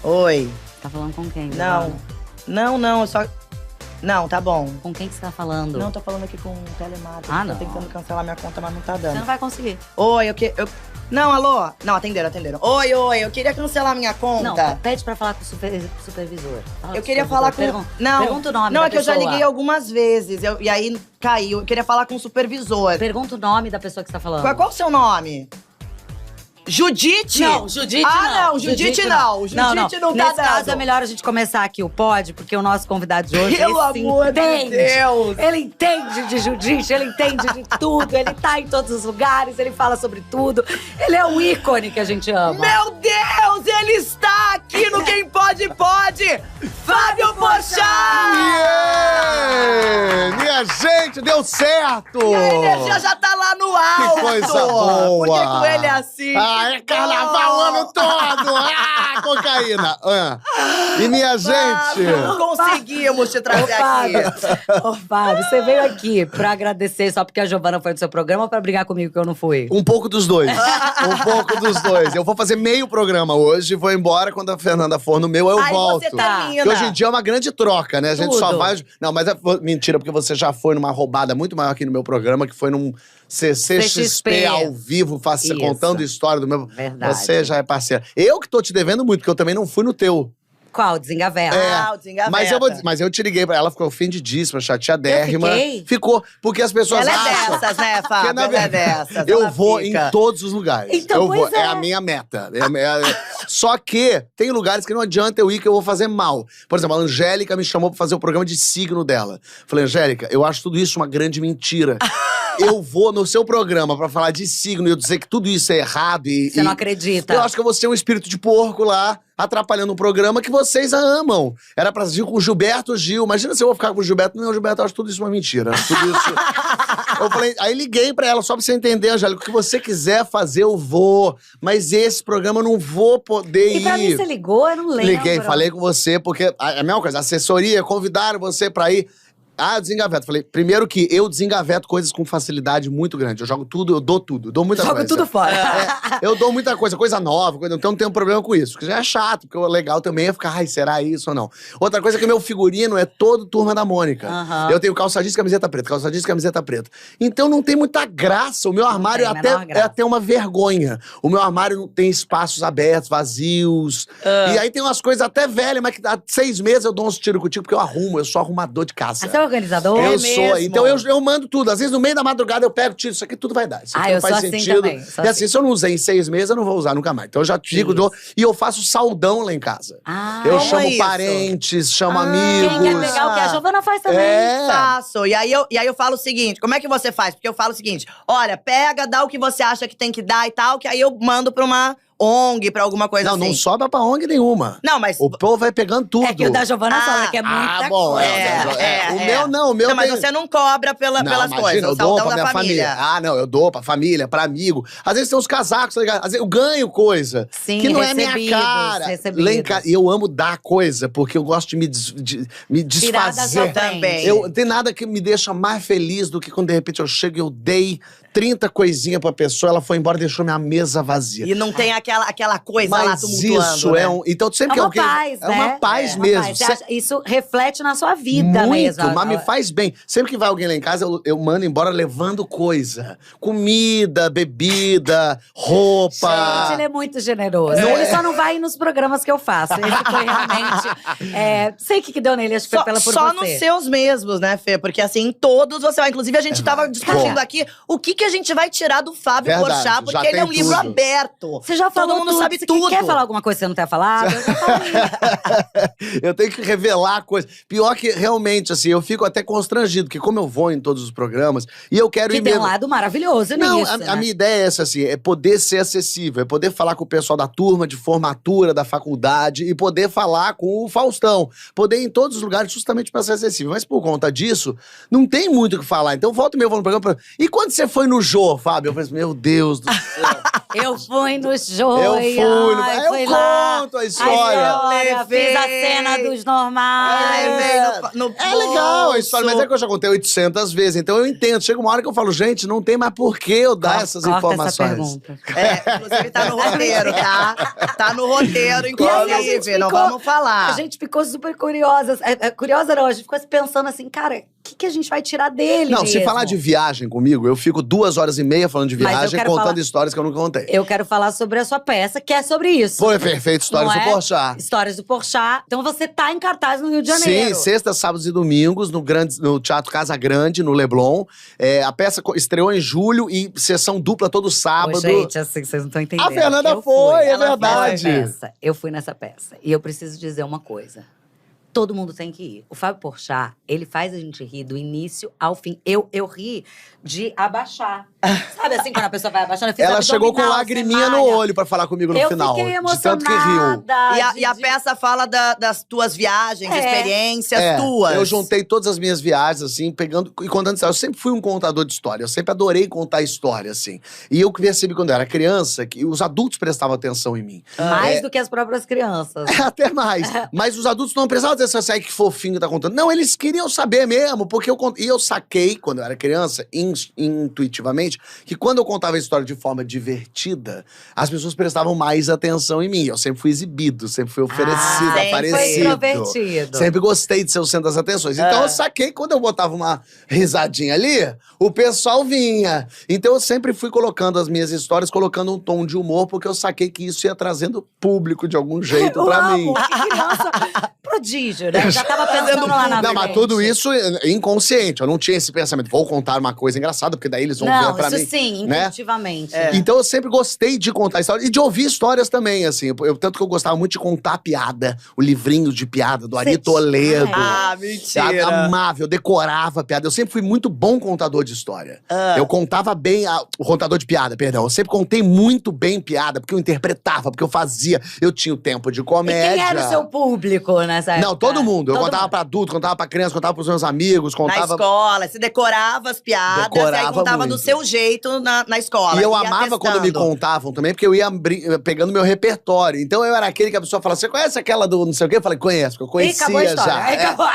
Oi. Tá falando com quem? Não. Não, eu só... Não, tá bom. Com quem que você tá falando? Não, tô falando aqui com o telemarketing. Ah, não. Tô tentando cancelar minha conta, mas não tá Você dando. não vai conseguir. Oi, Não, alô? Não, atenderam. Oi, eu queria cancelar minha conta. Não, pede pra falar com o supervisor. Fala Eu queria falar com... Pergunta o nome Não, da é que eu já pessoa. liguei algumas vezes, e aí caiu. Eu queria falar com o supervisor. Pergunta o nome da pessoa que você tá falando. Qual o seu nome? Judite? Não, Judite não. Não, Judite não. Judite não tá dando. Nesse caso, é melhor a gente começar aqui o pod, porque o nosso convidado de hoje, Pelo amor de Deus! Ele entende de Judite, ele entende de tudo, ele tá em todos os lugares, ele fala sobre tudo. Ele é um ícone que a gente ama. Meu Deus, ele está aqui no Quem Pode Pode! Fábio Porchat! Yeah! Minha gente, deu certo! E a energia já tá lá no alto! Que coisa boa! Porque com ele é assim. Ah, é carnaval o ano todo! Ah, cocaína! E minha gente... Não conseguimos te trazer aqui. Ô, Fábio, você veio aqui pra agradecer só porque a Giovana foi do seu programa ou pra brigar comigo que eu não fui? Um pouco dos dois. Eu vou fazer meio programa hoje, vou embora. Quando a Fernanda for no meu, eu volto. Você termina. Porque hoje em dia é uma grande troca, né? A gente só Tudo. vai... Não, mas é mentira, porque você já foi numa roubada muito maior aqui no meu programa, que foi num CCXP ao vivo, Isso. contando a história do meu... Verdade. Você já é parceira. Eu que tô te devendo muito, porque eu também não fui no teu. Qual? Desengaveta? o Desengaveta. Mas eu te liguei pra ela, ficou ofendidíssima, chateadérrima. Eu fiquei? Ficou, porque as pessoas Ela é acham... dessas, né, Fábio? que, na Ela é verdade, dessas. eu ela vou fica. em todos os lugares. Então, eu vou, pois é. a minha meta. Só que tem lugares que não adianta eu ir, que eu vou fazer mal. Por exemplo, a Angélica me chamou pra fazer o programa de signo dela. Falei, Angélica, eu acho tudo isso uma grande mentira. Eu vou no seu programa pra falar de signo e eu dizer que tudo isso é errado e... Você não acredita? Eu acho que eu vou ser um espírito de porco lá, atrapalhando um programa que vocês amam. Era pra vir com o Gilberto Gil. Imagina se eu vou ficar com o Gilberto. Não, Gilberto, eu acho tudo isso uma mentira. Tudo isso... Eu falei, aí liguei pra ela, só pra você entender, Angélica, o que você quiser fazer, eu vou. Mas esse programa eu não vou poder ir. E pra mim você ligou, eu não lembro. Liguei, falei com você, porque a mesma coisa, a assessoria, convidaram você pra ir. Ah, eu desengaveto. Falei, primeiro que eu desengaveto coisas com facilidade muito grande. Eu jogo tudo, eu dou muita coisa. Jogo tudo fora. Eu dou muita coisa nova, então não tenho problema com isso. Porque já é chato, porque o legal também é ficar, ai, será isso ou não? Outra coisa é que meu figurino é todo Turma da Mônica. Aham. Eu tenho calça jeans e camiseta preta, calça jeans e camiseta preta. Então não tem muita graça. O meu armário tem a menor é graça. até uma vergonha. O meu armário não tem espaços abertos, vazios. E aí tem umas coisas até velhas, mas que há 6 meses eu dou uns tiros contigo, porque eu arrumo, eu sou arrumador de casa. Você é organizador? Eu mesmo? sou. Então eu mando tudo. Às vezes no meio da madrugada eu pego, tiro, isso aqui tudo vai dar. Isso aqui Ah, não eu faz sou assim sentido. também, sou E assim, se eu não usei em 6 meses, eu não vou usar nunca mais. Então eu já digo, e eu faço saudão lá em casa. Ah, Eu como chamo é isso? parentes, chamo quem amigos. quer pegar o que a Giovana faz também. É. Faço. E aí eu falo o seguinte, como é que você faz? Porque eu falo o seguinte, olha, pega, dá o que você acha que tem que dar e tal, que aí eu mando pra uma ONG, pra alguma coisa Não, assim. não sobra pra ONG nenhuma. Não, mas... O povo vai pegando tudo. É que o da Giovana sobra, que é muita bom, coisa. O meu não, o meu Não, mas tem- você não cobra pelas imagina, coisas, eu o dou saldão pra da minha família. Ah, não, eu dou pra família, pra amigo. Às vezes tem uns casacos, tá ligado? Às vezes eu ganho coisa Sim, que não é minha recebidos, cara. recebidos. Lá em casa, e eu amo dar coisa, porque eu gosto de me Tirar da sua desfazer. frente. Também. Tem nada que me deixa mais feliz do que quando de repente eu chego e eu dei 30 coisinhas pra pessoa, ela foi embora e deixou minha mesa vazia. E não tem aquela coisa lá Mas tumultuando, isso né? é um... Então sempre É que uma alguém... paz, é né? uma paz É uma mesmo. paz. Você acha- isso reflete na sua vida Muito, mesmo. mas me faz bem. Sempre que vai alguém lá em casa, eu mando embora levando coisa. Comida, bebida, roupa. Gente, ele é muito generoso. Ele só não vai nos programas que eu faço. Esse foi realmente... sei o que deu nele, acho que foi por Só você. nos seus mesmos, né, Fê? Porque assim, em todos você vai. Inclusive, a gente tava discutindo aqui o que a gente vai tirar do Fábio Verdade, Porchat, já porque ele é um tem livro tudo. aberto. Você já falou Todo mundo tudo. sabe Você tudo. quer falar alguma coisa que você não tenha falado? Eu já falei. Eu tenho que revelar coisa. Pior que, realmente, assim, eu fico até constrangido, porque como eu vou em todos os programas, e eu quero Que ir tem um mesmo... lado maravilhoso Não, nisso, a né? minha ideia é essa, assim, é poder ser acessível, é poder falar com o pessoal da turma de formatura, da faculdade, e poder falar com o Faustão, poder ir em todos os lugares justamente para ser acessível. Mas por conta disso, não tem muito o que falar. Então volta e meia eu vou no programa, e quando você foi no Jô, Fábio? Eu falei assim, meu Deus do céu. Eu fui no show. Eu fui. Ai, Eu fui lá. conto a história. Fiz a cena dos normais. É É legal a história, mas é que eu já contei 800 vezes, então eu entendo. Chega uma hora que eu falo, gente, não tem mais por que eu dar essas Corta informações. essa pergunta. Inclusive tá no roteiro, tá? Tá no roteiro, inclusive. Não vamos falar. A gente ficou super curiosa. Curiosa não, a gente ficou pensando assim, cara, o que a gente vai tirar dele Não, mesmo? se falar de viagem comigo, eu fico 2h30 falando de Mas eu viagem, quero contando falar- histórias que eu nunca contei. Eu quero falar sobre a sua peça, que é sobre isso. Pô, é perfeito, histórias Não do é? Porchat. Histórias do Porchat. Então você tá em cartaz no Rio de Janeiro. Sim, sextas, sábados e domingos, no Teatro Casa Grande, no Leblon. A peça estreou em julho e sessão dupla todo sábado. Ô, gente, assim, vocês não estão entendendo. A Fernanda Eu foi, fui. é Ela verdade. foi nessa peça. Eu fui nessa peça. E eu preciso dizer uma coisa. Todo mundo tem que ir. O Fábio Porchat, ele faz a gente rir do início ao fim. Eu ri de abaixar. Sabe assim, quando a pessoa vai abaixando? Eu fiz Ela chegou com abdominal, lagriminha no semalha. olho pra falar comigo no Eu final. fiquei De tanto que riu. emocionada. E a peça fala das tuas viagens, experiências tuas. Eu juntei todas as minhas viagens, assim, pegando e contando história. Eu sempre fui um contador de história, eu sempre adorei contar história, assim. E eu percebi quando eu era criança que os adultos prestavam atenção em mim. Mais do que as próprias crianças. Até mais. Mas os adultos não precisavam dizer assim, que fofinho que tá contando. Não, eles queriam saber mesmo, porque eu saquei, quando eu era criança, intuitivamente, que quando eu contava a história de forma divertida, as pessoas prestavam mais atenção em mim. Eu sempre fui exibido, sempre fui oferecido, sempre aparecido. Foi introvertido. Sempre gostei de ser o centro das atenções. Então eu saquei, quando eu botava uma risadinha ali, o pessoal vinha. Então eu sempre fui colocando as minhas histórias, colocando um tom de humor, porque eu saquei que isso ia trazendo público de algum jeito Eu pra amo, mim. que criança prodígio, né? Eu já tava pensando lá na Não, mas frente. tudo isso é inconsciente. Eu não tinha esse pensamento, vou contar uma coisa engraçada, porque daí eles vão ver pra isso mim. sim, né? intuitivamente. Então eu sempre gostei de contar histórias e de ouvir histórias também, assim. Tanto que eu gostava muito de contar piada. O livrinho de piada do Ari Toledo. Ah, mentira. Eu amava, eu decorava piada. Eu sempre fui muito bom contador de história. Eu contava bem, o contador de piada, perdão. Eu sempre contei muito bem piada, porque eu interpretava, porque eu fazia. Eu tinha o tempo de E comédia. quem era o seu público nessa época? Não, todo mundo. Eu Todo contava mundo. pra adulto, contava pra criança, contava pros meus amigos, Na contava. escola, você decorava as piadas, e Decorava aí contava muito. do seu jeito na escola. E eu ia amava quando me testando. contavam também, porque eu ia pegando meu repertório. Então eu era aquele que a pessoa falava, você conhece aquela do não sei o quê? Eu falei, conheço, porque eu E acabou a conhecia história. já. Aí É. acabou.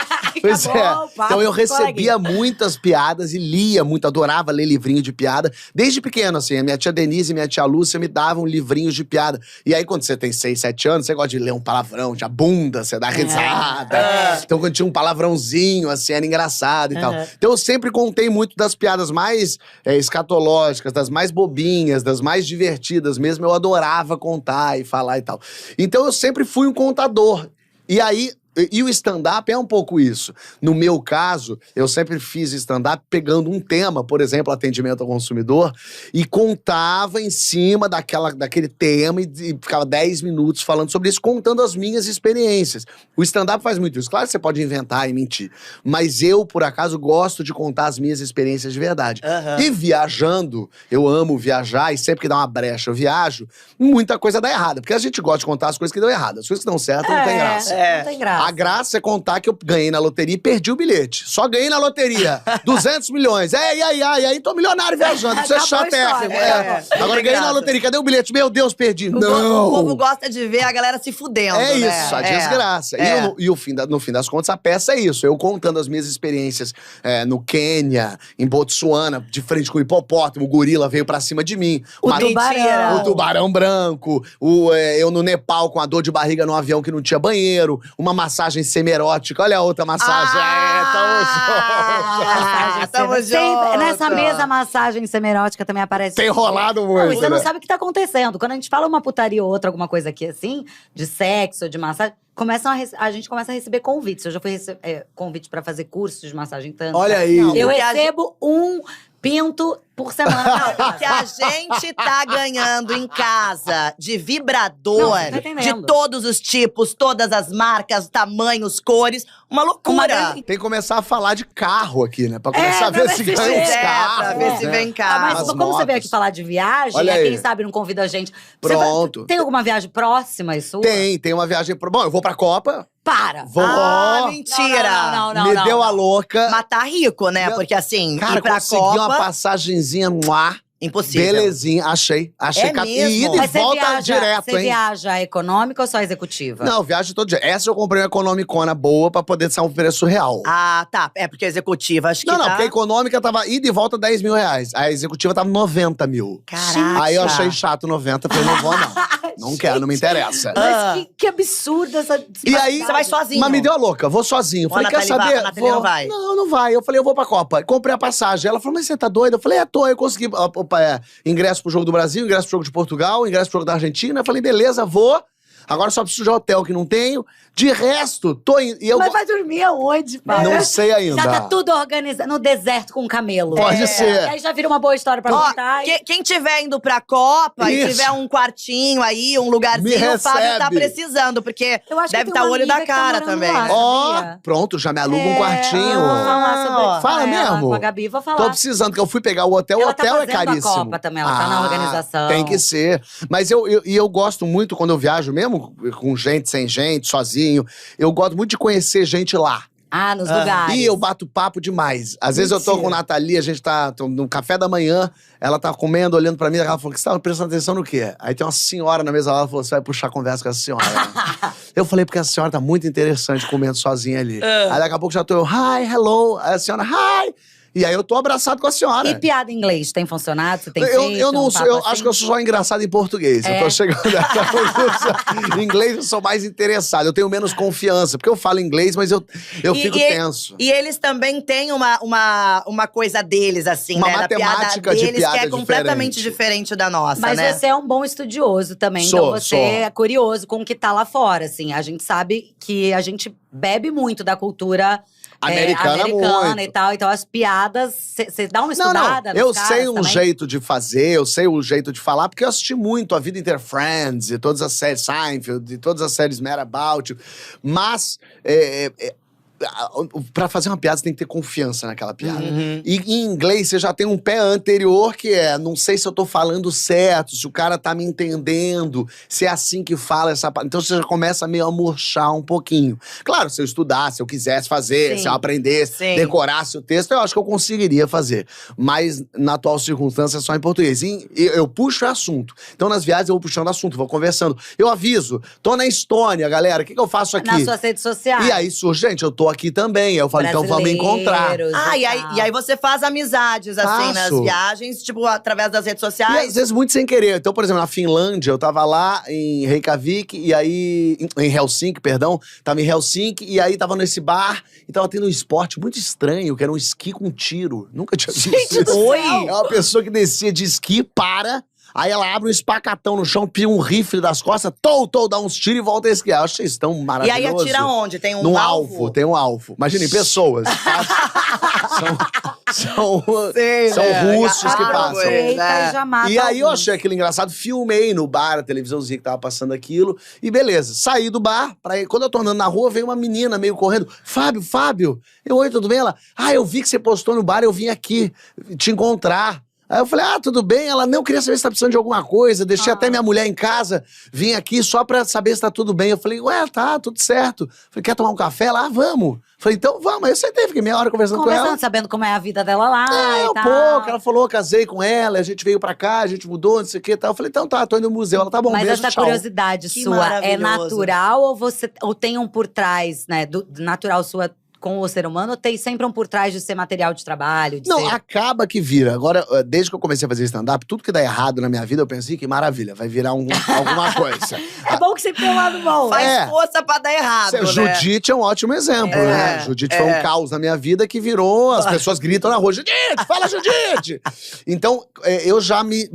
Pois Acabou é. o papo, Então eu ficou recebia aqui. muitas piadas e lia muito, adorava ler livrinho de piada. Desde pequeno, assim, a minha tia Denise e minha tia Lúcia me davam livrinhos de piada. E aí, quando você tem 6, 7 anos, você gosta de ler um palavrão, de bunda, você dá risada. Então, quando tinha um palavrãozinho, assim, era engraçado e tal. Então, eu sempre contei muito das piadas mais escatológicas, das mais bobinhas, das mais divertidas mesmo. Eu adorava contar e falar e tal. Então, eu sempre fui um contador. E aí, e o stand-up é um pouco isso. No meu caso, eu sempre fiz stand-up pegando um tema, por exemplo, atendimento ao consumidor, e contava em cima daquele tema e ficava 10 minutos falando sobre isso, contando as minhas experiências. O stand-up faz muito isso. Claro que você pode inventar e mentir, mas eu, por acaso, gosto de contar as minhas experiências de verdade. E viajando, eu amo viajar, e sempre que dá uma brecha eu viajo, muita coisa dá errada, porque a gente gosta de contar as coisas que dão errado. As coisas que dão certo não tem graça. Não tem graça. A graça é contar que eu ganhei na loteria e perdi o bilhete. Só ganhei na loteria. 200 milhões. Aí tô milionário viajando. Isso é Acabou a chateco. história. Agora ganhei na loteria. Cadê o bilhete? Meu Deus, perdi. O Não! povo gosta de ver a galera se fudendo, É né? isso, a desgraça. E no fim das contas, a peça é isso. Eu contando as minhas experiências no Quênia, em Botsuana, de frente com o hipopótamo, o gorila veio pra cima de mim. O tubarão. O tubarão branco. Eu no Nepal com a dor de barriga no avião que não tinha banheiro. Uma massagem semerótica. Olha a outra massagem. Tamo junto. Sempre, nessa mesa, a massagem semerótica também aparece. Tem rolado muito, Não, e você não né? sabe o que tá acontecendo. Quando a gente fala uma putaria ou outra, alguma coisa aqui assim, de sexo, de massagem, a gente começa a receber convites. Eu já fui convite pra fazer cursos de massagem tântrica. Olha aí. Eu Porque a recebo um pinto por semana. Não, o que a gente tá ganhando em casa de vibrador, Não, você tá entendendo. de todos os tipos, todas as marcas, tamanhos, cores, uma loucura. Tem que começar a falar de carro aqui, né? Pra começar a ver se desse ganha uns jeito. carros. pra ver se né? vem Ah, cá. mas As como você veio motos. aqui falar de viagem, Olha aí. quem sabe não convida a gente. Pronto. Tem alguma viagem próxima e sua? Tem uma viagem pro... Bom, eu vou pra Copa. Para! Vou. Ah, mentira! Não, me não. deu a louca. Mas tá rico, né? Meu- Porque assim, Cara, ir pra consegui Copa… uma passagenzinha no ar. Impossível. Belezinha, achei. É E mesmo? ida e Mas volta direto, você hein? viaja econômica ou só executiva? Não, viagem todo dia. Essa eu comprei uma economicona boa pra poder ser um preço real. Ah, tá. É porque a executiva, acho que Não, tá… porque a econômica tava ida e volta R$10 mil. A executiva tava 90 mil. Caraca. Aí eu achei chato 90, falei, não vou não. Não quero, não me interessa. Mas que absurdo essa E aí, Você vai sozinho? Mas me deu a louca, vou sozinho. Ou Falei, a quer Nathalie vai? saber? A Nathalie não vai? Não, não vai. Eu falei, eu vou pra Copa. Comprei a passagem. Ela falou, mas você tá doida? Eu falei, tô. Eu consegui ingresso pro jogo do Brasil, ingresso pro jogo de Portugal, ingresso pro jogo da Argentina. Eu falei, beleza, vou. Agora só preciso de hotel que não tenho. De resto, tô indo. E eu Mas vai dormir aonde, pai? não sei ainda. Já tá tudo organizado no deserto com camelo. Pode ser. Aí já vira uma boa história pra Ó, contar. quem tiver indo pra Copa e Isso. tiver um quartinho aí, um lugarzinho, Me o Fábio tá recebe. precisando, porque Eu acho que deve tem estar o uma olho da amiga que tá cara morando também, lá. né? Ó, sabia? pronto, já me aluga um quartinho. Vou falar sobre Ó. Fala com ela, mesmo. Com a Gabi, vou falar. Tô precisando, que eu fui pegar o hotel. Ela O tá hotel é fazendo a caríssimo. Copa também, ela tá na organização. Tem que ser. Mas eu gosto muito, quando eu viajo, mesmo com gente, sem gente, sozinho, eu gosto muito de conhecer gente lá. Ah, nos lugares. E eu bato papo demais. Às vezes eu tô com a Nathalie, a gente tô no café da manhã, ela tá comendo, olhando pra mim, ela falou, que você tava prestando atenção no quê? Aí tem uma senhora na mesa lá, ela falou, você vai puxar conversa com essa senhora. Eu falei, porque a senhora tá muito interessante comendo sozinha ali. Aí daqui a pouco já tô eu, hi, hello. Aí a senhora, hi. E aí eu tô abraçado com a senhora. E piada em inglês, tem funcionado? Você tem Eu feito não um sou, papo eu assim? acho que eu sou só engraçado em português. Eu tô chegando nessa conclusão. Em inglês eu sou mais interessado, eu tenho menos confiança, porque eu falo inglês, mas eu fico tenso. E eles também têm uma coisa deles, assim, Uma né? Da piada matemática de deles, piada que é completamente diferente. diferente da nossa, Mas né? você é um bom estudioso também, Sou, então você sou. é curioso com o que tá lá fora, assim. A gente sabe que a gente bebe muito da cultura Americana muito. e tal. Então as piadas, você dá uma Não, estudada eu nos caras sei um também? jeito de fazer, eu sei um jeito de falar, porque eu assisti muito A Vida Inteira Friends, e todas as séries Seinfeld, e todas as séries Mad About You. Mas, pra fazer uma piada, você tem que ter confiança naquela piada. E em inglês, você já tem um pé anterior, que é, não sei se eu tô falando certo, se o cara tá me entendendo, se é assim que fala essa palavra. Então, você já começa meio a murchar um pouquinho. Claro, se eu estudasse, se eu quisesse fazer, Sim. se eu aprendesse, Sim. decorasse o texto, eu acho que eu conseguiria fazer. Mas, na atual circunstância, é só em português. E eu puxo o assunto. Então, nas viagens, eu vou puxando assunto, vou conversando. Eu aviso, tô na Estônia, galera, o que eu faço aqui? Nas suas redes sociais. E aí surge, gente, eu tô aqui também. Aí eu falo, então vamos encontrar. Brasileiros Ah, tal. e aí você faz amizades, assim, nas Faço. viagens, tipo, através das redes E sociais. às vezes muito sem querer. Então, por exemplo, na Finlândia, eu tava lá em Reykjavik, e aí… Em Helsinki, perdão. Tava em Helsinki, e aí tava nesse bar, e tava tendo um esporte muito estranho, que era um esqui com tiro. Nunca tinha visto isso. Oi! É uma pessoa que descia de esqui, para… Aí ela abre um espacatão no chão, pia um rifle das costas, dá uns tiros e volta a esquiar. Eu achei isso tão E maravilhoso. aí atira onde? Tem um Num alvo? tem um alvo. Imaginem, pessoas. são Sei, são né? russos que Ah, passam. Aproveita É. e já mata E aí eu alguns. achei aquilo engraçado, filmei no bar, a televisãozinha que tava passando aquilo, e beleza, saí do bar, quando eu tô andando na rua, veio uma menina meio correndo, Fábio, oi, tudo bem? Ela, eu vi que você postou no bar, eu vim aqui te encontrar. Aí eu falei, tudo bem? Ela, não, queria saber se tá precisando de alguma coisa, deixei até minha mulher em casa, vim aqui só pra saber se tá tudo bem. Eu falei, tá, tudo certo. Falei, quer tomar um café lá? Vamos. Falei, então vamos. Aí eu sentei, fiquei meia hora conversando com ela. Sabendo como é a vida dela lá e Um tal. pouco, ela falou, casei com ela, a gente veio pra cá, a gente mudou, não sei o que e tal. Eu falei, então tá, tô indo no museu. Ela, tá bom, Mas beijo, essa tchau. curiosidade Que sua é maravilhoso. natural ou tem um por trás, né? Natural sua com o ser humano, ou tem sempre um por trás de ser material de trabalho? De Não, ser... acaba que vira. Agora, desde que eu comecei a fazer stand-up, tudo que dá errado na minha vida, eu pensei que maravilha, vai virar alguma coisa. É bom que sempre tem um lado bom. Faz força pra dar errado, né? Judite é um ótimo exemplo, né? Judite foi um caos na minha vida que virou… As pessoas gritam na rua, Judite, fala Judite! Então, eu já me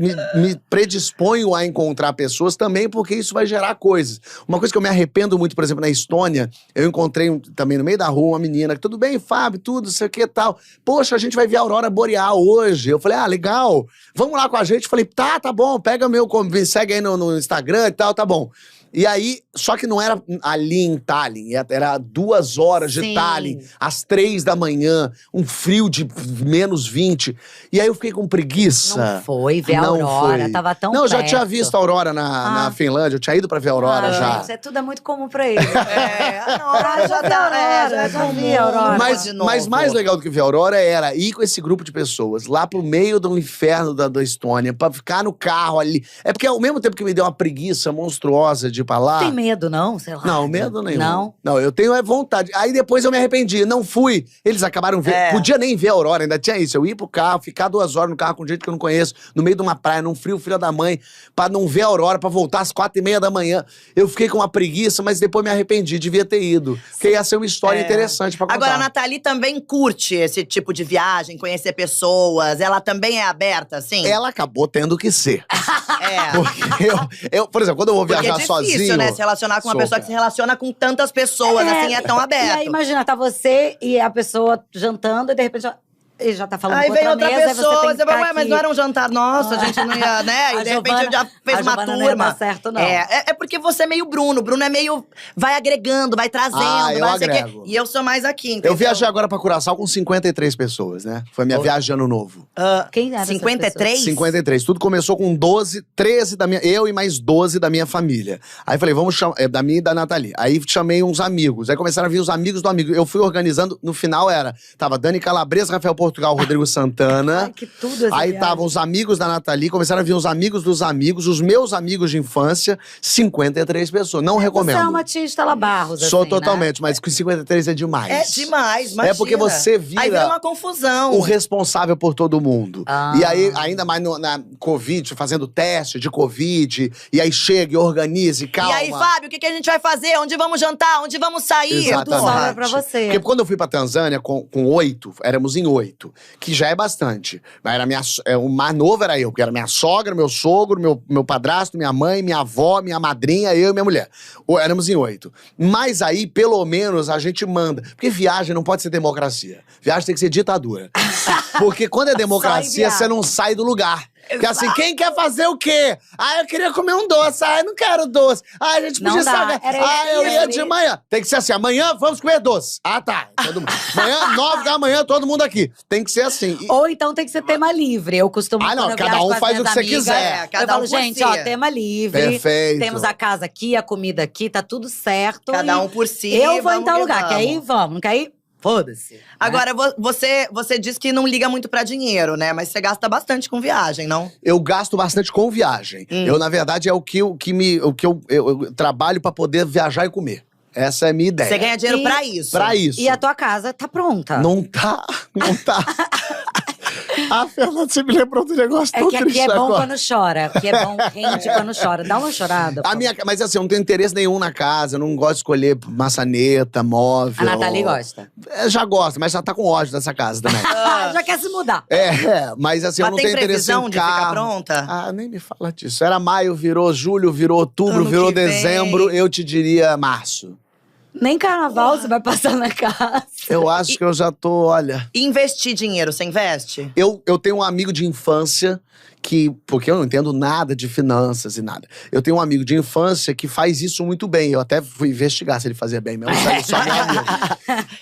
predisponho a encontrar pessoas também, porque isso vai gerar coisas. Uma coisa que eu me arrependo muito, por exemplo, na Estônia, eu encontrei também no meio da rua uma menina que, tudo bem, Fábio, tudo, sei o que e tal. Poxa, a gente vai ver a aurora boreal hoje. Eu falei, legal, vamos lá com a gente. Falei, tá bom, pega me segue aí no Instagram e tal, tá bom. E aí, só que não era ali em Tallinn, era 2 horas de Sim. Tallinn, às 3 da manhã, um frio de -20. E aí eu fiquei com preguiça. Não foi ver a Não Aurora, foi. tava tão Não, eu já perto. tinha visto a Aurora na Finlândia, eu tinha ido pra ver a Aurora já. Gente, tudo é muito comum pra ele. Não, já tá, já vi a Aurora. Mas mais legal do que ver a Aurora era ir com esse grupo de pessoas lá pro meio do inferno da Estônia, pra ficar no carro ali. É porque ao mesmo tempo que me deu uma preguiça monstruosa de ir pra lá… Tem medo, não? Sei lá. Não, medo nenhum. Não? Não, eu tenho vontade. Aí depois eu me arrependi, não fui. Eles acabaram vendo. Podia nem ver a Aurora, ainda tinha isso. Eu ia pro carro, ficar 2 horas no carro com gente que eu não conheço, no meio de uma praia, num frio, filha da mãe, pra não ver a Aurora, pra voltar às 4:30 da manhã. Eu fiquei com uma preguiça, mas depois me arrependi, devia ter ido. Porque ia ser uma história interessante pra contar. Agora, a Nathalie também curte esse tipo de viagem, conhecer pessoas. Ela também é aberta, assim? Ela acabou tendo que ser. Porque eu, por exemplo, quando eu vou Porque viajar é difícil, sozinho… né? Se relacionar com uma pessoa que se relaciona com tantas pessoas, assim, é tão aberto. E aí, imagina, tá você e a pessoa jantando e de repente… Ele já tá falando Aí com vem outra outra mesa, pessoa, você tem que você vai, ficar ué, mas aqui. não era um jantar nosso, a gente não ia, né? E de repente já fez uma Giovana não ia turma. dar certo, não. É porque você é meio Bruno. Bruno é meio… vai agregando, vai trazendo, Ah, eu vai não sei o quê. agrego. E eu sou mais aqui, entendeu? Eu viajei agora pra Curaçao com 53 pessoas, né? Foi minha viagem de ano novo. Quem era 53? 53. Tudo começou com 13 da minha… Eu e mais 12 da minha família. Aí falei, vamos chamar… da minha e da Nathalie. Aí chamei uns amigos. Aí começaram a vir os amigos do amigo. Eu fui organizando, no final tava Dani Calabresa, Rafael Portugal, Rodrigo Santana. Ai, que tudo essa Aí viagem. estavam os amigos da Nathalie, começaram a vir os amigos dos amigos, os meus amigos de infância, 53 pessoas. Não recomendo. Você é uma tia Estela Barros, Sou assim, totalmente, mas com 53 é demais. É demais, imagina. É porque você vira Aí vira uma confusão. o responsável por todo mundo. Ah. E aí, ainda mais na Covid, fazendo teste de Covid, e aí chega e organiza e calma. E aí, Fábio, o que a gente vai fazer? Onde vamos jantar? Onde vamos sair? Tudo sobra pra você. Porque quando eu fui pra Tanzânia com 8, éramos em 8, que já é bastante. Mas o mais novo era eu, porque era minha sogra, meu sogro, meu padrasto, minha mãe, minha avó, minha madrinha, eu e minha mulher. Éramos em 8. Mas aí, pelo menos, a gente manda. Porque viagem não pode ser democracia. Viagem tem que ser ditadura. Porque quando é democracia, você não sai do lugar. Porque assim, quem quer fazer o quê? Ah, eu queria comer um doce. Ah, eu não quero doce. Ah, a gente podia saber. Eu ia de manhã. Tem que ser assim, amanhã vamos comer doce. Ah, tá. Amanhã, 9 da manhã, todo mundo aqui. Tem que ser assim. Ou então tem que ser tema livre. Eu costumo… Ah, não, quando eu cada viajo um com as faz o minhas que você amigas, quiser. Eu Cada falo, um por gente, si. ó, tema livre. Perfeito. Temos a casa aqui, a comida aqui, tá tudo certo. Cada e um por si. Eu vou em vamos tal que lugar. Quer ir? vamos. Vamos. Não quer ir? Foda-se. Agora, você diz que não liga muito pra dinheiro, né? Mas você gasta bastante com viagem, não? Eu gasto bastante com viagem. Eu, na verdade, é o que eu trabalho pra poder viajar e comer. Essa é a minha ideia. Você ganha dinheiro E- pra isso. Pra isso. E a tua casa tá pronta. Não tá. Ah, Fernanda, você me lembrou do negócio É tão que aqui triste é bom agora. quando chora. Aqui é bom, rende quando chora. Dá uma chorada. pô. Mas assim, eu não tenho interesse nenhum na casa. Eu não gosto de escolher maçaneta, móvel. A Nathalie gosta. Já gosta, mas já tá com ódio dessa casa também. Já quer se mudar. Mas assim, eu Mas não tem tenho interesse previsão em de ficar carro. pronta? Ah, nem me fala disso. Era maio, virou julho, virou outubro, Ano virou que vem. dezembro. Eu te diria março. Nem carnaval você vai passar na casa. Eu acho que eu já tô, olha… E investir dinheiro, você investe? Eu tenho um amigo de infância porque eu não entendo nada de finanças e nada. Eu tenho um amigo de infância que faz isso muito bem. Eu até fui investigar se ele fazia bem mesmo. Ele só meu amigo.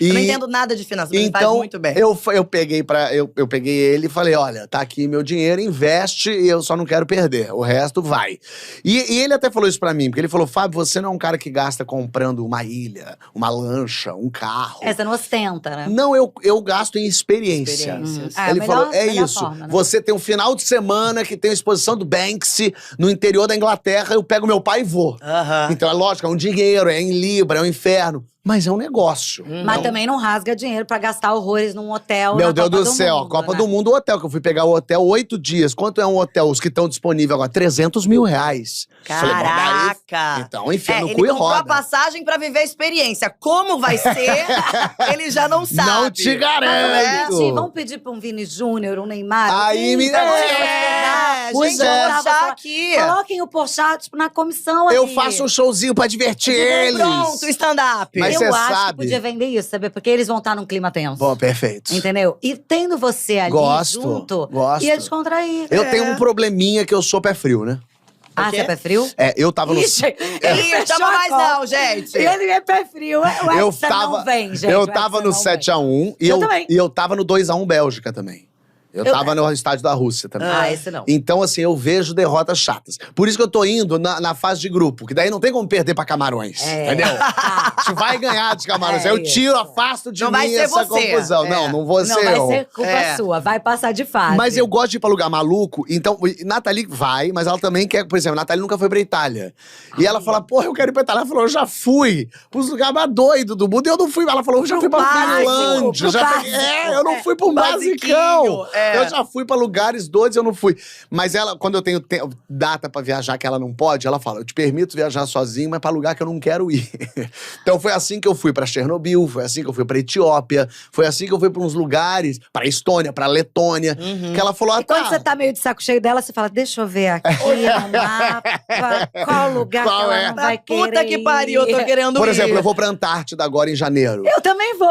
Eu não entendo nada de finanças, mas ele faz Então, muito bem. eu peguei ele e falei, olha, tá aqui meu dinheiro, investe e eu só não quero perder. O resto vai. E ele até falou isso pra mim, porque ele falou, Fábio, você não é um cara que gasta comprando uma ilha, uma lancha, um carro. Você não ostenta, né? Não, eu gasto em experiência. Experiências. Ele falou, é melhor isso. forma, né? Você tem um final de semana que tem a exposição do Banksy no interior da Inglaterra, eu pego meu pai e vou. Aham. Então é lógico, é um dinheiro, é em libra, é um inferno. Mas é um negócio. Mas também não rasga dinheiro pra gastar horrores num hotel. Meu na Deus Copa do céu, Mundo, Copa né? do Mundo, o hotel, que eu fui pegar o hotel 8 dias. Quanto é um hotel? Os que estão disponíveis agora? 300 mil reais. Falei, bom, daí, Caraca! então, enfia no ele cu e comprou a roda. passagem pra viver a experiência. Como vai ser, ele já não sabe. Não te garanto. Vamos pedir pra um Vini Júnior, um Neymar. Aí me- Pois Pois é. Porchat aqui. Coloquem o Porchat, tipo, na comissão Eu ali. faço um showzinho pra divertir eles. Pronto, stand-up. Mas Eu cê acho sabe. que podia vender isso, sabe? Porque eles vão estar num clima tenso. Bom, perfeito. Entendeu? E tendo você ali Gosto, junto, gosto. ia descontrair. Eu tenho um probleminha que eu sou pé frio, né? Ah, quê? você é pé frio? Eu tava no… Ixi, Ih, chama mais não, gente. Ele é pé frio. O Eu Hexa tava, não vem, gente. eu o tava Hexa no não vem. 7x1 Eu também. e eu tava no 2x1 Bélgica também. Eu tava no estádio da Rússia também. Ah, esse não. Então, assim, eu vejo derrotas chatas. Por isso que eu tô indo na fase de grupo, que daí não tem como perder pra Camarões. Entendeu? A gente vai ganhar de Camarões. Aí eu tiro, afasto de Não mim vai ser essa você. confusão. Não vou ser Não vai eu. ser culpa sua, vai passar de fase. Mas eu gosto de ir pra lugar maluco, então Nathalie vai, mas ela também quer, por exemplo, Nathalie nunca foi pra Itália. E ela fala, porra, eu quero ir pra Itália. Ela falou, eu já fui pros lugares mais doidos do mundo e eu não fui. Ela falou, eu já fui pra básico, Finlândia. pro Já básico. eu não fui pro basiquinho, basicão. é. Eu já fui pra lugares doidos e eu não fui. Mas ela, quando eu tenho data pra viajar que ela não pode, ela fala, eu te permito viajar sozinho, mas pra lugar que eu não quero ir. Então foi assim que eu fui pra Chernobyl, foi assim que eu fui pra Etiópia, foi assim que eu fui pra uns lugares, pra Estônia, pra Letônia, que ela falou, E quando você tá meio de saco cheio dela, você fala, deixa eu ver aqui no mapa, qual lugar Qual que ela é? não vai querer Puta que pariu, eu tô ir. querendo Por ir. exemplo, eu vou pra Antártida agora em janeiro. Eu também vou.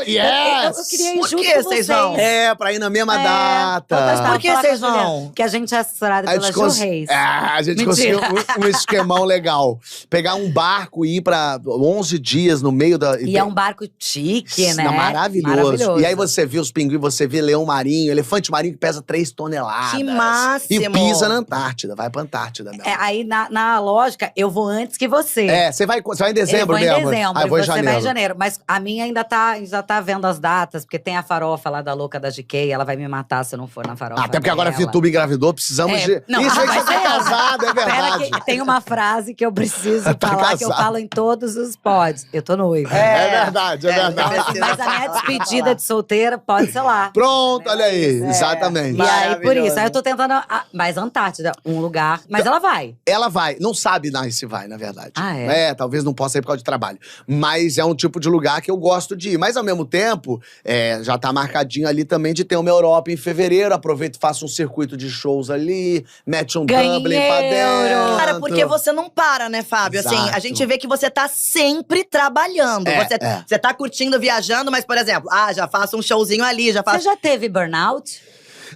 Yes! Eu queria ir Por junto que com vocês vocês. vão? Pra ir na mesma Outras data. estavam Por que falando com a vocês vão? Juliana, que a gente é assessorada A pela gente, Gil Reis. a gente Mentira. conseguiu um esquemão legal. Pegar um barco e ir pra 11 dias no meio da… E é um barco chique, né? Maravilhoso. E aí você vê os pinguins, você vê leão marinho, elefante marinho que pesa 3 toneladas. Que máximo. E pisa na Antártida, vai pra Antártida mesmo. Aí, na lógica, eu vou antes que você. Você vai em dezembro eu vou mesmo? em dezembro, Ah, eu vou em você janeiro. vai em janeiro. Mas a minha ainda já tá vendo as datas, porque tem a farofa lá da louca da GK, ela vai me matar se eu não for na farofa. Até porque agora a dela. Fituba engravidou, precisamos de… Não, Isso aí que vai você tá ser ela. casado, é Pera verdade. que tem uma frase que eu preciso Tá falar, que eu casado. falo em todos os pods. Eu tô noiva. É verdade, é verdade. Precisa Mas a minha falar. despedida de solteira pode ser lá. Pronto, olha aí, exatamente. E aí, por isso. Maravilhoso. Aí eu tô tentando… Mas Antártida, um lugar… Mas ela vai. Ela vai, não sabe se vai, na verdade. Ah, é? Talvez não possa ir por causa de trabalho. Mas é um tipo de lugar que eu gosto de ir. Mas, ao mesmo tempo, já tá marcadinho ali também de ter uma Europa em fevereiro. Aproveito e faço um circuito de shows ali, mete um Ganhei Dublin pra dentro. euro. Cara, porque você não para, né, Fábio? Assim, a Exato. gente vê que você tá sempre trabalhando. É. Você tá curtindo, viajando, mas, por exemplo, já faço um showzinho ali, já Você faço… já teve burnout?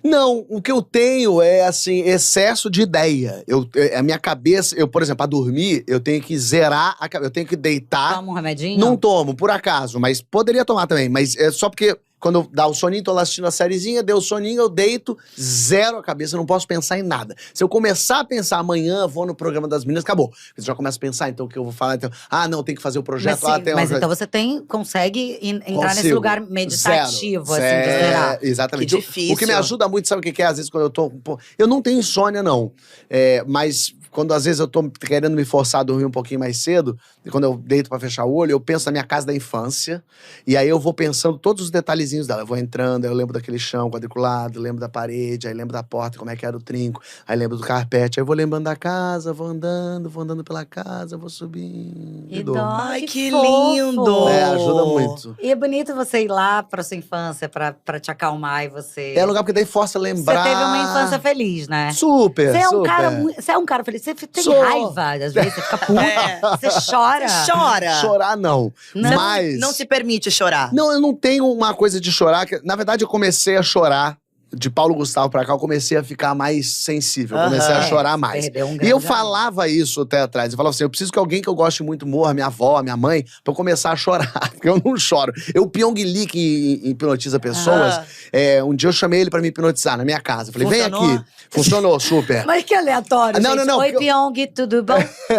Não, o que eu tenho é, assim, excesso de ideia. A minha cabeça… por exemplo, pra dormir, eu tenho que zerar a cabeça. Eu tenho que deitar… Toma um remedinho? Não tomo, por acaso, mas poderia tomar também. Mas é só porque quando dá o soninho, tô lá assistindo a sériezinha, deu o soninho, eu deito, zero a cabeça, não posso pensar em nada. Se eu começar a pensar amanhã, vou no programa das meninas, acabou. Você já começa a pensar, então, o que eu vou falar? Então, não, tem que fazer o projeto lá. Mas então você consegue entrar nesse Consigo. lugar meditativo, Zero. assim, de zerar. Exatamente. Que difícil. O que me ajuda muito, sabe o que é? Às vezes, quando eu tô… Eu não tenho insônia, não. Mas… Quando às vezes eu tô querendo me forçar a dormir um pouquinho mais cedo, e quando eu deito pra fechar o olho, eu penso na minha casa da infância, e aí eu vou pensando todos os detalhezinhos dela. Eu vou entrando, aí eu lembro daquele chão quadriculado, lembro da parede, aí lembro da porta, como é que era o trinco, aí lembro do carpete, aí eu vou lembrando da casa, vou andando pela casa, vou subindo. E durmo. dó, Ai, que fofo. lindo! Ajuda muito. E é bonito você ir lá pra sua infância, pra te acalmar e você… É lugar porque daí força a lembrar. Você teve uma infância feliz, né? Super, Você é um super. cara você é um cara feliz. Você tem Sou. raiva, às vezes, você fica puta. Você chora. Você chora. Chorar não, Você mas… não se permite chorar. Não, eu não tenho uma coisa de chorar. Na verdade, eu comecei a chorar. De Paulo Gustavo pra cá, eu comecei a ficar mais sensível. Eu comecei a chorar mais. Perdeu um E grande eu amigo. falava isso até atrás. Eu falava assim, eu preciso que alguém que eu goste muito morra, minha avó, minha mãe, pra eu começar a chorar. Porque eu não choro. O Pyong Lee, que hipnotiza pessoas, um dia eu chamei ele pra me hipnotizar na minha casa. Eu falei, Funcionou? vem aqui. Funcionou, super. Mas que aleatório, Não, gente. não, Oi, porque Pyong, tudo bom?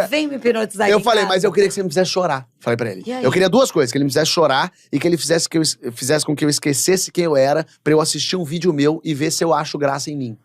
Vem me hipnotizar aqui Eu em falei, casa. mas eu queria que você me fizesse chorar. Falei pra ele. E aí? Eu queria duas coisas: que ele me fizesse chorar e que ele fizesse com que eu esquecesse quem eu era, pra eu assistir um vídeo meu e ver se eu acho graça em mim.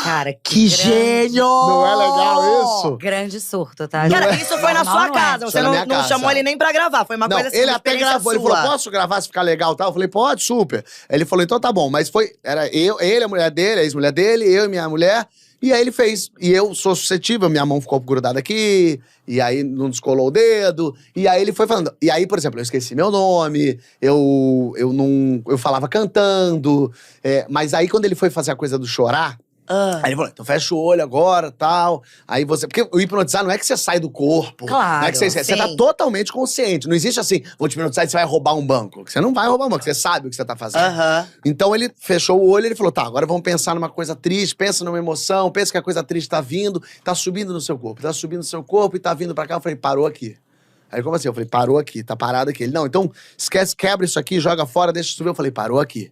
Cara, Que grande- gênio! Não é legal isso? Grande surto, tá? Cara, isso foi na Normal sua não é. casa. Você Foi na não, minha não casa. chamou ele nem pra gravar. Foi uma Não, coisa assim, ele uma até experiência gravou, ele sua. falou, posso gravar se ficar legal e tal? Eu falei, pode, super. Ele falou, então tá bom. Mas era ele, a mulher dele, a ex-mulher dele, eu e minha mulher. E aí ele fez. E eu sou suscetível, minha mão ficou grudada aqui, e aí não descolou o dedo. E aí ele foi falando. E aí, por exemplo, eu esqueci meu nome, eu falava cantando. Mas aí quando ele foi fazer a coisa do chorar, Aí ele falou, então fecha o olho agora, tal. Aí você… Porque o hipnotizar não é que você sai do corpo. Claro, Não é que você tá sim. totalmente consciente. Não existe assim, vou te hipnotizar e você vai roubar um banco. Você não vai roubar um banco, você sabe o que você tá fazendo. Então ele fechou o olho e ele falou, tá, agora vamos pensar numa coisa triste, pensa numa emoção, pensa que a coisa triste tá vindo, tá subindo no seu corpo. Tá subindo no seu corpo e tá vindo pra cá. Eu falei, parou aqui. Aí como assim? Eu falei, parou aqui, tá parado aqui. Ele, não, então esquece, quebra isso aqui, joga fora, deixa subir. Eu falei, parou aqui.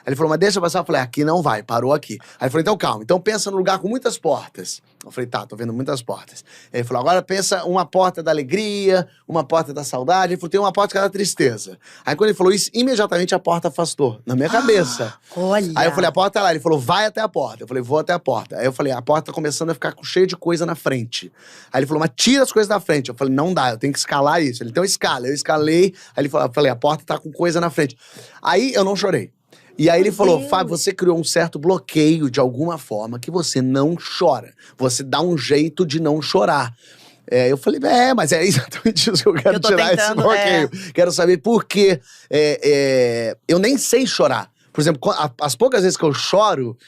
Aí ele falou, mas deixa eu passar. Eu falei, aqui não vai, parou aqui. Aí ele falou, então calma, então pensa num lugar com muitas portas. Eu falei, tá, tô vendo muitas portas. Aí ele falou, agora pensa uma porta da alegria, uma porta da saudade. Ele falou, tem uma porta que é da tristeza. Aí quando ele falou isso, imediatamente a porta afastou, na minha cabeça. Olha. Aí eu falei, a porta é lá. Ele falou, vai até a porta. Eu falei, vou até a porta. Aí eu falei, a porta tá começando a ficar cheia de coisa na frente. Aí ele falou, mas tira as coisas da frente. Eu falei, não dá, eu tenho que escalar isso. Ele, então escala. Eu escalei. Aí ele falou, eu falei, a porta tá com coisa na frente. Aí eu não chorei. E aí ele falou, Fábio, você criou um certo bloqueio de alguma forma que você não chora. Você dá um jeito de não chorar. Eu falei, mas é exatamente isso que eu quero tirar esse bloqueio. Quero saber por quê. Eu nem sei chorar. Por exemplo, as poucas vezes que eu choro,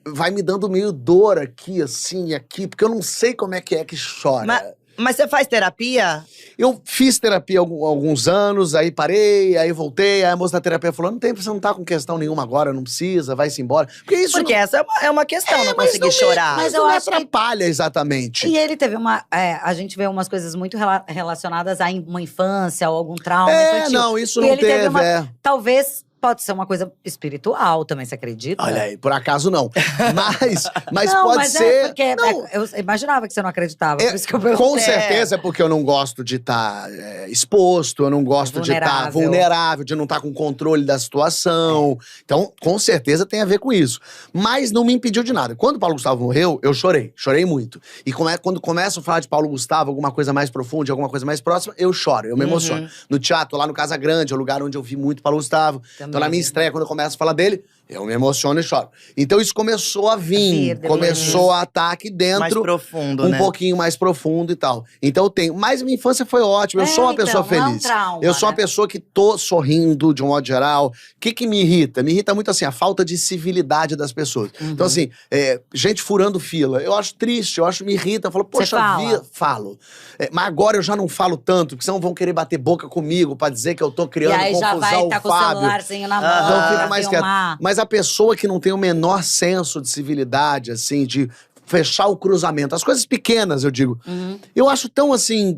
vai me dando meio dor aqui, assim, aqui, porque eu não sei como é que chora. Mas você faz terapia? Eu fiz terapia há alguns anos, aí parei, aí voltei, aí a moça da terapia falou, você não tá com questão nenhuma agora, não precisa, vai-se embora. Porque essa é uma questão, não conseguir chorar. Mas eu acho que atrapalha exatamente. E ele teve a gente vê umas coisas muito relacionadas a uma infância ou algum trauma infantil. Não, isso e não ele teve talvez… Pode ser uma coisa espiritual também, você acredita? Olha aí, por acaso não. Mas não, pode mas ser… porque eu imaginava que você não acreditava, por isso que eu perguntei. Com certeza é porque eu não gosto de estar exposto, eu não gosto de estar vulnerável, de não estar com controle da situação. Então, com certeza tem a ver com isso. Mas não me impediu de nada. Quando o Paulo Gustavo morreu, eu chorei muito. E quando começo a falar de Paulo Gustavo, alguma coisa mais profunda, alguma coisa mais próxima, eu choro, eu me emociono. No teatro, lá no Casa Grande, é o lugar onde eu vi muito Paulo Gustavo. Então, na minha estreia, quando eu começo a falar dele, eu me emociono e choro. Então, isso começou a vir. Começou a estar aqui dentro. Mais profundo, um pouquinho mais profundo e tal. Então, eu tenho… Mas minha infância foi ótima. Eu sou uma pessoa feliz. Eu sou uma pessoa que tô sorrindo, de um modo geral. O que me irrita? Me irrita muito, assim, a falta de civilidade das pessoas. Então, assim, gente furando fila. Eu acho triste, me irrita. Eu falo, poxa vida… Falo. Mas agora eu já não falo tanto, porque senão vão querer bater boca comigo pra dizer que eu tô criando confusão. E aí já vai estar com o celularzinho na mão. Então, eu fico mais quieto. Mas a pessoa que não tem o menor senso de civilidade, assim, de fechar o cruzamento, as coisas pequenas, eu digo. Eu acho tão, assim,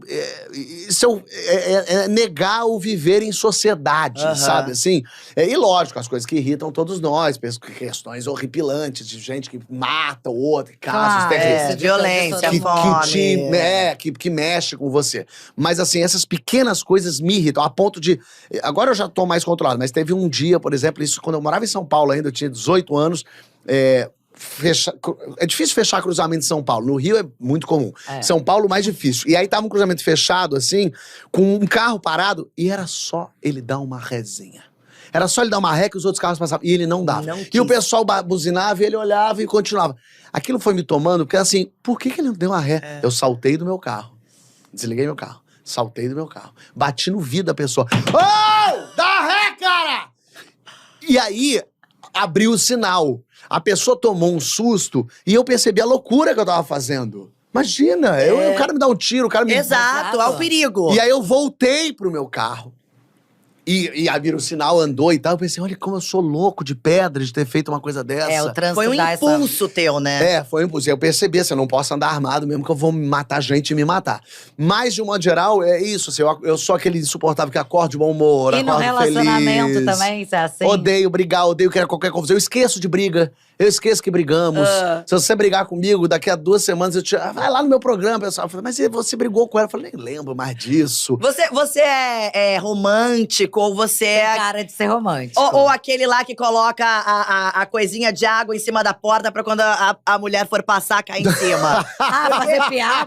negar o viver em sociedade, sabe, assim? E lógico, as coisas que irritam todos nós, questões horripilantes de gente que mata o outro, casos terríveis. Violência, fome. Que mexe com você. Mas, assim, essas pequenas coisas me irritam, a ponto de… Agora eu já tô mais controlado, mas teve um dia, por exemplo, isso quando eu morava em São Paulo ainda, eu tinha 18 anos, é difícil fechar cruzamento em São Paulo. No Rio é muito comum. São Paulo, mais difícil. E aí tava um cruzamento fechado, assim, com um carro parado, e era só ele dar uma rezinha. Era só ele dar uma ré que os outros carros passavam. E ele não dava. E o pessoal buzinava e ele olhava e continuava. Aquilo foi me tomando, porque assim, por que ele não deu uma ré? Eu saltei do meu carro. Desliguei meu carro. Saltei do meu carro. Bati no vidro da pessoa. Dá ré, cara! E aí, abriu o sinal. A pessoa tomou um susto e eu percebi a loucura que eu tava fazendo. Imagina, o cara me dá um tiro, o cara me… Exato, há o perigo. E aí eu voltei pro meu carro. E aí vira o sinal, andou e tal. Eu pensei, olha como eu sou louco de pedra de ter feito uma coisa dessa. O trânsito foi um impulso teu, né? Foi um impulso. Eu percebi, assim, eu não posso andar armado mesmo que eu vou matar gente e me matar. Mas, de um modo geral, é isso. Assim, eu sou aquele insuportável que acorda de bom humor, e no relacionamento também, você é assim? Odeio brigar, odeio criar qualquer confusão. Eu esqueço de briga. Eu esqueço que brigamos. Se você brigar comigo, daqui a 2 semanas eu te… vai lá no meu programa, pessoal. Eu falei, mas você brigou com ela? Eu falei, nem lembro mais disso. Você é romântico ou você Tem cara de ser romântico. Ou aquele lá que coloca a coisinha de água em cima da porta pra quando a mulher for passar, cair em cima. Fazer piada?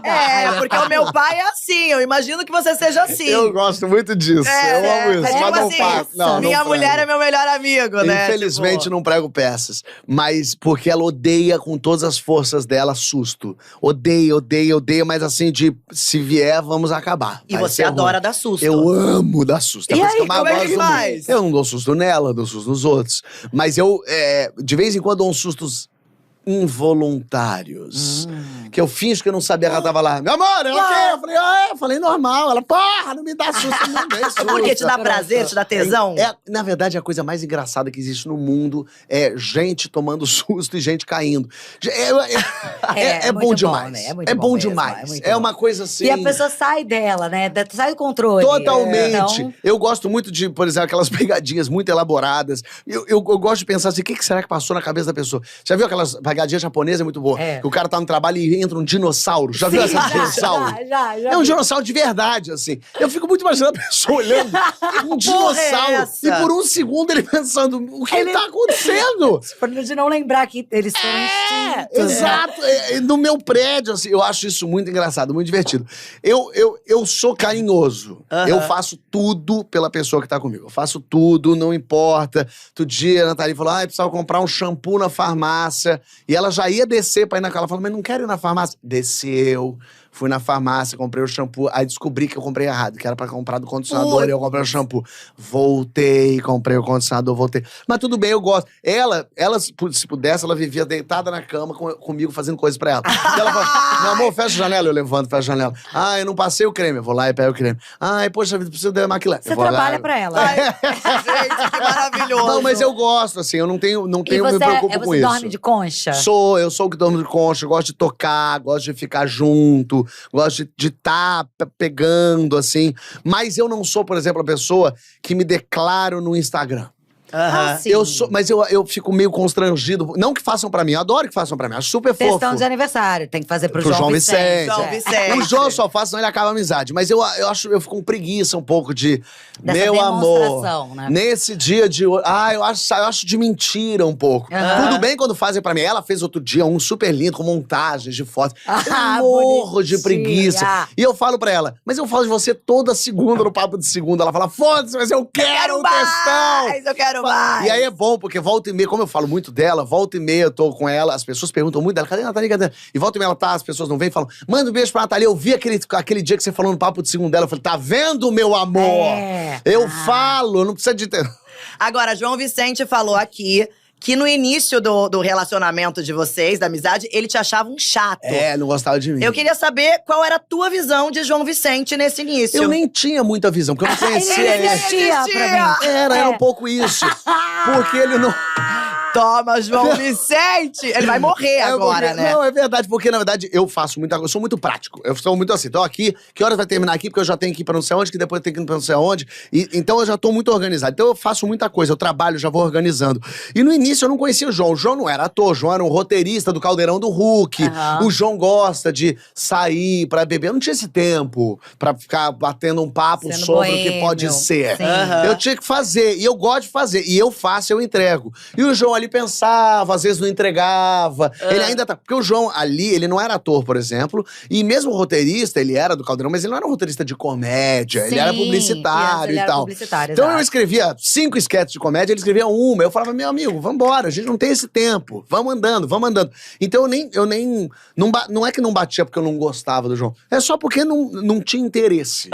Porque o meu pai é assim. Eu imagino que você seja assim. Eu gosto muito disso. Eu amo isso. Mas não faço. Minha mulher é meu melhor amigo, né? Infelizmente, não prego peças. Mas porque ela odeia com todas as forças dela susto. Odeia, mas assim, se vier, vamos acabar. E você adora dar susto. Eu amo dar susto. E aí, como é que faz? Eu não dou susto nela, dou susto nos outros. Mas eu, de vez em quando, dou uns sustos involuntários. Que eu finjo que eu não sabia que ela tava lá. Meu amor, ela quer? Eu falei, eu falei, normal. Ela, porra, não me dá susto, não dei susto. Porque te dá prazer, te dá tesão? Na verdade, a coisa mais engraçada que existe no mundo é gente tomando susto e gente caindo. É bom demais. Né? É bom demais. É uma coisa assim... E a pessoa sai dela, né? Sai do controle. Totalmente. Então... Eu gosto muito de, por exemplo, aquelas pegadinhas muito elaboradas. Eu gosto de pensar assim, o que será que passou na cabeça da pessoa? Já viu aquelas pegadinhas japonesas muito boa? Que o cara tá no trabalho e entra um dinossauro. Já viu essa dinossauro? Já. É um dinossauro de verdade, assim. Eu fico muito imaginando a pessoa olhando um dinossauro e por um segundo ele pensando, o que tá acontecendo? De não lembrar que eles foram extintos. Exato. No meu prédio, assim, eu acho isso muito engraçado, muito divertido. Eu sou carinhoso. Eu faço tudo pela pessoa que tá comigo. Eu faço tudo, não importa. Outro dia, a Nathalie falou, precisava comprar um shampoo na farmácia. E ela já ia descer pra ir naquela. Ela falou, mas não quero ir na farmácia. Desceu. Fui na farmácia, comprei o shampoo. Aí descobri que eu comprei errado, que era pra comprar do condicionador e eu comprei o shampoo. Voltei, comprei o condicionador, voltei. Mas tudo bem, eu gosto. Ela se pudesse, ela vivia deitada na cama comigo, fazendo coisas pra ela. E ela fala, meu amor, fecha a janela. Eu levanto, fecho a janela. Eu não passei o creme. Eu vou lá e pego o creme. Poxa vida, preciso demaquilar. Você trabalha pra ela. Gente, que maravilhoso. Não, mas eu gosto, assim, eu não me preocupo com você isso. dorme de concha? Eu sou o que dorme de concha, eu gosto de tocar, gosto de ficar junto, gosto de estar pegando, assim. Mas eu não sou, por exemplo, a pessoa que me declaro no Instagram. Sim. Mas eu fico meio constrangido. Não que façam pra mim, eu adoro que façam pra mim. Acho super fofo. Questão de aniversário, tem que fazer pro João Vicente. Vicente. O João só faz, senão ele acaba a amizade. Mas eu fico com preguiça um pouco de... Dessa meu amor, né? nesse dia de hoje... eu acho de mentira um pouco. Tudo bem quando fazem pra mim. Ela fez outro dia um super lindo, com montagens de fotos. Eu morro de preguiça. E eu falo pra ela, mas eu falo de você toda segunda no Papo de Segunda. Ela fala, foda-se, mas eu quero um textão! Eu quero mais! E aí é bom, porque volta e meia, como eu falo muito dela, volta e meia eu tô com ela, as pessoas perguntam muito dela, cadê a Nathalie? Cadê? E volta e meia ela tá, as pessoas não vêm e falam, manda um beijo pra Nathalie, eu vi aquele dia que você falou no Papo de Segunda dela, eu falei, tá vendo, meu amor? Eu falo, não precisa de... Agora, João Vicente falou aqui que no início do relacionamento de vocês, da amizade, ele te achava um chato. Não gostava de mim. Eu queria saber qual era a tua visão de João Vicente nesse início. Eu nem tinha muita visão, porque eu não conhecia ele. Existia pra mim. Era um pouco isso. Porque ele não... Toma, João Vicente! Ele vai morrer agora, né? Não, é verdade, porque na verdade eu faço muita coisa, eu sou muito prático. Eu sou muito assim, tô aqui, que horas vai terminar aqui, porque eu já tenho que ir pra não sei onde, que depois eu tenho que ir pra não sei onde. Então eu já tô muito organizado. Então eu faço muita coisa, eu trabalho, já vou organizando. E no início eu não conhecia o João. O João não era ator, o João era um roteirista do Caldeirão do Hulk. O João gosta de sair pra beber. Eu não tinha esse tempo pra ficar batendo um papo Sendo sobre boêmio. o que pode ser. Sim. Eu tinha que fazer, e eu gosto de fazer. E eu faço, eu entrego. E o João ali pensava, às vezes não entregava. Ele ainda tá... Porque o João ali, ele não era ator, por exemplo. E mesmo roteirista, ele era do Caldeirão, mas ele não era um roteirista de comédia. Ele era publicitário e tal. Então eu escrevia 5 sketches de comédia, ele escrevia uma. Eu falava, meu amigo, vambora, a gente não tem esse tempo. Vamos andando. Então não é que não batia porque eu não gostava do João. É só porque não tinha interesse.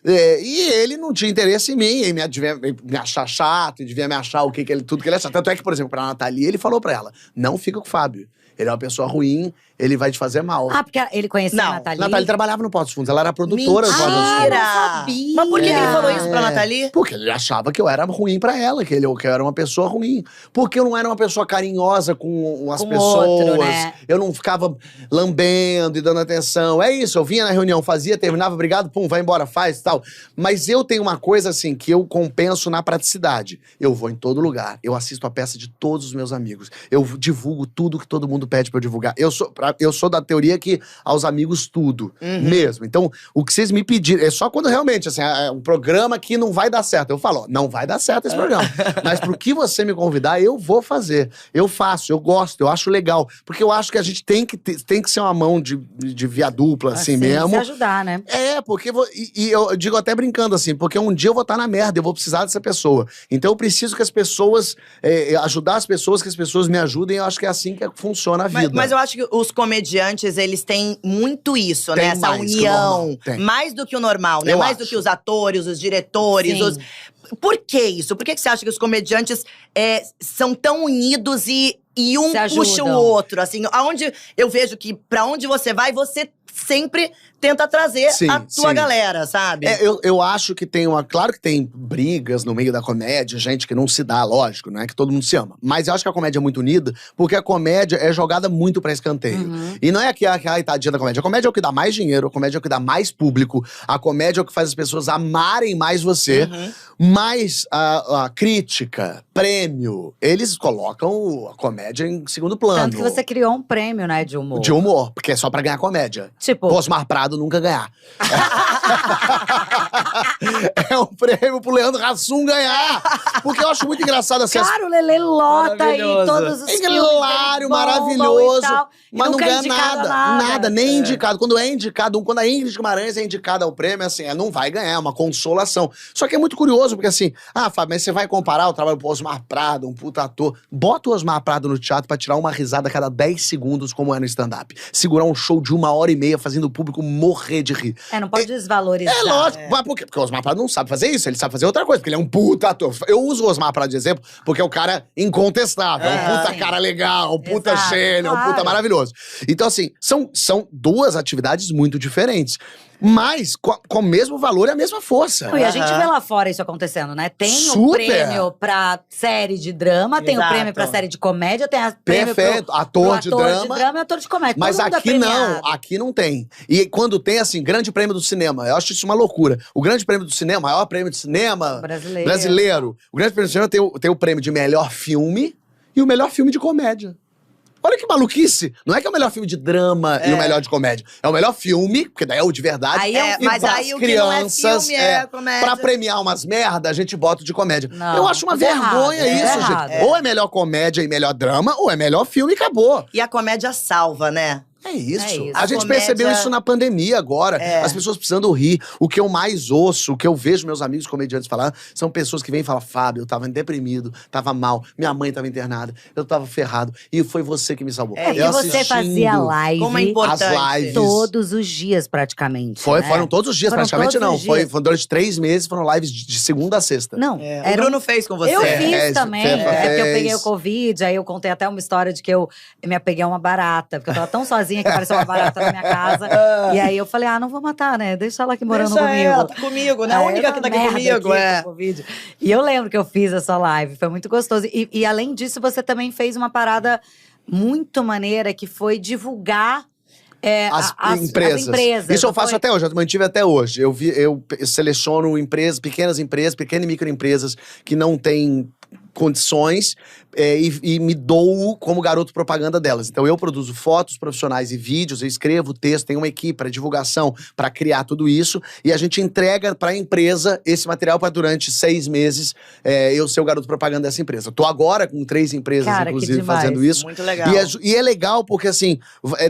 E ele não tinha interesse em mim. Ele devia me achar chato, devia me achar tudo que ele achava. Tanto é que, por exemplo, pra Nathalie, ele falou pra ela, não fica com o Fábio. Ele é uma pessoa ruim, ele vai te fazer mal. Porque ele conhecia a Nathalie? Nathalie trabalhava no Porta dos Fundos, ela era produtora do Porta dos Fundos. Mentira! Mas por que ele falou isso pra Nathalie? Porque ele achava que eu era ruim pra ela, que eu era uma pessoa ruim. Porque eu não era uma pessoa carinhosa com as pessoas. Outro, né? Eu não ficava lambendo e dando atenção. É isso, eu vinha na reunião, fazia, terminava, obrigado, pum, vai embora, faz e tal. Mas eu tenho uma coisa assim, que eu compenso na praticidade. Eu vou em todo lugar, eu assisto a peça de todos os meus amigos. Eu divulgo tudo que todo mundo pede pra eu divulgar. Eu sou da teoria que aos amigos tudo, mesmo. Então, o que vocês me pediram, é só quando realmente, assim, é um programa que não vai dar certo. Eu falo, ó, não vai dar certo esse programa. Mas pro que você me convidar, eu vou fazer. Eu faço, eu gosto, eu acho legal. Porque eu acho que a gente tem que ser uma mão de via dupla, assim mesmo. Se ajudar, né? Porque... E eu digo até brincando, assim, porque um dia eu vou estar na merda, eu vou precisar dessa pessoa. Então eu preciso que as pessoas... ajudar as pessoas, que as pessoas me ajudem. Eu acho que é assim que funciona na vida. Mas eu acho que os comediantes, eles têm muito isso, Tem né? Essa mais que o união. normal, tem. Mais do que o normal, né? Eu Mais do acho. que os atores, os diretores, Sim. os… Por que isso? Por que você acha que os comediantes são tão unidos e um Se puxa o ajudam. outro? Assim, aonde eu vejo que pra onde você vai, você sempre tenta trazer Sim, a tua sim. galera, sabe? Eu acho que tem uma… Claro que tem brigas no meio da comédia, gente que não se dá, lógico, não é que todo mundo se ama. Mas eu acho que a comédia é muito unida, porque a comédia é jogada muito pra escanteio. E não é que, ai, tadinha da comédia. A comédia é o que dá mais dinheiro, a comédia é o que dá mais público, a comédia é o que faz as pessoas amarem mais você. Mas a crítica, prêmio, eles colocam a comédia em segundo plano. Tanto que você criou um prêmio, né, de humor. De humor, porque é só pra ganhar comédia. Tipo, Osmar Prado nunca ganhar. É um prêmio pro Leandro Hassum ganhar. Porque eu acho muito engraçado assim. cara, o Lelê lota aí Maravilhoso. todos os É filmes hilário, dele bombam maravilhoso. e tal, e Mas não nunca é ganha indicado a nada. Nada, nem É. indicado. Quando é indicado, quando a Ingrid Guimarães é indicada ao prêmio, assim, não vai ganhar, é uma consolação. Só que é muito curioso, porque assim, Fábio, mas você vai comparar o trabalho pro Osmar Prado, um puta ator. Bota o Osmar Prado no teatro pra tirar uma risada a cada 10 segundos, como é no stand-up. Segurar um show de 1h30 fazendo o público morrer de rir. não pode desvalorizar. É lógico. Mas por quê? Porque o Osmar Prado não sabe fazer isso, ele sabe fazer outra coisa, porque ele é um puta ator. Eu uso o Osmar Prado de exemplo, porque é o cara incontestável, é um puta sim. cara legal, um puta Exato, gênio, um puta claro. maravilhoso. Então, assim, são duas atividades muito diferentes. Mas com o mesmo valor e a mesma força. E a gente vê lá fora isso acontecendo, né? Tem o Super. prêmio pra série de drama, tem o Exato. prêmio pra série de comédia, tem o prêmio Perfeito. pro Ator de ator drama. de drama e ator de comédia. Mas Todo mundo é aqui não, premiado. aqui não tem. E quando tem, assim, grande prêmio do cinema, eu acho isso uma loucura. O grande prêmio do cinema, maior prêmio de cinema Brasileiro. O grande prêmio do cinema tem o prêmio de melhor filme e o melhor filme de comédia. Olha que maluquice. Não é que é o melhor filme de drama e o melhor de comédia. É o melhor filme, porque daí é o de verdade. Aí é um e mas pras aí o que não é crianças, filme é comédia. Pra premiar umas merda, a gente bota o de comédia. Não, Eu acho uma mas é vergonha errado, é isso, errado. gente. Ou é melhor comédia e melhor drama, ou é melhor filme e acabou. E a comédia salva, né? É isso. É isso. A gente comédia- percebeu isso na pandemia agora. É. As pessoas precisando rir. O que eu mais ouço, o que eu vejo meus amigos comediantes falar, são pessoas que vêm e falam: Fábio, eu tava deprimido, tava mal, minha mãe tava internada, eu tava ferrado. E foi você que me salvou. É, E Eu você assistindo fazia live Como é importante. as lives. todos os dias, praticamente. Foi, né? foram todos os dias, Foram praticamente todos não. os dias. Foi durante 3 meses, foram lives de segunda a sexta. Não, O era Bruno fez com você. Eu É, fiz também. É porque eu fez. peguei o Covid, aí eu contei até uma história de que eu me apeguei a uma barata, porque eu tava tão sozinha que apareceu uma barata na minha casa. E aí eu falei, não vou matar, né? Deixa ela aqui morando Deixa comigo. ela, tá comigo, né? A única que tá aqui comigo, é. Covid. E eu lembro que eu fiz essa live, foi muito gostoso. E além disso, você também fez uma parada muito maneira, que foi divulgar As empresas. Isso eu faço até hoje, eu mantive até hoje. Eu seleciono pequenas empresas, pequenas e microempresas que não têm condições e me dou como garoto propaganda delas. Então eu produzo fotos profissionais e vídeos, eu escrevo texto, tenho uma equipe para divulgação, para criar tudo isso, e a gente entrega para a empresa esse material para durante 6 meses eu ser o garoto propaganda dessa empresa. Tô agora com 3 empresas, Cara, inclusive, que demais. fazendo isso. Muito legal. E é legal porque, assim,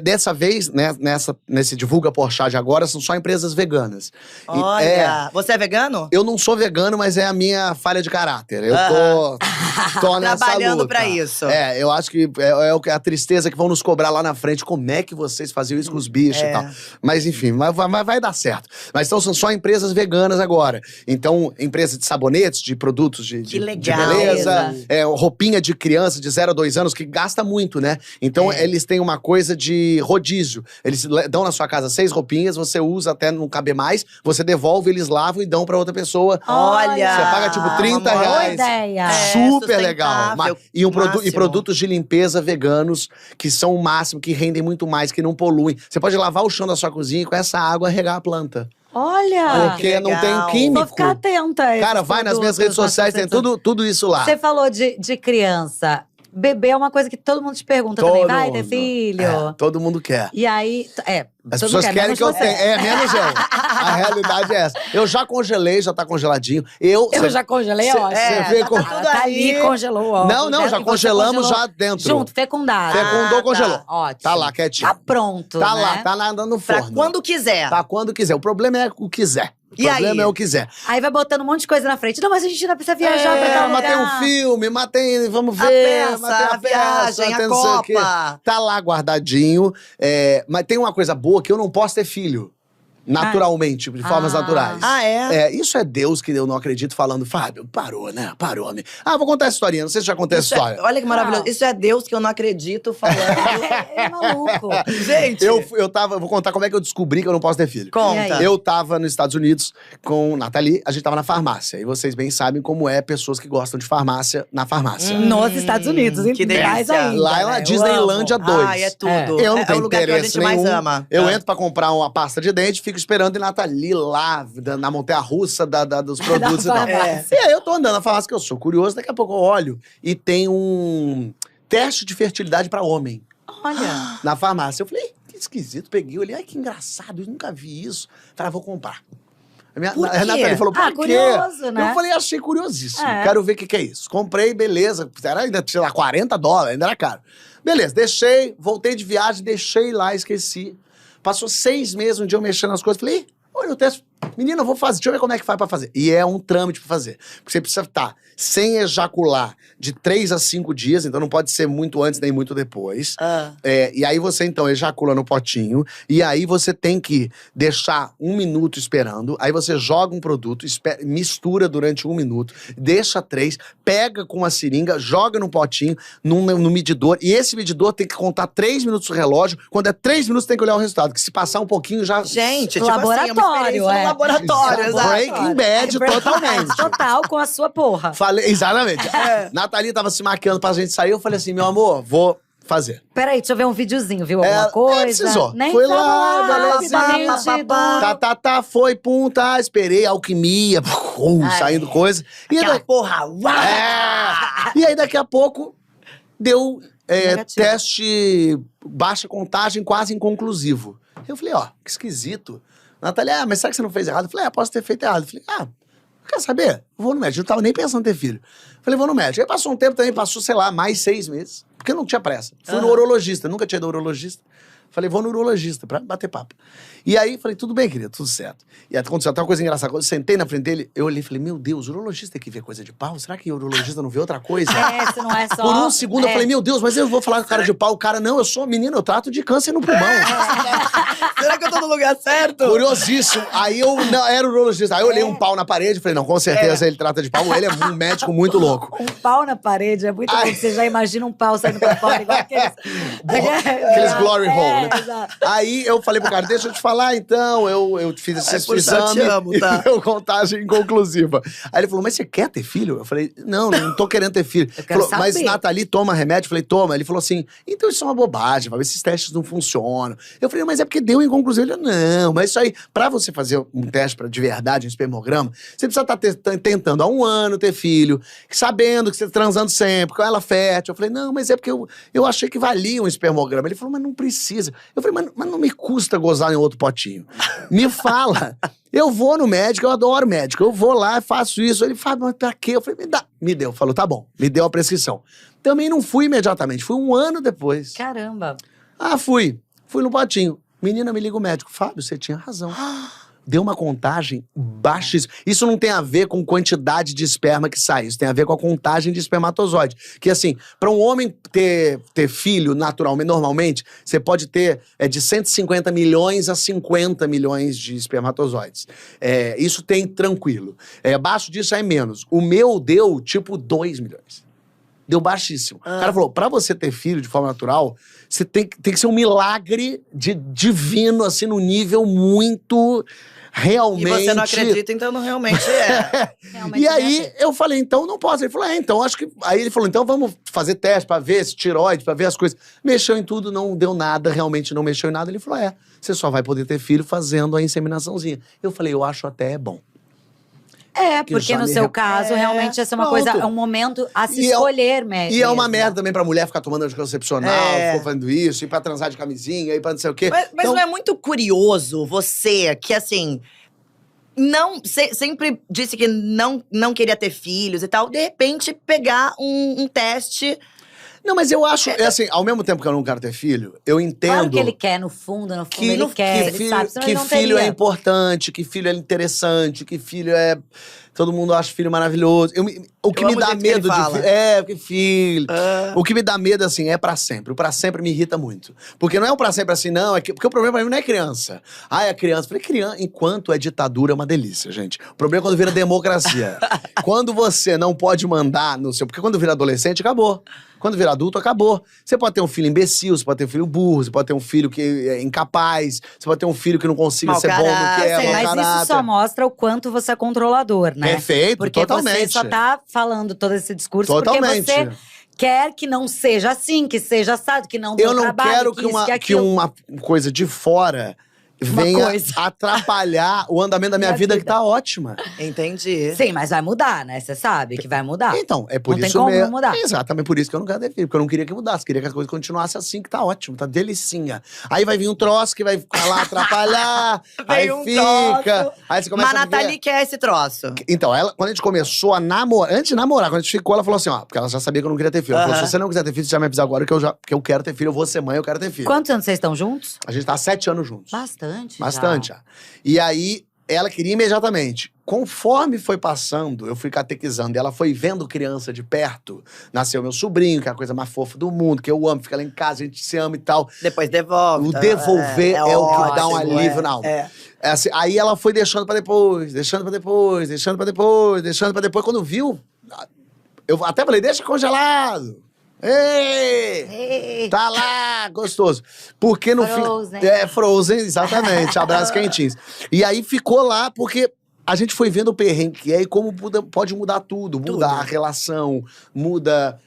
dessa vez, né, nesse Divulga Porchat de agora, são só empresas veganas. Olha, você é vegano? Eu não sou vegano, mas é a minha falha de caráter. Eu tô nessa Trabalhando luta. pra isso. Eu acho que é a tristeza que vão nos cobrar lá na frente. Como é que vocês faziam isso com os bichos e tal. Mas enfim, vai dar certo. Mas então são só empresas veganas agora. Então, empresa de sabonetes, de produtos de legal. beleza. Roupinha de criança de 0 a 2 anos, que gasta muito, né? Então, eles têm uma coisa de rodízio. Eles dão na sua casa 6 roupinhas, você usa até não caber mais, você devolve, eles lavam e dão pra outra pessoa. Olha! Você paga tipo 30 uma boa reais. ideia. Super legal. sustentável, E máximo. produtos de limpeza veganos, que são o máximo, que rendem muito mais, que não poluem. Você pode lavar o chão da sua cozinha e com essa água regar a planta. Olha! Porque que não tem legal. químico. Vou ficar atenta a esses Cara, vai nas minhas produtos, redes sociais, nas tem suas tudo isso lá. Você falou de criança. Bebê é uma coisa que todo mundo te pergunta também. Vai ter filho? Todo mundo quer. E aí… As todo mundo pessoas quer, querem menos que eu você. tenha. Menos eu. A realidade é essa. Eu já congelei, já tá congeladinho. Eu já congelei, ó. Você vê como… tudo Tá ali, aí. congelou, ó. Não, já congelamos já dentro. Junto, fecundado. Fecundou, congelou. Ótimo. Tá lá, quietinho. Tá pronto, Tá né? lá, tá lá andando no Pra forno. quando quiser. Tá quando quiser. O problema é o quiser. O E problema aí? é o que quiser. Aí vai botando um monte de coisa na frente. Não, mas a gente não precisa viajar pra tal mas tem lugar. um filme, mas tem, vamos ver. peça, mas tem a viagem, tem a não sei o quê. Copa. Tá lá guardadinho. Mas tem uma coisa boa que eu não posso ter filho. Naturalmente, de formas naturais. Ah, é? Isso é Deus que eu não acredito falando, Fábio, parou, né? Parou, né? Vou contar a historinha, não sei se já contei Isso essa história. olha que maravilhoso. Não. Isso é Deus que eu não acredito falando. É maluco. Gente, Eu vou contar como é que eu descobri que eu não posso ter filho. conta. E aí? Eu tava nos Estados Unidos com Nathalie, a gente tava na farmácia. E vocês bem sabem como é pessoas que gostam de farmácia na farmácia. Nos Estados Unidos, que mais delícia. ainda. Lá é uma né? Eu Disneylândia amo. 2. Ai, é tudo. Eu não é tenho o lugar que a interesse gente mais nenhum. ama. Eu entro pra comprar uma pasta de dente, fico esperando e Nathalie lá, na montanha-russa dos produtos e tal. farmácia. E aí eu tô andando na farmácia, que eu sou curioso, daqui a pouco eu olho e tem um teste de fertilidade pra homem Olha. na farmácia. Eu falei, que esquisito, peguei, olhei, ai, que engraçado, eu nunca vi isso. Falei, vou comprar. Por A quê? Nathalie falou, por quê? Curioso, né? Eu falei, achei curiosíssimo. É. Quero ver o que é isso. Comprei, beleza. Era ainda, sei lá, $40, ainda era caro. Beleza, deixei, voltei de viagem, deixei lá, esqueci. Passou 6 meses, um dia eu mexendo nas coisas, falei, olha o teste. Menina, eu vou fazer, deixa eu ver como é que faz pra fazer. E é um trâmite pra fazer. Porque você precisa estar sem ejacular de 3 a 5 dias, então não pode ser muito antes nem muito depois. E aí você, então, ejacula no potinho, e aí você tem que deixar 1 minuto esperando, aí você joga um produto, mistura durante 1 minuto, deixa 3, pega com uma seringa, joga no potinho, no medidor, e esse medidor tem que contar 3 minutos no relógio, quando é 3 minutos tem que olhar o resultado, que se passar um pouquinho já... Gente, tipo Laboratório, assim, é uma experiência no laboratório, exato. Breaking Bad totalmente. Total, com a sua porra. Falei, exatamente. Nathalie tava se maquiando pra gente sair, eu falei assim, meu amor, vou fazer. Peraí, deixa eu ver um videozinho, viu? Alguma coisa? Precisou. Nem Foi tava lá, rapidamente, foi, pum, esperei alquimia, saindo coisa. E Aquela daí, porra, uau! e aí daqui a pouco deu Negativo. teste baixa contagem quase inconclusivo. Eu falei, que esquisito. Nathalie, mas será que você não fez errado? Eu falei, posso ter feito errado. Eu falei, quer saber? Vou no médico. Eu não tava nem pensando em ter filho. Falei, vou no médico. Aí passou um tempo também, passou, sei lá, mais 6 meses. Porque eu não tinha pressa. Fui no urologista, nunca tinha ido ao urologista. Falei, vou no urologista pra bater papo. E aí, falei, tudo bem, querido, tudo certo. E aí aconteceu até uma coisa engraçada. Quando eu sentei na frente dele, eu olhei e falei, meu Deus, o urologista tem que ver coisa de pau? Será que o urologista não vê outra coisa? Se não é só... Por um segundo eu falei, meu Deus, mas eu vou falar com o cara de pau. O cara, não, eu sou menino, eu trato de câncer no pulmão. Será que eu tô no lugar certo? Curiosíssimo. Aí eu não, era o urologista. Aí eu olhei um pau na parede e falei, não, com certeza ele trata de pau. Ele é um médico muito louco. Um pau na parede, é muito bom. Você já imagina um pau saindo pra fora, igual aqueles... Aqueles glory hole, né? Exato. Aí eu falei pro cara, deixa eu te falar então, eu fiz esse por isso eu exame te amo, tá? e deu contagem inconclusiva. Aí ele falou, mas você quer ter filho? Eu falei, não tô querendo ter filho. Eu quero Falou, mas saber. Nathalie toma remédio? Eu falei, toma. Ele falou assim, então isso é uma bobagem, esses testes não funcionam. Eu falei, mas é porque deu inconclusivo. Ele, não, mas isso aí, pra você fazer um teste de verdade, um espermograma, você precisa estar tentando há 1 ano ter filho, sabendo que você tá transando sempre, com ela fértil. Eu falei, não, mas é porque eu achei que valia um espermograma. Ele falou, mas não precisa. Eu falei, mas não me custa gozar em outro potinho. Me fala. Eu vou no médico, eu adoro médico. Eu vou lá, faço isso. Ele fala, mas pra quê? Eu falei, me dá. Me deu. Falou, tá bom. Me deu a prescrição. Também não fui imediatamente. Fui 1 ano depois. Caramba. Fui. Fui no potinho. Menina, me liga o médico. Fábio, você tinha razão. Deu uma contagem baixíssima. Isso não tem a ver com quantidade de esperma que sai. Isso tem a ver com a contagem de espermatozoide. Que assim, para um homem ter filho naturalmente, normalmente, você pode ter de 150 milhões a 50 milhões de espermatozoides. Isso tem tranquilo. Abaixo disso é menos. O meu deu tipo 2 milhões. Deu baixíssimo. O cara falou, pra você ter filho de forma natural, você tem que ser um milagre divino, assim, no nível muito... Realmente. E você não acredita, então não realmente é. Realmente E aí eu falei, então não posso. Ele falou, então acho que. Aí ele falou, então vamos fazer teste pra ver se tireoide, pra ver as coisas. Mexeu em tudo, não deu nada, realmente não mexeu em nada. Ele falou, você só vai poder ter filho fazendo a inseminaçãozinha. Eu falei, eu acho até bom. Que porque já no me seu re- caso, realmente, essa é uma pronto. coisa, é um momento a se E é um- escolher mesmo. E é uma merda também pra mulher ficar tomando anticoncepcional, ficou fazendo isso, e pra transar de camisinha, e pra não sei o quê. Mas Então, não é muito curioso você, que assim, sempre disse que não queria ter filhos e tal, de repente pegar um teste Não, mas eu acho, assim, ao mesmo tempo que eu não quero ter filho, eu entendo… Claro que ele quer, no fundo ele quer, ele filho, sabe. Senão que ele não filho teria. é importante, que filho é interessante, que filho é… Todo mundo acha filho maravilhoso. O que Eu me amo o dá jeito que ele medo de fala. filho… porque filho… O que me dá medo, assim, é pra sempre. O pra sempre me irrita muito. Porque não é um pra sempre assim, não. Porque o problema pra mim não é criança. É criança. Falei, criança… Enquanto é ditadura, é uma delícia, gente. O problema é quando vira democracia. Quando você não pode mandar no seu… Porque quando vira adolescente, acabou. Quando vira adulto, acabou. Você pode ter um filho imbecil, você pode ter um filho burro, você pode ter um filho que é incapaz, você pode ter um filho que não consiga Mau ser bom no que é, mau Mas caráter. isso só mostra o quanto você é controlador, né? Perfeito, porque totalmente. você só tá falando todo esse discurso Totalmente. porque você quer que não seja assim, que seja assado, que não dê Eu não trabalho, quero que isso, que que aquilo. uma coisa de fora venha coisa. atrapalhar o andamento da minha vida, que tá ótima. Entendi. Sim, mas vai mudar, né? Você sabe que vai mudar. Então, é por Não tem isso como mesmo. não mudar. Exatamente por isso que eu não quero ter filho, porque eu não queria que mudasse, queria que as coisas continuassem assim, que tá ótimo, tá delicinha. Aí vai vir um troço que vai ficar lá atrapalhar, aí Vem um fica, troço. aí você começa Mas a a ver… Nathalie quer esse troço. Então, quando a gente começou a namorar, antes de namorar, quando a gente ficou, ela falou assim, ó, porque ela já sabia que eu não queria ter filho. Ela falou, se você não quiser ter filho, você já me avisa agora que eu quero ter filho, eu vou ser mãe, eu quero ter filho. Quantos anos vocês estão juntos? A gente tá há 7 anos juntos. Bastante. Bastante, já. E aí, ela queria imediatamente. Conforme foi passando, eu fui catequizando e ela foi vendo criança de perto. Nasceu meu sobrinho, que é a coisa mais fofa do mundo, que eu amo, fica lá em casa, a gente se ama e tal. Depois devolve. O tá? devolver é o que dá um ótimo, alívio na alma. É. É assim, aí ela foi deixando pra depois, deixando pra depois, deixando pra depois, deixando pra depois. Quando viu, eu até falei, deixa congelado. Ei! Tá lá, gostoso. Porque no fim… Frozen. Frozen, exatamente. Abraços quentinhos. E aí ficou lá, porque a gente foi vendo o perrengue que é e como pode mudar tudo. Muda a relação, muda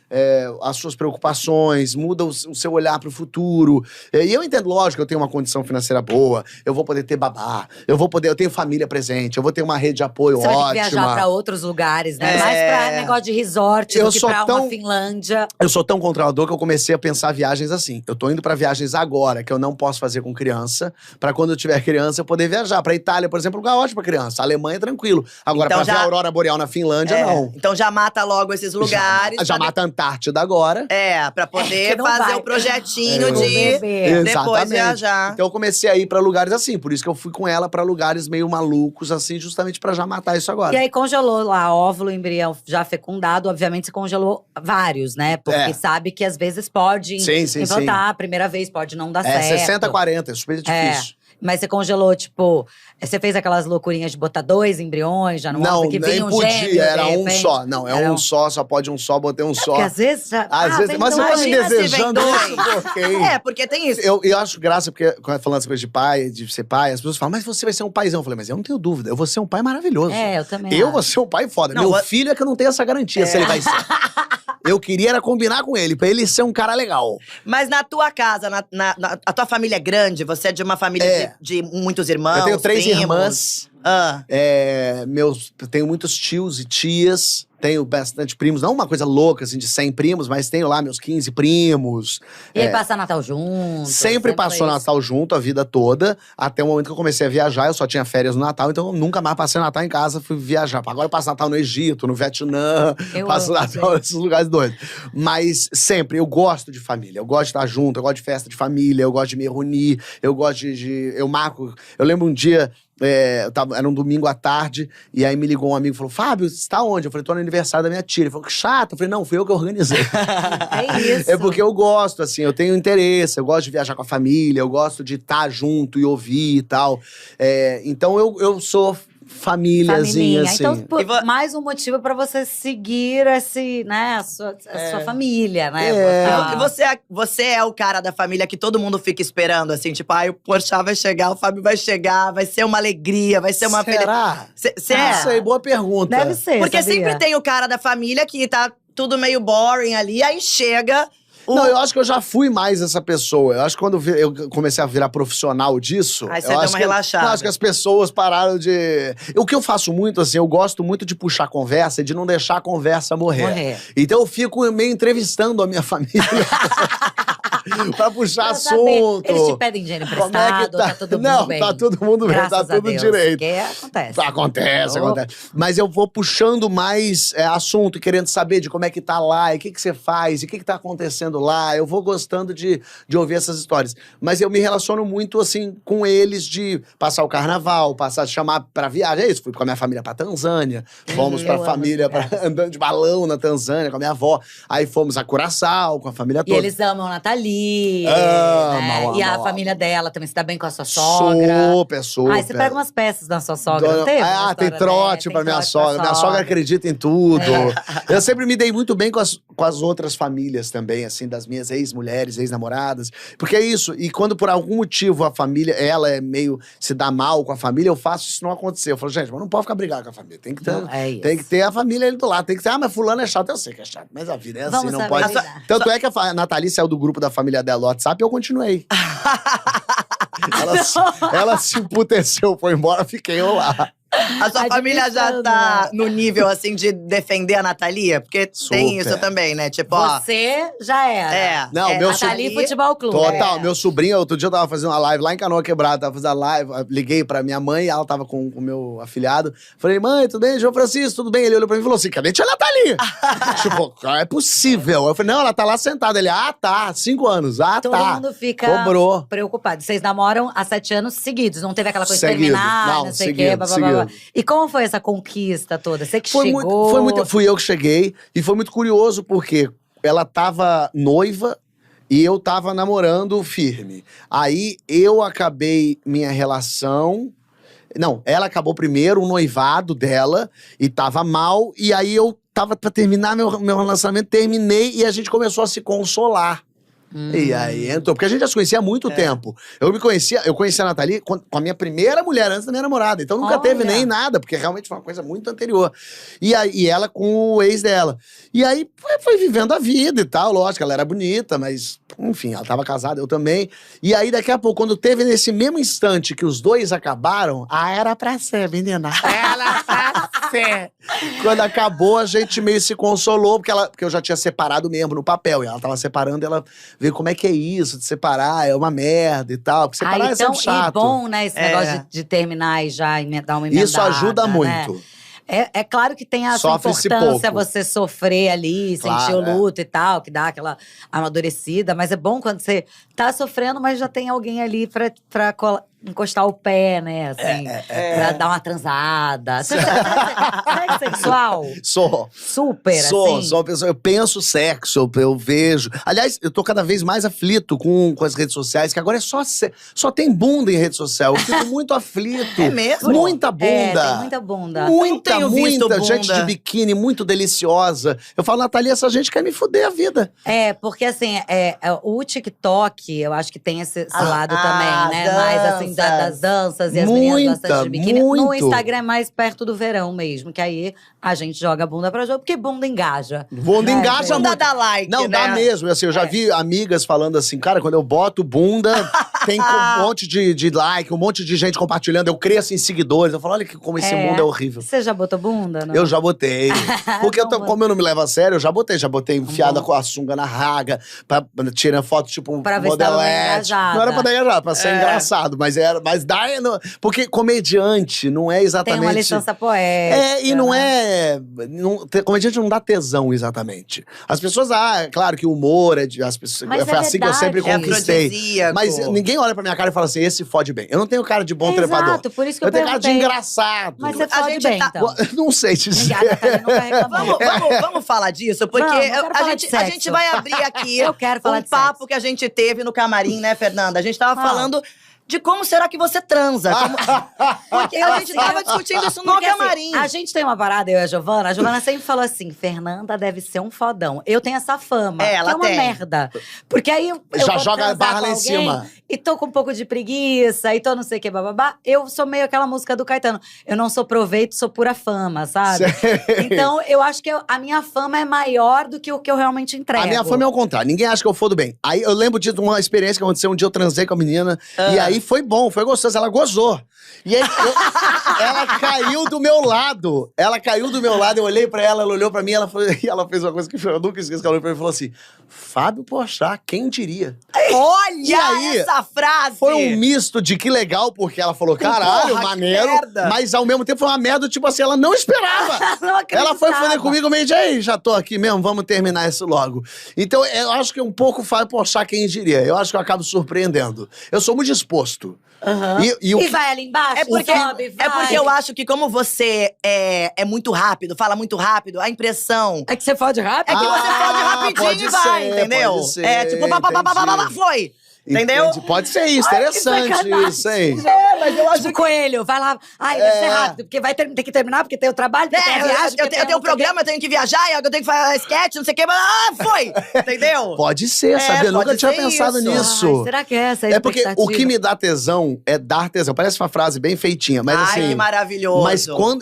as suas preocupações, muda o seu olhar pro futuro. E eu entendo, lógico, que eu tenho uma condição financeira boa, eu vou poder ter babá, eu tenho família presente, eu vou ter uma rede de apoio Você ótima. vai ter que viajar pra outros lugares, né? É. Mais pra negócio de resort Eu do que sou pra tão- uma Finlândia. Eu sou tão controlador que eu comecei a pensar viagens assim. Eu tô indo pra viagens agora, que eu não posso fazer com criança, pra quando eu tiver criança eu poder viajar. Pra Itália, por exemplo, lugar ótimo pra criança. A Alemanha é tranquilo. Agora, Então pra já- ver a Aurora Boreal na Finlândia, É. não. Então já mata logo esses lugares. Já pra mata a Antártida agora. pra poder que não fazer vai. o projetinho É. de Bebê. depois Exatamente. viajar. Então eu comecei a ir pra lugares assim. Por isso que eu fui com ela pra lugares meio malucos, assim, justamente pra já matar isso agora. E aí congelou lá óvulo, embrião já fecundado. Obviamente você congelou vários, né? Porque sabe que às vezes pode Sim, implantar. A primeira vez pode não dar certo. 60-40, é super difícil. Mas você congelou, tipo… Você fez aquelas loucurinhas de botar 2 embriões já no Não, óvulo, que nem vinha um podia, gêmeo, era de um repente. só. Não, Era um só, só pode um só, botei um só. Porque às vezes já… Às vezes, vem mas você tá me imagina se vem desejando dois. isso por quê? Porque tem isso. Eu acho graça, porque falando essa coisa de pai, de ser pai, as pessoas falam, mas você vai ser um paizão. Eu falei, mas eu não tenho dúvida, eu vou ser um pai maravilhoso. Eu também Eu acho. vou ser um pai foda. Não, Meu eu- filho é que eu não tenho essa garantia se ele vai ser. Eu queria era combinar com ele, pra ele ser um cara legal. Mas na tua casa, a tua família é grande? Você é de uma família de muitos irmãos? Eu tenho 3 primos? irmãs. Ah. Tenho muitos tios e tias, tenho bastante primos, não uma coisa louca assim de 100 primos, mas tenho lá meus 15 primos. E aí passa Natal junto. Sempre passou foi isso. Natal junto a vida toda, até o momento que eu comecei a viajar, eu só tinha férias no Natal, então eu nunca mais passei Natal em casa, fui viajar. Agora eu passo Natal no Egito, no Vietnã, Eu passo amo, Natal nesses lugares doidos. Mas sempre, eu gosto de família, eu gosto de estar junto, eu gosto de festa de família, eu gosto de me reunir, eu gosto eu marco… Eu lembro um dia… era um domingo à tarde, e aí me ligou um amigo e falou, Fábio, você tá onde? Eu falei, tô no aniversário da minha tia. Ele falou, que chato. Eu falei, não, fui eu que organizei. É isso. É porque eu gosto, assim, eu tenho interesse, eu gosto de viajar com a família, eu gosto de estar junto e ouvir e tal. Então eu sou famíliazinha, assim. Então, pô, E mais um motivo pra você seguir a sua família, né? É. Botar- Você é o cara da família que todo mundo fica esperando, assim, tipo, o Porchat vai chegar, o Fábio vai chegar, vai ser uma alegria, vai ser uma Será? Você Não é? sei, boa pergunta. Deve ser, Porque sabia? sempre tem o cara da família que tá tudo meio boring ali, aí chega… Não, eu acho que eu já fui mais essa pessoa. Eu acho que quando eu comecei a virar profissional disso… Aí você eu deu acho uma que relaxada. Eu acho que as pessoas pararam de… O que eu faço muito, assim, eu gosto muito de puxar conversa e de não deixar a conversa morrer. Então eu fico meio entrevistando a minha família. pra puxar Pra saber. assunto. Eles te pedem dinheiro Como é emprestado, que tá todo mundo Não, bem. tá todo mundo bem, Graças tá a tudo Deus, direito. porque acontece. Acontece, Oh. acontece. Mas eu vou puxando mais assunto e querendo saber de como é que tá lá, e o que você faz, e o que tá acontecendo lá. Eu vou gostando de ouvir essas histórias. Mas eu me relaciono muito, assim, com eles de passar o carnaval, chamar pra viagem. É isso, fui com a minha família pra Tanzânia, fomos pra eu amo família esse lugar. andando de balão na Tanzânia com a minha avó. Aí fomos a Curaçao com a família E toda. eles amam a Nathalie. Amam, E a amam, família dela também se dá bem com a sua sogra. Super. Aí você pega umas peças da sua sogra, não teve? Ah, Uma tem história, trote né? pra Tem minha trote pra sogra. Minha sogra acredita em tudo. Eu sempre me dei muito bem com as outras famílias também, assim, das minhas ex-mulheres, ex-namoradas. Porque é isso. E quando por algum motivo a família, ela é meio se dá mal com a família, eu faço isso não acontecer. Eu falo, gente, mas não pode ficar brigando com a família. Tem que ter, Não, é isso. tem que ter a família ali do lado. Tem que ter, mas fulano é chato. Eu sei que é chato, mas a vida é assim, Vamos não saber pode. lidar. Tanto é que a Nathalie saiu do grupo da família dela no WhatsApp e eu continuei. Ela se emputeceu, foi embora, fiquei eu lá. A sua família já Administrando, tá né? no nível, assim, de defender a Natalia? Porque tem Super. isso também, né? Tipo, ó… Você já era. Não, meu Nathalie sobrinho- Futebol Clube. Total, É. meu sobrinho, outro dia eu tava fazendo uma live lá em Canoa Quebrada, tava fazendo a live, liguei pra minha mãe, ela tava com o meu afilhado. Falei, mãe, tudo bem? João Francisco, tudo bem? Ele olhou pra mim e falou assim, cadê tia Nathalie? Tipo, é possível. Eu falei, não, ela tá lá sentada. Ele, tá, 5 anos, Todo tá. mundo fica Cobrou. preocupado. Vocês namoram há 7 anos seguidos. Não teve aquela coisa de Seguido. terminar, Não, não sei o seguido, quê. Blá, blá, blá, blá. seguido. E como foi essa conquista toda? Você que Foi chegou… muito, fui eu que cheguei. E foi muito curioso, porque ela tava noiva e eu tava namorando firme. Aí eu acabei minha relação… Não, ela acabou primeiro o noivado dela e tava mal. E aí eu tava pra terminar meu relacionamento, terminei e a gente começou a se consolar. E aí entrou, porque a gente já se conhecia há muito tempo. Eu conheci a Nathalie com a minha primeira mulher antes da minha namorada. Então nunca teve Olha. nem nada, porque realmente foi uma coisa muito anterior. E ela com o ex dela. E aí foi vivendo a vida e tal, lógico, ela era bonita, mas enfim, ela tava casada, eu também. E aí daqui a pouco, quando teve nesse mesmo instante que os dois acabaram, era pra ser, menina. Era pra ser. Quando acabou, a gente meio se consolou, porque eu já tinha separado mesmo no papel. E ela tava separando, ela veio como é que é isso de separar, é uma merda e tal. Porque separar é então, sempre chato. e bom, né, esse negócio de terminar e já dar uma emendada. Isso ajuda né? muito. É claro que tem essa Sofre-se importância pouco. você sofrer ali, Claro, sentir o luto e tal, que dá aquela amadurecida. Mas é bom quando você tá sofrendo, mas já tem alguém ali pra encostar o pé, né? Assim, pra dar uma transada. Você é sexual? Sou. Super, Sou assim? uma pessoa. Eu penso sexo, eu vejo. Aliás, eu tô cada vez mais aflito com as redes sociais, que agora é só tem bunda em rede social. Eu fico muito aflito. É mesmo? Muita bunda. Tem muita bunda. Muita, tenho visto muita bunda. gente de biquíni, muito deliciosa. Eu falo, Nathalie, essa gente quer me fuder a vida. Porque assim, o TikTok, eu acho que tem esse lado Ah, também, né? Mais assim, das danças e as Muita, meninas bastante de biquíni. No muito. Instagram é mais perto do verão mesmo, que aí a gente joga a bunda pra jogo, porque bunda engaja. Bunda Né, engaja gente? Bunda muito. dá like, Não, né? dá mesmo. Assim, eu já vi amigas falando assim, cara, quando eu boto bunda, tem um monte de like, um monte de gente compartilhando. Eu cresço em seguidores. Eu falo, olha como esse mundo é horrível. Você já botou bunda? Não? Eu já botei. Porque Não, como eu não me levo a sério, eu já botei. Já botei enfiada com a sunga na raga, tirando foto tipo Pra ver se tava modelete. engajada. Não era pra dar engajado, pra ser engraçado. Mas dá… Porque comediante não é exatamente… Tem uma licença poética. E não é… comediante não dá tesão, exatamente. As pessoas, é claro que o humor as pessoas, Mas foi é assim que eu sempre verdade. conquistei. afrodisíaco. Mas ninguém olha pra minha cara e fala assim, esse fode bem. Eu não tenho cara de bom trepador. Exato, por isso que eu tenho cara de perguntei. engraçado. Mas você A fode gente bem, tá- então. Não sei dizer. Obrigada, Thalia, nunca reclamou. Vamos falar disso, porque Vamos, eu quero a, falar gente, de a sexo. gente vai abrir aqui Eu quero falar um de papo sexo. que a gente teve no camarim, né, Fernanda? A gente tava Fala. falando de como será que você transa. Porque a gente tava discutindo isso no Porque, assim, camarim. a gente tem uma parada, eu e a Giovana. A Giovana sempre falou assim: Fernanda deve ser um fodão. Eu tenho essa fama. Ela que é uma tem. merda. Porque aí eu Já vou joga a transar barra com lá em alguém cima. E tô com um pouco de preguiça, e tô não sei o que, bababá. Eu sou meio aquela música do Caetano. Eu não sou proveito, sou pura fama, sabe? Então, eu acho que a minha fama é maior do que o que eu realmente entrego. A minha fama é ao contrário. Ninguém acha que eu fodo bem. Aí eu lembro de uma experiência que aconteceu. Um dia eu transei com a menina. E aí foi bom, foi gostoso. Ela gozou. E aí, ela caiu do meu lado. Eu olhei pra ela, ela olhou pra mim, e ela fez uma coisa que eu nunca esqueço, que ela olhou pra mim e falou assim, Fábio Porchat, quem diria? Olha essa frase! Foi um misto de que legal, porque ela falou, caralho, Porra, maneiro. merda. Mas ao mesmo tempo foi uma merda, tipo assim, ela não esperava. Não Ela foi acreditava. fazer comigo meio de, ei, já tô aqui mesmo, vamos terminar isso logo. Então, eu acho que um pouco Fábio Porchat, quem diria. Eu acho que eu acabo surpreendendo. Eu sou muito disposto. E vai ali embaixo, É porque, sobe, vai. é porque eu acho que como você é muito rápido, fala muito rápido, a impressão É que você fode rápido? é que você pode rapidinho pode e vai, ser, entendeu? pode ser, É tipo, entendi. foi. Entendeu? Entendi. Pode ser isso, interessante sacanagem. isso, hein? Mas eu Tipo, coelho, vai lá. Ai, deve ser rápido, porque tem que terminar, porque tem o trabalho, porque tem a viagem. eu tenho um programa, eu tenho que viajar, eu tenho que fazer sketch, não sei o que, mas foi! Entendeu? Pode ser, sabia? Nunca pode tinha ser pensado isso. nisso. Ai, será que é essa a É porque o expectativa? que me dá tesão é dar tesão. Parece uma frase bem feitinha, mas Ai, assim… que maravilhoso. Mas quando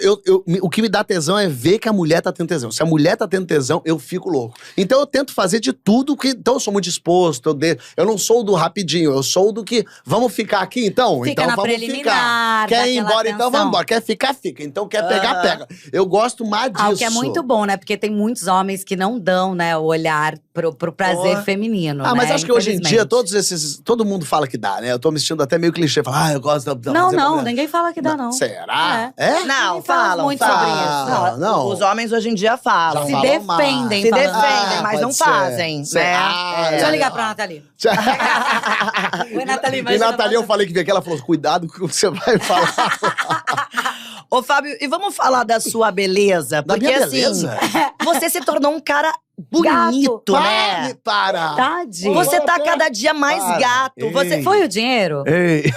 o que me dá tesão é ver que a mulher tá tendo tesão. Se a mulher tá tendo tesão, eu fico louco. Então eu tento fazer de tudo que… Então eu sou muito disposto, eu não sou do rapidinho, eu sou do que… Vamos ficar aqui então? Fica Então na vamos preliminar, ficar. Quer dá ir aquela embora então? atenção. Vamos embora. Quer ficar? Fica. Então quer pegar? Pega. Eu gosto mais disso. O que é muito bom, né? Porque tem muitos homens que não dão, né, o olhar pro prazer feminino, mas né? acho que hoje em dia, Infelizmente. todo mundo fala que dá, né? Eu tô me sentindo até meio clichê. Fala, eu gosto da Não, fazer não, mulher. ninguém fala que dá, não. Será? É? Não, Ninguém fala falam muito sobre isso. Não. Os homens hoje em dia falam. Já Se falam mais. defendem, Se falando. defendem, mas pode não ser. fazem, né? Deixa eu ligar pra Nathalie. Oi, Nathalie, E imagina. Nathalie, eu falei que veio aqui, ela falou, cuidado com o que você vai falar. Ô, Fábio, e vamos falar da sua beleza? Da Porque minha assim, beleza? você se tornou um cara bonito, né? Para! Tadinho. Você tá cada dia mais Para. gato. Você Ei. Foi o dinheiro? Ei.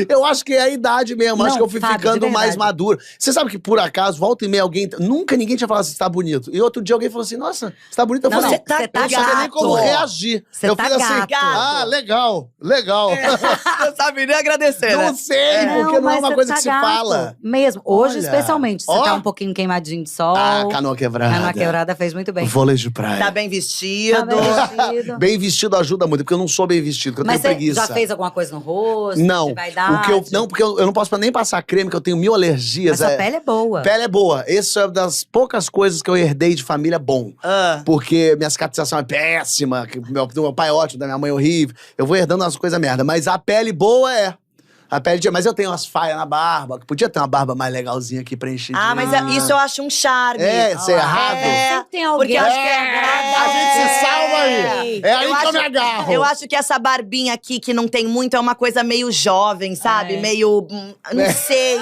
Eu acho que é a idade mesmo. Não, acho que eu fui Fábio, de ficando mais verdade. maduro. Você sabe que, por acaso, volta e meia alguém… Nunca ninguém tinha falado assim, você tá bonito. E outro dia alguém falou assim, nossa, você tá bonito. Eu Não, falei, não, você tá eu não sabia nem gato. como reagir. Você eu tá fiz assim, gato. ah, legal. não sabe nem agradecer, né? Não sei, porque não é mas uma você coisa tá que se gato. fala. Mesmo. Hoje, Olha. especialmente. Você Ó. tá um pouquinho queimadinho de sol. Ah, canoa quebrada. Canoa quebrada fez muito bem. Vôlei de praia. Tá bem vestido. Tá bem vestido. Bem vestido ajuda muito, porque eu não sou bem vestido, porque eu Mas tenho você preguiça. já fez alguma coisa no rosto? Não. De vaidade? Porque eu não posso nem passar creme, que eu tenho 1000 alergias. Mas sua pele é boa. Pele é boa. Isso é das poucas coisas que eu herdei de família bom. Ah. Porque minha cicatrização é péssima, que do meu pai é ótimo, da minha mãe é horrível. Eu vou herdando as coisas merda. Mas a pele boa é. A pele de… Mas eu tenho umas falhas na barba, que podia ter uma barba mais legalzinha aqui preenchidinha. Ah, mas isso eu acho um charme. É, isso é errado. Sempre tem alguém Porque eu acho que A gente se salva aí. É aí Eu que eu me agarro. Eu acho que essa barbinha aqui, que não tem muito, é uma coisa meio jovem, sabe? É. Meio… não sei.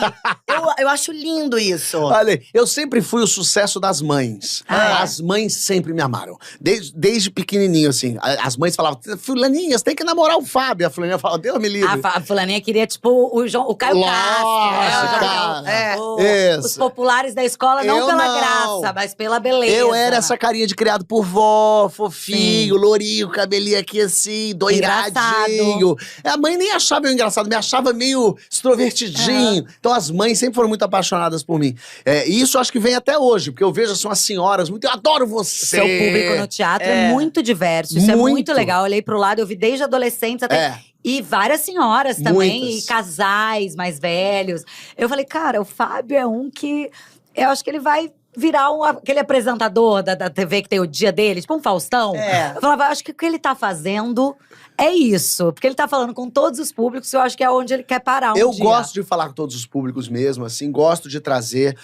Eu acho lindo isso. Olha, aí, eu sempre fui o sucesso das mães. Ah. As mães sempre me amaram. Desde pequenininho, assim. As mães falavam, fulaninha, você tem que namorar o Fábio. A fulaninha falava, Deus me livre. A fulaninha queria, tipo, o Caio Lógico, Castro. cara. Os populares da escola, não Eu pela não. graça, mas pela beleza. Eu era essa carinha de criado por vó, fofinho, lourinho, cabelinho aqui assim, doiradinho. A mãe nem achava eu engraçado, me achava meio extrovertidinho. Então as mães sempre foram muito apaixonadas por mim. E isso eu acho que vem até hoje, porque eu vejo assim umas senhoras muito… Eu adoro você! Seu público no teatro é muito diverso. Isso é Muito. muito legal. Eu olhei pro lado, eu vi desde adolescentes até… É. E várias senhoras também, Muitas. e casais mais velhos. Eu falei, cara, o Fábio é um que… Eu acho que ele vai virar aquele apresentador da TV que tem o dia dele, tipo um Faustão. É. Eu falava, acho que o que ele tá fazendo é isso. Porque ele tá falando com todos os públicos, eu acho que é onde ele quer parar Eu dia. gosto de falar com todos os públicos mesmo, assim, gosto de trazer,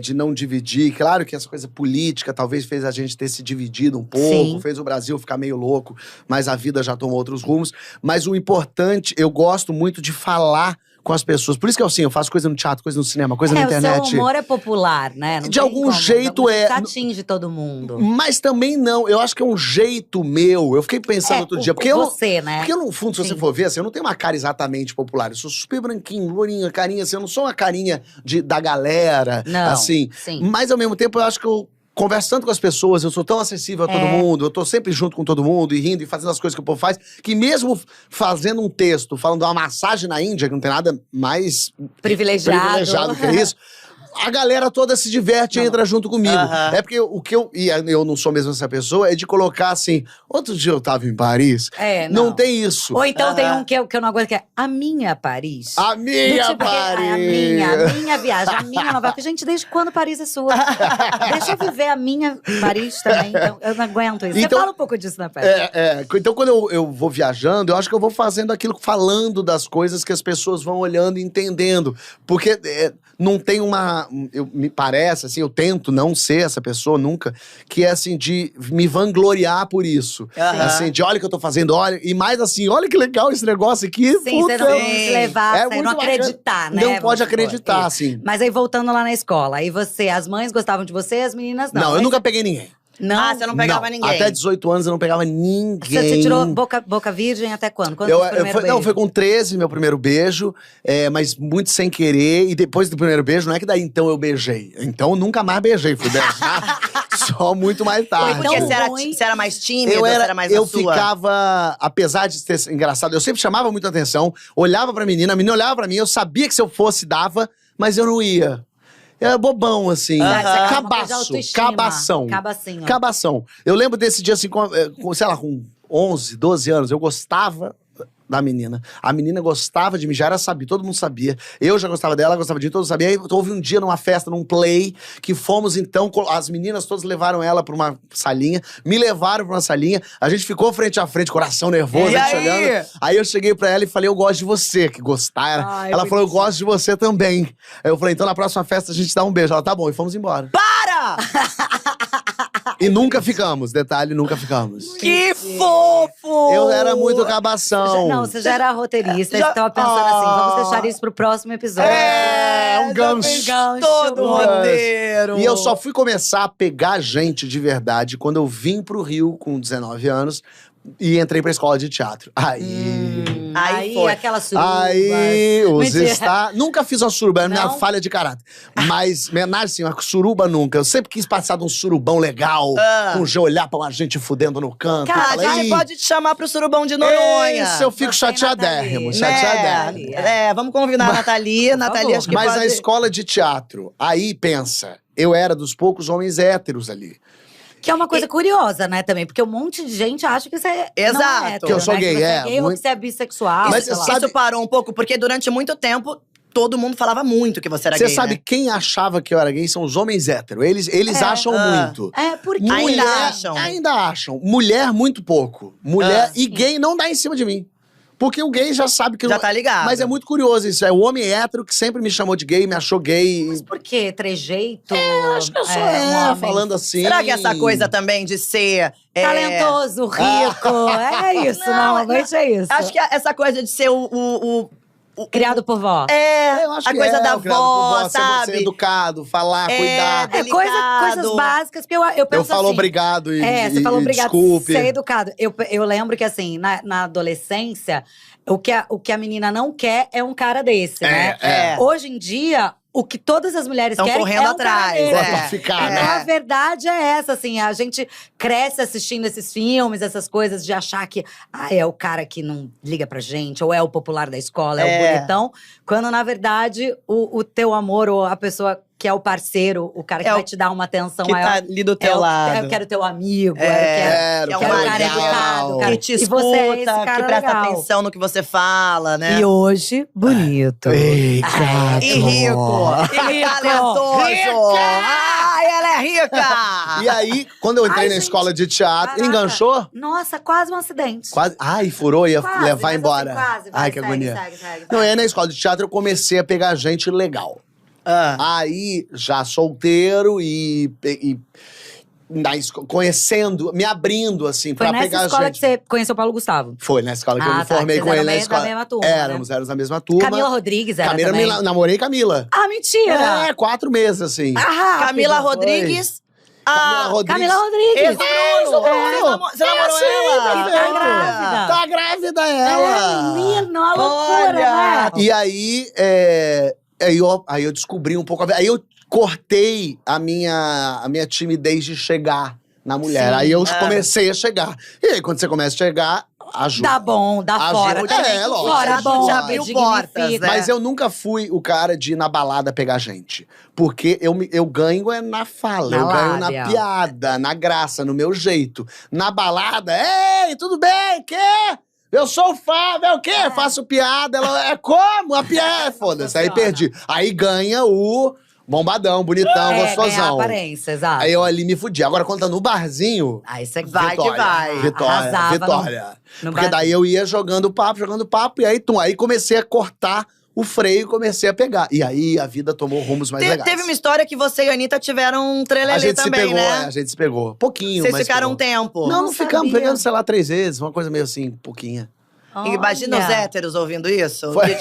de não dividir. Claro que essa coisa política talvez fez a gente ter se dividido um pouco, Sim. fez o Brasil ficar meio louco, mas a vida já tomou outros rumos. Mas o importante, eu gosto muito de falar com as pessoas. Por isso que eu faço coisa no teatro, coisa no cinema, coisa na internet. O seu humor é popular, né? Não De tem algum como, jeito você é. atinge todo mundo. Mas também não, eu acho que é um jeito meu. Eu fiquei pensando outro dia, porque você, né? Porque no fundo, se você Sim. for ver, assim, eu não tenho uma cara exatamente popular. Eu sou super branquinho, lourinho, carinha, assim, eu não sou uma carinha da galera, Não, assim. sim. Mas ao mesmo tempo, eu acho que eu conversando com as pessoas, eu sou tão acessível a todo mundo, eu tô sempre junto com todo mundo e rindo e fazendo as coisas que o povo faz, que mesmo fazendo um texto, falando de uma massagem na Índia, que não tem nada mais Privilegiado. que isso, a galera toda se diverte e entra junto comigo. Aham. É porque o que eu não sou mesmo essa pessoa, é de colocar assim, outro dia eu tava em Paris, não tem isso. Ou então tem um que eu não aguento, que é a minha Paris. A minha Do tipo, Paris! a minha viagem, a minha Nova York. Gente, desde quando Paris é sua? Deixa eu viver a minha Paris também. Então, eu não aguento isso. Então- Você fala um pouco disso na peça. Então, quando eu vou viajando, eu acho que eu vou fazendo aquilo, falando das coisas que as pessoas vão olhando e entendendo. Porque não tem me parece, assim, eu tento não ser essa pessoa nunca, que é assim, de me vangloriar por isso. Aham. Assim, de olha o que eu tô fazendo, olha. E mais assim, olha que legal esse negócio aqui. Sim, você puta, não se levar, é você muito não bacana. acreditar, né? Não pode Vamos supor. acreditar, Isso. assim. Mas aí, voltando lá na escola, aí as mães gostavam de você, as meninas não. Não, eu Aí nunca peguei ninguém. Não, Ah, você não pegava Não, ninguém. Até 18 anos eu não pegava ninguém. Você tirou boca virgem até quando? Quando foi o primeiro beijo? Não, foi com 13 meu primeiro beijo, mas muito sem querer. E depois do primeiro beijo, não é que daí então eu beijei. Então eu nunca mais beijei, fui beijar só muito mais Foi tarde. porque Então, você era mais tímida, Eu você era mais eu a sua? ficava, apesar de ser engraçado, eu sempre chamava muita atenção, olhava pra menina, a menina olhava pra mim, eu sabia que se eu fosse, dava, mas eu não ia. Era bobão, assim. Aham. Uma coisa de Cabaço, autoestima. cabação. Cabacinho. Cabação. Eu lembro desse dia, assim, sei lá, com 11, 12 anos, eu gostava da menina. A menina gostava de mim, já era sabia, todo mundo sabia. Eu já gostava dela, gostava de mim, todo mundo sabia. Aí houve um dia numa festa, num play, que fomos então, as meninas todas levaram ela pra uma salinha, me levaram pra uma salinha, a gente ficou frente a frente, coração nervoso, E a gente aí? olhando. Aí eu cheguei pra ela e falei, eu gosto de você, que gostar. Ai, Ela falou, eu gosto de você também. Aí eu falei, então na próxima festa a gente dá um beijo. Ela, tá bom, e fomos embora. Para! E nunca ficamos, detalhe, nunca ficamos. Que fofo! Eu era muito cabação. Não, você já era roteirista, Já- você tava pensando assim, vamos deixar isso pro próximo episódio. Um gancho. Todo Um gancho. roteiro. E eu só fui começar a pegar gente de verdade quando eu vim pro Rio com 19 anos e entrei pra escola de teatro. Aí foi. aquela suruba. Aí, os Mentira. Nunca fiz uma suruba, é a minha Não? falha de caráter. Mas, homenagem, assim, uma suruba nunca. Eu sempre quis passar de um surubão legal, com o G olhar pra uma gente fudendo no canto. Cara, e a falar, gente "Ih, pode te chamar pro surubão de Noronha. Esse eu fico Você e chateadérrimo, Nathalie. chateadérrimo. Vamos convidar a Nathalie. Nathalie, favor. acho que Mas pode... a escola de teatro, aí pensa, eu era dos poucos homens héteros ali. Que é uma coisa curiosa, né, também. Porque um monte de gente acha que você não Exato. é hétero, Que eu sou né? gay, que você é, gay ou muito- que você é bissexual, Mas sei você lá. sabe- Isso parou um pouco, porque durante muito tempo, todo mundo falava muito que você era Você gay, sabe né? quem achava que eu era gay são os homens héteros. Eles acham muito. É, porque… Ainda acham. Ainda acham. Mulher, muito pouco. Mulher e sim. gay não dá em cima de mim. Porque o gay já sabe que… Já não- tá ligado. Mas é muito curioso isso. É o homem hétero que sempre me chamou de gay, me achou gay. Mas por quê? Trejeito? Acho que eu sou, um homem falando assim… Será que essa coisa também de ser… talentoso, rico. É isso, Não, normalmente é isso. Acho que essa coisa de ser o Criado por vó. Eu acho a que coisa é, da o criado por avó, vó, sabe? Ser educado, falar, É, cuidar. É, delicado. coisas básicas, porque eu penso Eu falo assim, obrigado e, você falou obrigado, desculpe. ser educado. Eu lembro que, assim, na adolescência, o que a menina não quer é um cara desse, né? é. Hoje em dia, o que todas as mulheres Tão querem correndo é um cara atrás, desse. é. Pra ficar, Então, né? a verdade é essa, assim, a gente cresce assistindo esses filmes, essas coisas de achar que é o cara que não liga pra gente, ou é o popular da escola, é o bonitão, quando na verdade o teu amor ou a pessoa que é o parceiro, o cara que É o vai te dar uma atenção que maior. tá ali do teu lado. Eu quero teu amigo, Quero, eu um quero o cara legal, educado, cara. que te E escuta, você é esse que cara presta legal. atenção no que você fala, né? E hoje, bonito. Ei, gato. E rico. E Rico. talentoso. Ai, ela é rica! E aí, quando eu entrei Ai, na gente, escola de teatro, caraca. enganchou? Nossa, quase um acidente. Quase. Ai, furou, ia Quase, levar mas embora. assim, quase. Vai, Ai, que segue, agonia. segue. Não, e aí na escola de teatro eu comecei a pegar gente legal. Aí, já solteiro e conhecendo, me abrindo, assim, Foi pra nessa pegar escola gente. que você conheceu o Paulo Gustavo? Foi na escola que eu me tá, formei que com vocês ele na eram escola. da mesma turma, Éramos da mesma turma. Camila Rodrigues era Camila, também. namorei Camila. Ah, mentira! É, 4 meses, assim. Ah, Camila rápido. Rodrigues. Camila Rodrigues. Camila Rodrigues. Ex-Bruno. Você namorou ela? Tá grávida. Tá grávida É, ela. menino, uma loucura, Olha. né? E aí, aí eu descobri um pouco… Aí eu cortei a minha timidez de chegar na mulher. Sim. Aí eu comecei a chegar. E aí, quando você começa a chegar, ajuda. Dá bom, dá Ajuda. fora. É, lógico. Fora Já bom, abriu portas, né? Mas eu nunca fui o cara de ir na balada pegar gente. Porque eu ganho é na fala, Na eu ganho lábia. na piada, na graça, no meu jeito. Na balada, ei, tudo bem, quê? Eu sou o Fábio, é o quê? Faço piada, ela é como? A piada, foda-se, aí Funciona. perdi. Aí ganha o bombadão, bonitão, Ganhar a gostosão. aparência, exato. Aí eu ali me fudi. Agora quando tá no barzinho… Aí você Vai que Vitória, vai. Vitória, Arrasava Vitória. no Porque bar. daí eu ia jogando papo, e aí, aí comecei a cortar o freio e comecei a pegar. E aí a vida tomou rumos mais legais. Teve uma história que você e a Anitta tiveram um A trelelê gente também, se pegou, né? a gente se pegou. Pouquinho, Vocês mas ficaram pegou. um tempo. Não Não ficamos sabia. pegando, sei lá, 3 vezes. Uma coisa meio assim, pouquinha. Imagina os Olha. héteros ouvindo isso. Foi-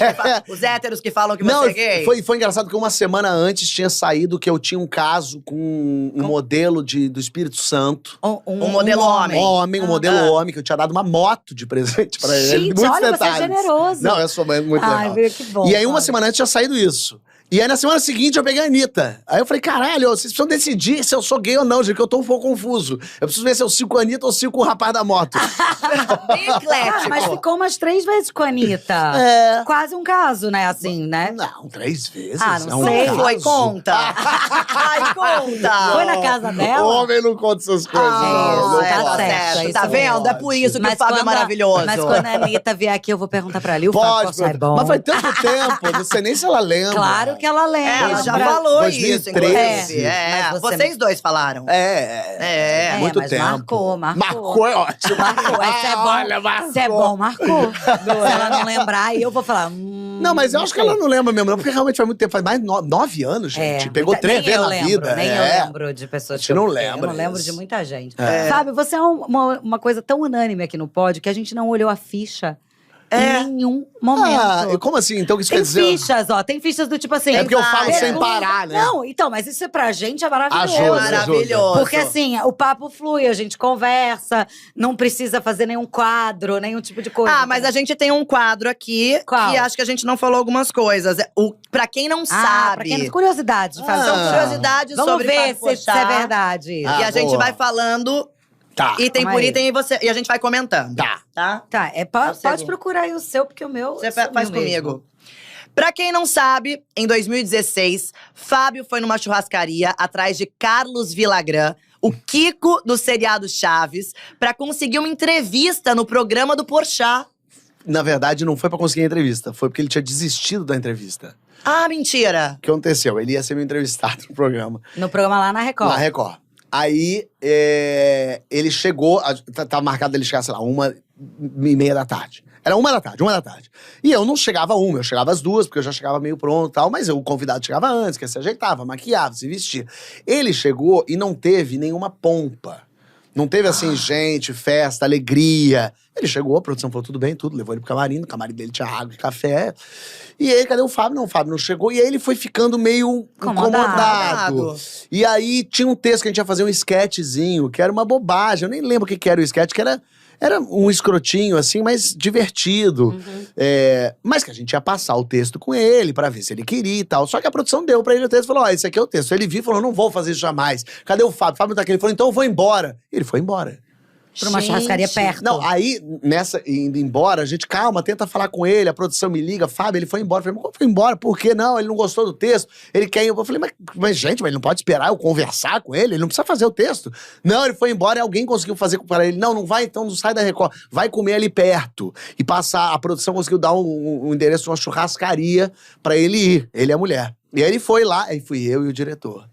Os héteros que falam que Não, você é gay. foi engraçado que uma semana antes tinha saído que eu tinha um caso com um modelo do Espírito Santo. Um modelo homem. Um modelo homem, que eu tinha dado uma moto de presente pra ele. Gente, Muitos olha, detalhes. você é generoso. Não, eu sou muito Ai, legal. que bom. E aí, uma Fábio. semana antes tinha saído isso. E aí, na semana seguinte, eu peguei a Anitta. Aí eu falei, caralho, vocês precisam decidir se eu sou gay ou não, gente, que eu tô um pouco confuso. Eu preciso ver se eu sigo com a Anitta ou sigo com o rapaz da moto. Bem eclético. Mas ficou umas 3 vezes com a Anitta. É. Quase um caso, né? Assim, né? Não, 3 vezes. Ah, não é um sei. caso. Foi, conta. Ai, conta. Foi na casa dela? O homem não conta essas coisas, não. Não tá pode. certo, é isso Tá vendo? É por isso que o Fábio é maravilhoso. Mas quando a Anitta vier aqui, eu vou perguntar pra ela. E o Fábio Pode, Porchat é pode. bom? Mas faz tanto tempo, não sei nem se ela lembra. Claro que ela lembra. Ela já Pra- falou 2013. isso, inclusive. Mas você- Vocês dois falaram. É, muito mas tempo. marcou. Marcou é ótimo. Marcou. Esse é bom. Olha, marcou. Se é bom, marcou. Se ela não lembrar, aí eu vou falar. Não, mas eu acho que ela não lembra mesmo, não, porque realmente faz muito tempo. Faz mais de 9 anos, gente. Pegou 3 vezes na vida. Nem é. eu lembro de pessoas A gente que eu não fiquei. lembra Eu não lembro isso. de muita gente. É. Fábio, você é uma coisa tão unânime aqui no pódio que a gente não olhou a ficha em nenhum momento. Ah, e como assim? Então isso Tem quer dizer… fichas, ó. Tem fichas do tipo assim… É porque eu falo várias. sem parar, né? Não, então, mas isso pra gente é maravilhoso. Ajuda, Maravilhoso. Porque assim, o papo flui, a gente conversa, não precisa fazer nenhum quadro, nenhum tipo de coisa. Ah, mas a gente tem um quadro aqui Qual? que acho que a gente não falou algumas coisas. Pra quem não Pra sabe, quem curiosidade, Fábio. são curiosidades Vamos sobre ver Fábio se é Porchat. verdade. E Ah, a gente boa. vai falando, Tá. item Calma por aí. item, e a gente vai comentando. Tá. Tá? Tá, É o pode segundo. procurar aí o seu, porque o meu. Você sumiu faz mesmo. comigo. Pra quem não sabe, em 2016, Fábio foi numa churrascaria atrás de Carlos Villagrán, o Kiko do seriado Chaves, pra conseguir uma entrevista no programa do Porchat. Na verdade, não foi pra conseguir a entrevista. Foi porque ele tinha desistido da entrevista. Ah, mentira! O que aconteceu? Ele ia ser meu entrevistado no programa. No programa lá na Record. Na Record. Aí, ele chegou… Tá marcado ele chegar, sei lá, 1h30 da tarde. Era 1 da tarde. E eu não chegava 1, eu chegava às 2, porque eu já chegava meio pronto e tal. Mas o convidado chegava antes, que se ajeitava, maquiava, se vestia. Ele chegou e não teve nenhuma pompa. Não teve assim, gente, festa, alegria. Ele chegou, a produção falou tudo bem, tudo. Levou ele pro camarim, no camarim dele tinha água e café. E aí, cadê o Fábio? Não, o Fábio não chegou. E aí ele foi ficando meio incomodado. E aí tinha um texto que a gente ia fazer um sketchzinho, que era uma bobagem. Eu nem lembro o que era o sketch, que era um escrotinho, assim, mas divertido. Mas que a gente ia passar o texto com ele pra ver se ele queria e tal. Só que a produção deu pra ele o texto e falou: ó, esse aqui é o texto. Ele viu e falou: não vou fazer isso jamais. Cadê o Fábio? O Fábio tá aqui. Ele falou: então eu vou embora. E ele foi embora. Pra uma churrascaria perto. Não, aí, indo embora, a gente, calma, tenta falar com ele, a produção me liga, Fábio, ele foi embora. Eu falei, mas como foi embora? Por quê? Não, ele não gostou do texto, ele quer ir. Eu falei, mas gente, ele não pode esperar eu conversar com ele? Ele não precisa fazer o texto. Não, ele foi embora e alguém conseguiu fazer para ele. Não vai, então não sai da Record. Vai comer ali perto. E passar, a produção conseguiu dar um endereço de uma churrascaria pra ele ir, ele e a mulher. E aí ele foi lá, aí fui eu e o diretor.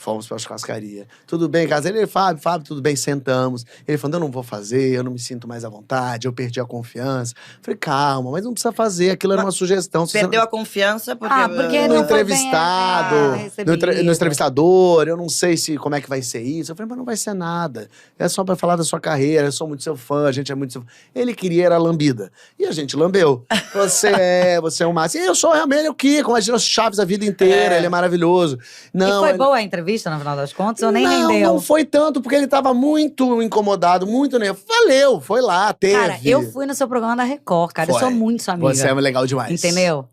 Fomos pra churrascaria. Tudo bem, casa? Ele, Fábio, tudo bem, sentamos. Ele falou, eu não vou fazer, eu não me sinto mais à vontade, eu perdi a confiança. Falei, calma, mas não precisa fazer, aquilo era uma sugestão. Perdeu a confiança porque… porque No não foi bem entrevistado, recebido. no entrevistador, eu não sei como é que vai ser isso. Eu falei, mas não vai ser nada. É só pra falar da sua carreira, eu sou muito seu fã, a gente é muito seu fã. Ele queria era lambida. E a gente lambeu. Você é o máximo. E eu sou realmente o Kiko, imagina os Chaves a vida inteira, ele é maravilhoso. Não, E foi ele- boa a entrevista, no final das contas, ou nem rendeu? Não foi tanto, porque ele tava muito incomodado, muito nervoso. Valeu, foi lá, teve. Cara, eu fui no seu programa da Record, cara. Eu Foi. sou muito sua amiga. Você é legal demais. Entendeu?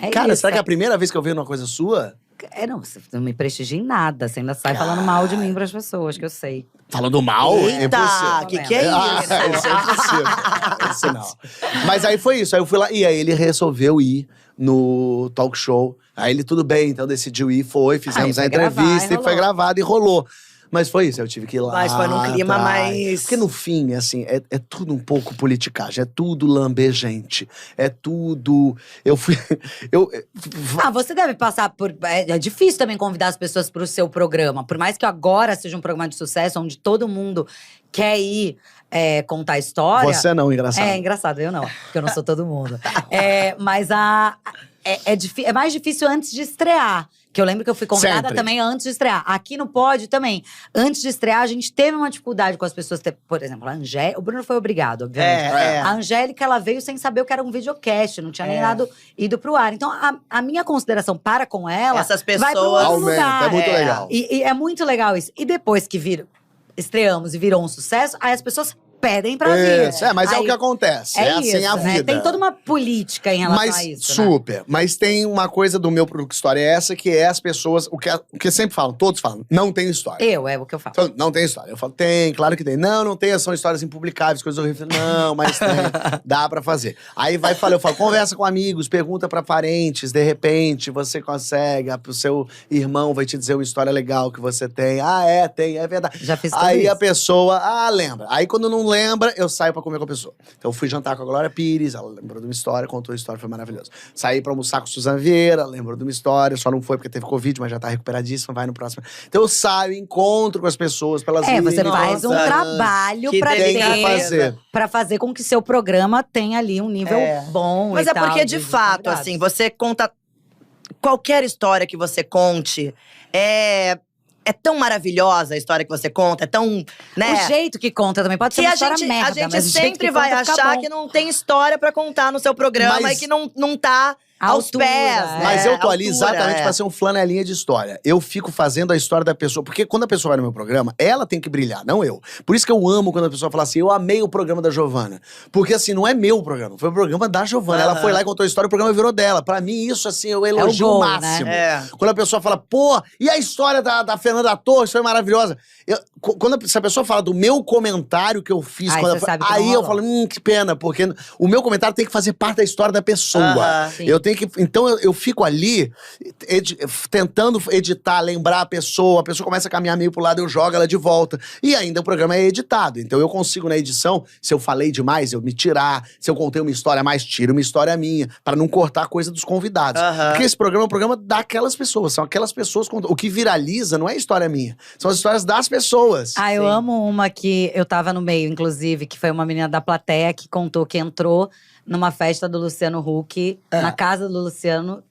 É Cara, isso. será que é a primeira vez que eu vejo uma coisa sua? Não, você não me prestigia em nada. Você ainda sai falando mal de mim pras pessoas, que eu sei. Falando mal? É Eita, impossível. que é isso? Isso é impossível. Isso não. Mas aí foi isso. Aí eu fui lá. E aí ele resolveu ir no talk show. Aí ele, tudo bem, então decidiu ir, fizemos a entrevista e foi gravado e rolou. Mas foi isso, eu tive que ir lá. Mas foi num clima atrás. mais… Porque no fim, assim, é tudo um pouco politicagem, é tudo lambejante, é tudo… Eu fui… Você deve passar por… É difícil também convidar as pessoas pro seu programa. Por mais que agora seja um programa de sucesso, onde todo mundo quer ir contar a história… Você não, engraçado. É engraçado, eu não, porque eu não sou todo mundo. Mas é mais difícil antes de estrear. Que eu lembro que eu fui convidada Sempre. também antes de estrear. Aqui no Pod também. Antes de estrear, a gente teve uma dificuldade com as pessoas. Por exemplo, a Angélica… O Bruno foi obrigado, obviamente. A Angélica, ela veio sem saber o que era um videocast. Não tinha nem ido pro ar. Então, a minha consideração para com ela… Essas pessoas… vai pro outro aumenta, lugar. é muito legal. E é muito legal isso. E depois que estreamos e virou um sucesso, aí as pessoas pedem pra vir. Isso, mas é o que acontece. É assim isso, a né? vida. Tem toda uma política em relação a isso, né? Super. Mas tem uma coisa do meu produto, que história é essa, que é as pessoas… O que sempre falam, todos falam, não tem história. É o que eu falo. Então, não tem história. Eu falo, tem, claro que tem. Não tem, são histórias impublicáveis, coisas horríveis. Não, mas tem, dá pra fazer. Aí eu falo, conversa com amigos, pergunta pra parentes, de repente você consegue, o seu irmão vai te dizer uma história legal que você tem. Tem, é verdade. Já fiz tudo Aí isso. a pessoa, lembra. Aí quando não lembra, eu saio pra comer com a pessoa. Então eu fui jantar com a Glória Pires, ela lembrou de uma história, contou a história, foi maravilhoso. Saí pra almoçar com a Suzana Vieira, lembrou de uma história, só não foi porque teve Covid, mas já tá recuperadíssima, vai no próximo. Então eu saio, encontro com as pessoas, pra elas Você irem faz um contando. trabalho Que pra delicadeza. pra fazer com que seu programa tenha ali um nível bom. Mas e é tal, porque, de fato, convidados. assim, você conta… Qualquer história que você conte é tão maravilhosa a história que você conta, é tão… né? O jeito que conta também pode ser Que uma a história gente, merda, a gente mas o jeito sempre que vai conta fica achar bom. que não tem história pra contar no seu programa Mas- e que não tá A aos altura, pés, é. né? Mas eu tô ali Altura, exatamente é. pra ser um flanelinha de história. Eu fico fazendo a história da pessoa. Porque quando a pessoa vai no meu programa, ela tem que brilhar, não eu. Por isso que eu amo quando a pessoa fala assim, eu amei o programa da Giovana. Porque assim, não é meu programa, foi o programa da Giovana. Ela foi lá e contou a história, o programa virou dela. Pra mim, isso assim, eu elogio gol, o né? máximo. Quando a pessoa fala, e a história da Fernanda Torres foi maravilhosa. Se a pessoa fala do meu comentário que eu fiz, Aí quando você sabe que não aí eu rolou. falo, que pena, porque o meu comentário tem que fazer parte da história da pessoa. Sim. Eu tenho que. Então eu fico ali tentando editar, lembrar a pessoa começa a caminhar meio pro lado, eu jogo ela de volta. E ainda o programa é editado. Então eu consigo, na edição, se eu falei demais, eu me tirar. Se eu contei uma história a mais, tiro uma história minha, pra não cortar a coisa dos convidados. Porque esse programa é um programa daquelas pessoas. São aquelas pessoas. O que viraliza não é história minha, são as histórias das pessoas. Eu amo uma que eu tava no meio, inclusive, que foi uma menina da plateia que contou que entrou numa festa do Luciano Huck, na casa do Luciano,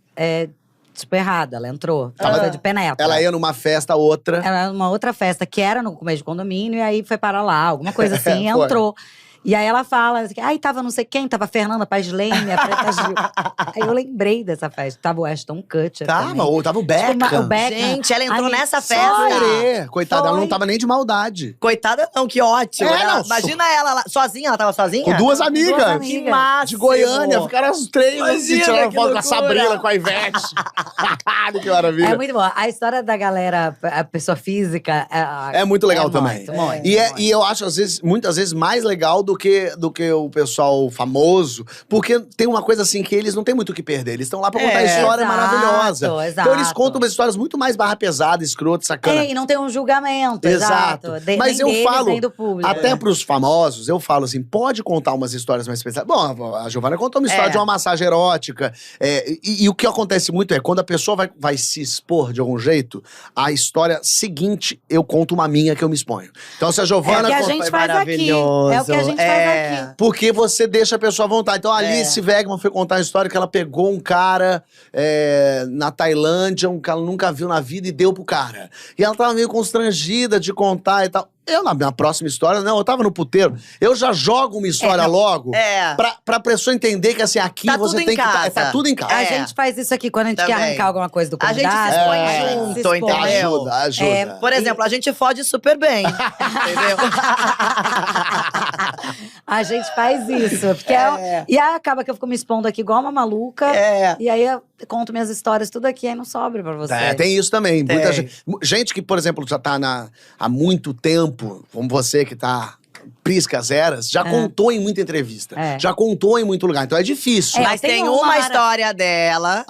tipo, errada. Ela entrou. Tava de penetra. Ela ia numa festa, outra. Ela era numa outra festa, que era no começo de condomínio, e aí foi para lá, alguma coisa assim, e Foi. entrou. E aí ela fala, tava não sei quem, tava a Fernanda Paz Leme, a Preta Gil. Aí eu lembrei dessa festa. Tava o Ashton Kutcher também. Tava o Beckham. O Beckham. Gente, ela entrou Aí, nessa Sem festa. querer. Coitada, ela não Foi. tava nem de maldade. Coitada não, que ótimo. Não, Imagina ela lá, sozinha, ela tava sozinha? Com duas amigas. duas amigas. Que máximo. De Goiânia, ficaram as três assim, Imagina, tirando que foto com a loucura. Sabrina, com a Ivete. Que maravilha. É muito boa. A história da galera, a pessoa física… É muito legal também. Muito, E eu acho, muitas vezes, mais legal do que o pessoal famoso, porque tem uma coisa assim que eles não têm muito o que perder. Eles estão lá pra contar a história Exato, maravilhosa. exato. Então eles contam umas histórias muito mais barra pesada, escrota, sacana. E não tem um julgamento, Exato. Mas nem eu deles, falo, nem do público. até pros famosos, eu falo assim, pode contar umas histórias mais pesadas. Bom, a Giovana contou uma história de uma massagem erótica. E o que acontece muito é, quando a pessoa vai se expor de algum jeito, a história seguinte, eu conto uma minha que eu me exponho. Então se a É o Giovana que a conta- gente faz aqui. maravilhoso. É o que a gente faz aqui. Porque você deixa a pessoa à vontade. Então, a Alice Wegman foi contar a história que ela pegou um cara na Tailândia, um cara que ela nunca viu na vida, e deu pro cara. E ela tava meio constrangida de contar e tal. Eu, na minha próxima história, eu tava no puteiro. Eu já jogo uma história logo pra pessoa entender que, assim, aqui Tá você tudo em tem que… casa. Tá tudo em casa. A gente faz isso aqui quando a gente quer Também. arrancar alguma coisa do A gente convidado. se expõe a gente junto, se expõe. entendeu? Ajuda. Por exemplo, a gente fode super bem, entendeu? A gente faz isso. Porque e aí acaba que eu fico me expondo aqui igual uma maluca. E aí eu conto minhas histórias tudo aqui, aí não sobra pra você. Tem isso também. Muita gente que, por exemplo, já tá há muito tempo, como você que tá priscas eras, já contou em muita entrevista. Já contou em muito lugar. Então é difícil. Mas tem uma história dela.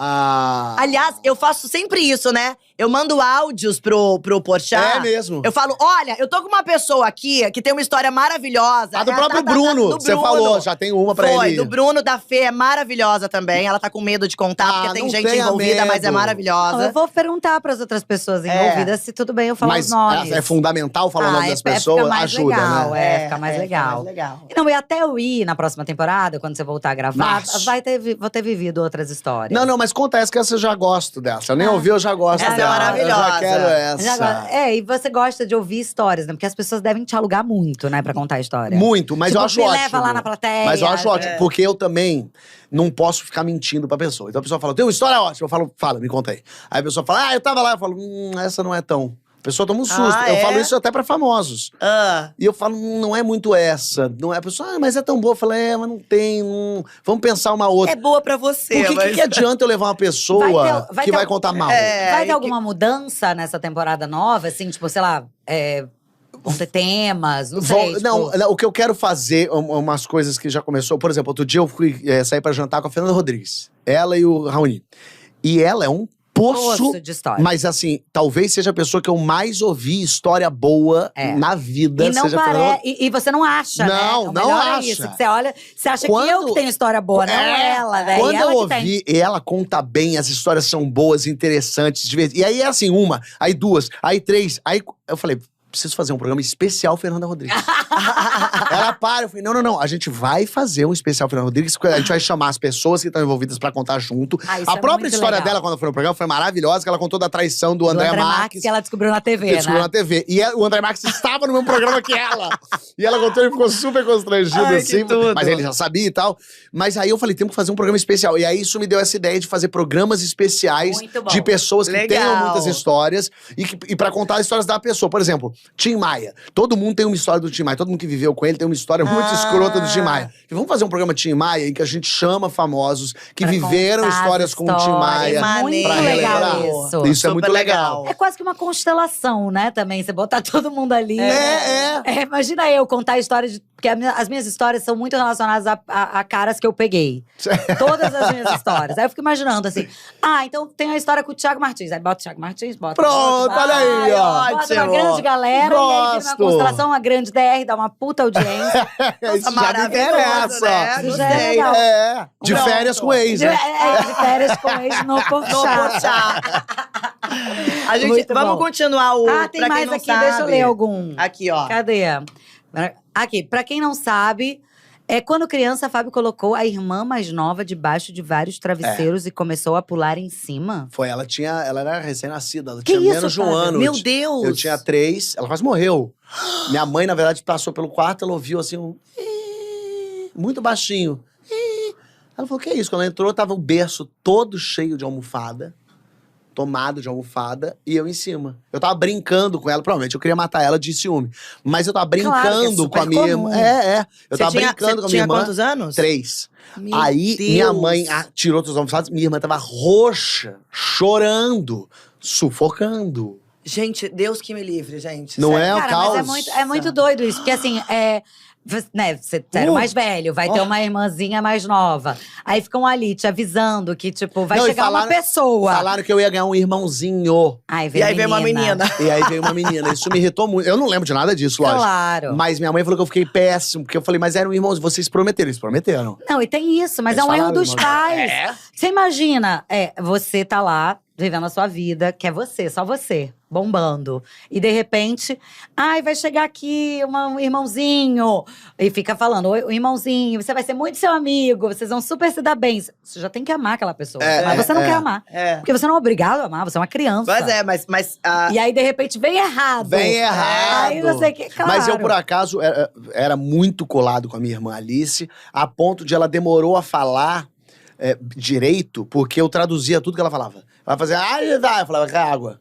Aliás, eu faço sempre isso, né? Eu mando áudios pro Porchat. É mesmo. Eu falo, olha, eu tô com uma pessoa aqui que tem uma história maravilhosa. A do próprio Bruno. Você falou, já tem uma pra ele. Do Bruno, da Fê, é maravilhosa também. Ela tá com medo de contar, porque tem gente envolvida, mas é maravilhosa. Eu vou perguntar pras outras pessoas envolvidas se tudo bem eu falar os nomes. Mas é fundamental falar o nome das pessoas, ajuda, legal, né? Fica mais legal. Não, e até eu ir na próxima temporada, quando você voltar a gravar, vou ter vivido outras histórias. Não, mas conta essa que essa eu já gosto dessa. Eu nem ouvi, eu já gosto dela. Essa é maravilhosa. Eu já quero essa. E você gosta de ouvir histórias, né? Porque as pessoas devem te alugar muito, né? Pra contar a história. Muito, mas tipo, eu acho me ótimo. leva lá na plateia. Mas eu acho ótimo, porque eu também não posso ficar mentindo pra pessoa. Então a pessoa fala, tem uma história ótima. Eu falo, fala, me conta aí. Aí a pessoa fala, eu tava lá. Eu falo, essa não é tão… A pessoa toma um susto. Eu falo isso até pra famosos. E eu falo, não é muito essa. Não é. A pessoa, mas é tão boa. Eu falo, mas não tem. Vamos pensar uma outra. É boa pra você. Por que adianta eu levar uma pessoa que vai contar mal? Vai ter alguma mudança nessa temporada nova? Assim, tipo, sei lá… Vão ter temas, não sei. Não, o que eu quero fazer, umas coisas que já começou… Por exemplo, outro dia eu fui sair pra jantar com a Fernanda Rodrigues. Ela e o Raoni. E ela é um poço de história. Mas assim, talvez seja a pessoa que eu mais ouvi história boa na vida. E não e você não acha, não, né? Não acha. Isso, que você olha, você acha que eu que tenho história boa, não ela, né? Quando eu ouvi, ela conta bem, as histórias são boas, interessantes, divertidas. E aí é assim, uma, aí duas, aí três, aí eu falei… Preciso fazer um programa especial Fernanda Rodrigues. Ela para, eu falei, não, a gente vai fazer um especial Fernanda Rodrigues, a gente vai chamar as pessoas que estão envolvidas pra contar junto. A própria história dela, quando foi no programa, foi maravilhosa, que ela contou da traição do André Marques. Que ela descobriu na TV, né? Descobriu na TV. E o André Marques estava no mesmo programa que ela. E ela contou e ficou super constrangido, assim. Mas ele já sabia e tal. Mas aí eu falei, temos que fazer um programa especial. E aí isso me deu essa ideia de fazer programas especiais de pessoas que tenham muitas histórias e pra contar as histórias da pessoa. Por exemplo, Tim Maia. Todo mundo tem uma história do Tim Maia. Todo mundo que viveu com ele tem uma história muito escrota do Tim Maia. E vamos fazer um programa Tim Maia em que a gente chama famosos que viveram histórias com o Tim Maia. Muito pra legal relembrar. Isso é muito legal. É quase que uma constelação, né, também. Você botar todo mundo ali. Imagina eu contar a história de… Porque as minhas histórias são muito relacionadas a caras que eu peguei. Todas as minhas histórias. Aí eu fico imaginando assim… então tem a história com o Thiago Martins. Aí bota o Thiago Martins, bota… Pronto, olha aí, ó. Bota uma grande galera. E aí vira uma constelação, uma grande DR, dá uma puta audiência. Isso já me interessa. Né? Isso já é legal. De férias com ex, né? De férias com ex no Porchat. A gente, vamos continuar o… tem pra mais quem não aqui, sabe. deixa eu ler algum. Aqui, ó. Cadê? Aqui, pra quem não sabe… quando criança, a Fábio colocou a irmã mais nova debaixo de vários travesseiros e começou a pular em cima. Foi, ela era recém-nascida, ela Que tinha isso, menos de um Fábio? ano. Meu Deus! Eu tinha 3, ela quase morreu. Minha mãe, na verdade, passou pelo quarto, ela ouviu assim muito baixinho. Ela falou, que é isso? Quando ela entrou, tava o berço todo cheio de almofada. Tomado de almofada, e eu em cima. Eu tava brincando com ela, provavelmente eu queria matar ela de ciúme. Mas eu tava brincando com a minha irmã. Eu tava brincando com a minha irmã. Você tinha quantos anos? 3. Meu Aí, Deus. minha mãe tirou todos os almofados, minha irmã tava roxa, chorando, sufocando. Gente, Deus que me livre, gente. Não sério. é o Cara, caos? mas é muito doido isso. Porque assim, né, você era o mais velho, vai ter uma irmãzinha mais nova. Aí ficam ali te avisando que, tipo, vai chegar uma pessoa. Falaram que eu ia ganhar um irmãozinho. E aí veio uma menina. E aí veio uma menina. Isso me irritou muito. Eu não lembro de nada disso, lógico. Claro. Mas minha mãe falou que eu fiquei péssimo. Porque eu falei, mas eram irmãos, vocês prometeram. Eles prometeram. Não, e tem isso, mas Eles é um erro falaram, dos mano. pais. Você imagina, você tá lá, vivendo a sua vida, que é você, só você, bombando. E de repente, vai chegar aqui um irmãozinho. E fica falando, o irmãozinho, você vai ser muito seu amigo, vocês vão super se dar bem. Você já tem que amar aquela pessoa. Mas você não quer amar. Porque você não é obrigado a amar, você é uma criança. Mas E aí, de repente, vem errado. Vem errado. Aí você que, claro. Mas eu, por acaso, era muito colado com a minha irmã Alice, a ponto de ela demorou a falar direito, porque eu traduzia tudo que ela falava. Ela fazia, eu falava, quer água.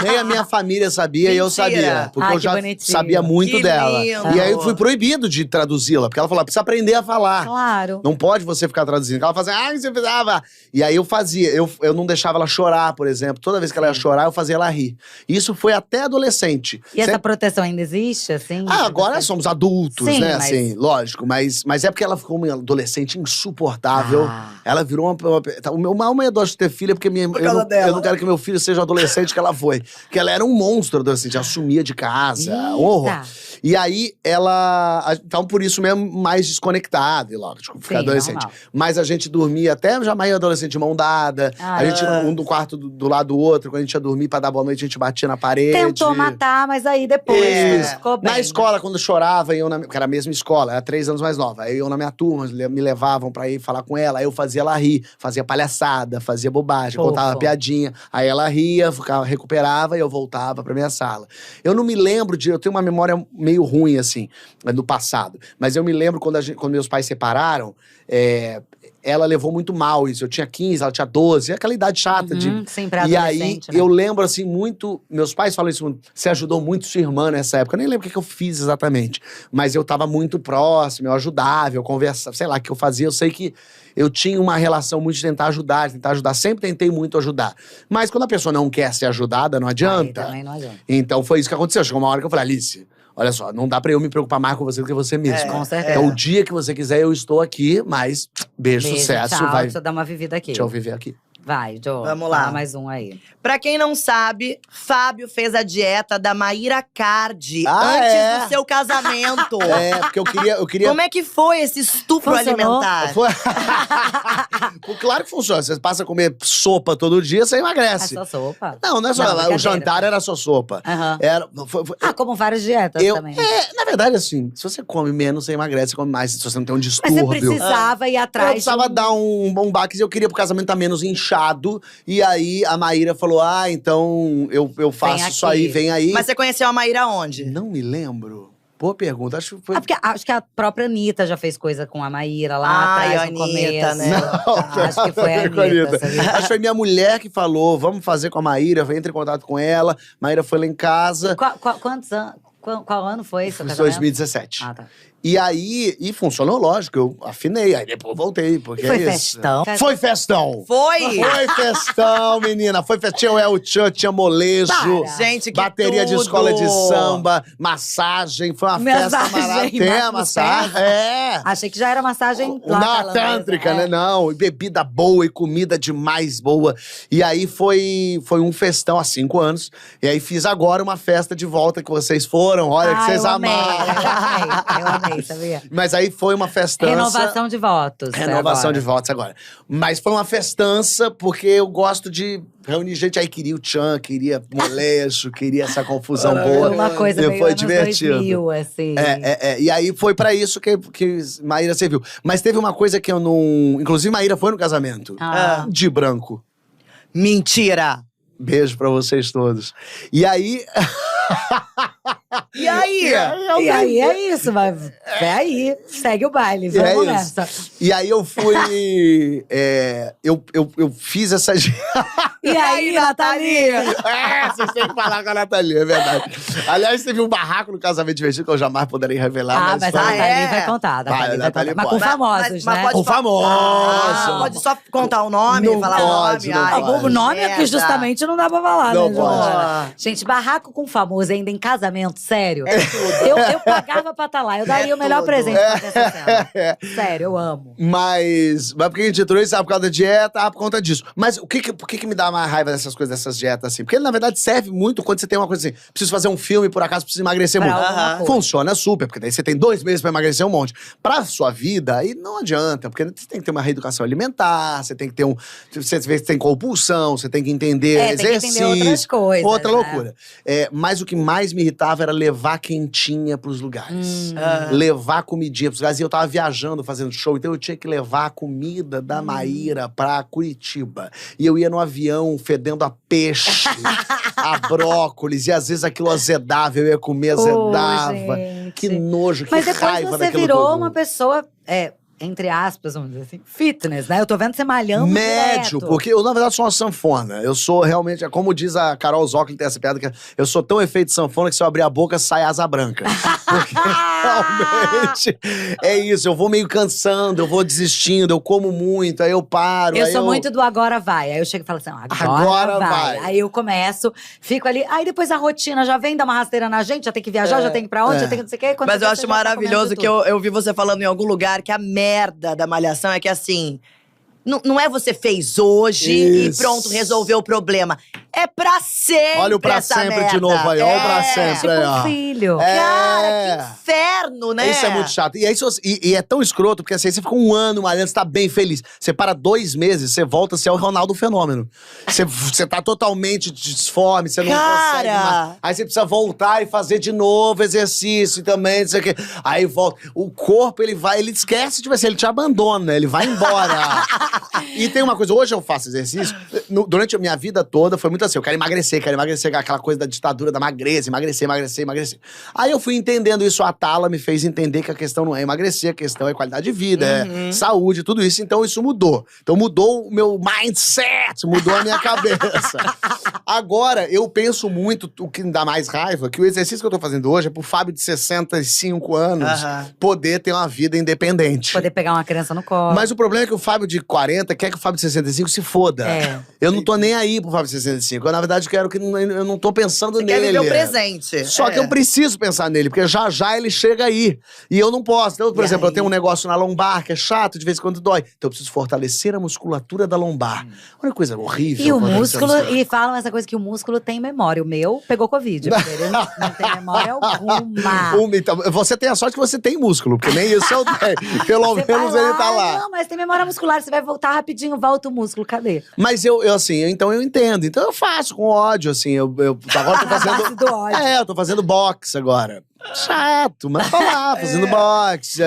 Nem a minha família sabia e eu Mentira. sabia. Porque Ai, eu que já bonitinho. sabia muito Que dela. lindo. E aí eu fui proibido de traduzi-la. Porque ela falou, precisa aprender a falar. Claro. Não pode você ficar traduzindo. Ela fazia, você precisava. E aí eu fazia. Eu não deixava ela chorar, por exemplo. Toda vez que ela ia chorar, eu fazia ela rir. Isso foi até adolescente. E essa Sempre- proteção ainda existe, assim? agora somos adultos, Sim, né? mas- Assim, lógico. Mas é porque ela ficou uma adolescente insuportável. Ah. Ela virou o meu maior medo de ter filha, porque causa dela. eu não quero que meu filho seja o adolescente que ela foi. Porque ela era um monstro adolescente. Ela sumia de casa. Eita. Horror. E aí, então por isso mesmo, mais desconectada, e logo, tipo, ficar Sim, adolescente. normal. Mas a gente dormia até já meio adolescente de mão dada. A gente, um do quarto do lado do outro, quando a gente ia dormir pra dar boa noite, a gente batia na parede. Tentou matar, mas aí depois Isso. ficou bem. Na escola, quando eu chorava, porque era a mesma escola, era 3 anos mais nova. Aí eu na minha turma, me levavam pra ir falar com ela, aí eu fazia ela rir, fazia palhaçada, fazia bobagem, Fofo. contava piadinha. Aí ela ria, recuperava e eu voltava pra minha sala. Eu não me lembro eu tenho uma memória meio ruim, assim, do passado. Mas eu me lembro quando meus pais separaram, ela levou muito mal isso. Eu tinha 15, ela tinha 12, aquela idade chata de. Sim, pra E aí, adolescente, né? eu lembro, assim, muito. Meus pais falam isso muito. Você ajudou muito sua irmã nessa época. Eu nem lembro o que eu fiz exatamente. Mas eu tava muito próximo, eu ajudava, eu conversava, sei lá, o que eu fazia. Eu sei que eu tinha uma relação muito de tentar ajudar. Sempre tentei muito ajudar. Mas quando a pessoa não quer ser ajudada, não adianta. Aí também não adianta. Então foi isso que aconteceu. Chegou uma hora que eu falei, Alice, olha só, não dá pra eu me preocupar mais com você do que você mesmo. Com certeza. Então, o dia que você quiser, eu estou aqui, mas beijo, sucesso. Tchau, Vai. deixa eu dar uma vivida aqui. Deixa eu viver aqui. Vai, Jo. Vamos lá. Fala mais um aí. Pra quem não sabe, Fábio fez a dieta da Maíra Cardi Ah, antes é? do seu casamento. Porque eu queria. Como é que foi esse estupro Funcionou? alimentar? Foi- Pô, claro que funciona. Você passa a comer sopa todo dia, você É emagrece. só sopa? Não é só. Não, o brincadeira. jantar era só sopa. Aham. Foi- Como várias dietas também. na verdade, assim, se você come menos, você emagrece, você come mais. Se você não tem um Mas distúrbio. você precisava ir Eu atrás precisava de dar um bom baque e eu queria pro casamento estar menos inchado. E aí a Maíra falou: então eu faço isso aqui. aí, vem aí. Mas você conheceu a Maíra onde? Não me lembro. Boa pergunta. Acho que foi. Porque acho que a própria Anitta já fez coisa com a Maíra lá Ai, atrás, a no Anitta, começo. né? Acho que foi a Com a Anitta, sabia? Acho que foi minha mulher que falou: vamos fazer com a Maíra, entre em contato com ela. Maíra foi lá em casa. Quantos anos? Qual ano foi isso? Foi 2017. Ah, tá. E aí, funcionou, lógico, eu afinei. Aí depois voltei, porque Foi é isso. festão? Foi festão! Foi? Foi festão, menina. Foi festão. Tinha o El Chan, tinha molejo. Para. Gente, que Bateria de tudo. escola de samba, massagem. Foi uma festa Massagem, maravilhosa. Tem a massagem. É. Achei que já era massagem lá Na tailandesa, tântrica, é. né? Não, e bebida boa e comida demais boa. E aí foi um festão há 5 anos. E aí fiz agora uma festa de volta que vocês foram. Olha, que vocês eu amei, amaram. eu amei, sabia? Mas aí foi uma festança. Renovação de votos. Renovação agora. de votos agora. Mas foi uma festança, porque eu gosto de reunir gente. Aí queria o Tchan, queria molejo, queria essa confusão boa. Uma coisa E meio foi anos divertido. 2000, assim. E aí foi pra isso que Maíra serviu. Mas teve uma coisa que eu não. Inclusive, Maíra foi no casamento. Ah. De branco. Mentira! Beijo pra vocês todos. E aí. E aí? E aí é isso, mas vai aí, segue o baile, E vamos é nessa. isso. E aí eu fui. Eu fiz essa. E aí, Nathalie? Vocês têm que falar com a Nathalie, é verdade. Aliás, teve um barraco no casamento divertido que eu jamais poderei revelar. Mas a foi- Nathalie é? vai contar. Vai, Vai Nathalie contar. Mas com pode. famosos, Mas né? pode Com famoso. Pode só contar o nome, Não falar pode, o não nome. Ai, pode. O nome é que justamente não dá pra falar, Não né, pode. Joana? Gente, barraco com famoso ainda em casamento, sério. É tudo. Eu pagava pra estar lá. Eu daria É o melhor tudo. presente pra ter essa cena. Sério, eu amo. Mas por que a gente entrou isso? Por causa da dieta, por conta disso. Mas por que me dá mais raiva dessas coisas, dessas dietas assim? Porque ele, na verdade, serve muito quando você tem uma coisa assim. Preciso fazer um filme, por acaso preciso emagrecer Pra muito. alguma coisa. Funciona super, porque daí você tem 2 meses pra emagrecer um monte. Pra sua vida, aí não adianta, porque você tem que ter uma reeducação alimentar, você tem que ter você tem compulsão, você tem que entender Tem que exercício. entender outras coisas. Outra né? loucura. Mas o que mais me irritava era levar quentinha pros lugares. Ah. Levar comidinha pros lugares. E eu tava viajando, fazendo show, então eu tinha que levar a comida da Maíra pra Curitiba. E eu ia no avião fedendo a peixe, a brócolis, e às vezes aquilo azedava, eu ia comer, azedava. gente. Que nojo, que Mas depois raiva você daquilo virou tudo. uma pessoa entre aspas, vamos dizer assim, fitness, né? Eu tô vendo você malhando Médio, direto. porque eu, na verdade, sou uma sanfona. Eu sou realmente, como diz a Carol Zócoli, tem essa piada, que eu sou tão efeito sanfona que se eu abrir a boca, sai asa branca. Porque realmente é isso, eu vou meio cansando, eu vou desistindo, eu como muito, aí eu paro. Eu aí sou muito do agora vai. Aí eu chego e falo assim, agora vai. Aí eu começo, fico ali. Aí depois a rotina já vem, dá uma rasteira na gente, já tem que viajar, já tem que ir pra onde, já tem que não sei o quê. Mas eu acho maravilhoso que eu vi você falando em algum lugar que a merda da malhação é que assim… Não é você fez hoje e pronto, resolveu o problema. É pra sempre. Olha o pra essa sempre merda. de novo aí, olha o pra sempre Tipo aí, um ó. filho. Cara, que inferno, né? Isso é muito chato. E, aí, e é tão escroto, porque assim, você fica um ano malhando, você tá bem feliz. Você para 2 meses, você volta a ser o Ronaldo Fenômeno. Você tá totalmente disforme, você não consegue mais. Aí você precisa voltar e fazer de novo exercício também, não sei o quê. Aí volta. O corpo, ele esquece, tipo assim, ele te abandona, ele vai embora. E tem uma coisa, hoje eu faço exercício, durante a minha vida toda foi muito assim, eu quero emagrecer, aquela coisa da ditadura da magreza, emagrecer. Aí eu fui entendendo isso, a Tala me fez entender que a questão não é emagrecer, a questão é qualidade de vida, é saúde, tudo isso, então isso mudou. Então mudou o meu mindset, mudou a minha cabeça. Agora, eu penso muito, o que me dá mais raiva, que o exercício que eu tô fazendo hoje é pro Fábio de 65 anos poder ter uma vida independente. Poder pegar uma criança no colo. Mas o problema é que o Fábio de 40 quer que o Fábio de 65 se foda. Eu não tô nem aí pro Fábio de 65. Eu, na verdade, quero que eu não tô pensando nele. Quer viver o presente. Só que eu preciso pensar nele, porque já ele chega aí. E eu não posso. Então, por exemplo, eu tenho um negócio na lombar que é chato, de vez em quando dói. Então eu preciso fortalecer a musculatura da lombar. Olha que coisa horrível. E o músculo, e falam essa coisa que o músculo tem memória. O meu pegou Covid, porque ele não tem memória alguma. Então, você tem a sorte que você tem músculo, porque nem isso eu tenho. Pelo menos ele tá lá. Não, mas tem memória muscular, você vai voltar rapidinho, volta o músculo, cadê? Mas então eu entendo. Então eu faço com ódio, assim. Agora eu tô fazendo. Do ódio. Eu tô fazendo boxe agora. Chato, mas tô lá, fazendo boxe.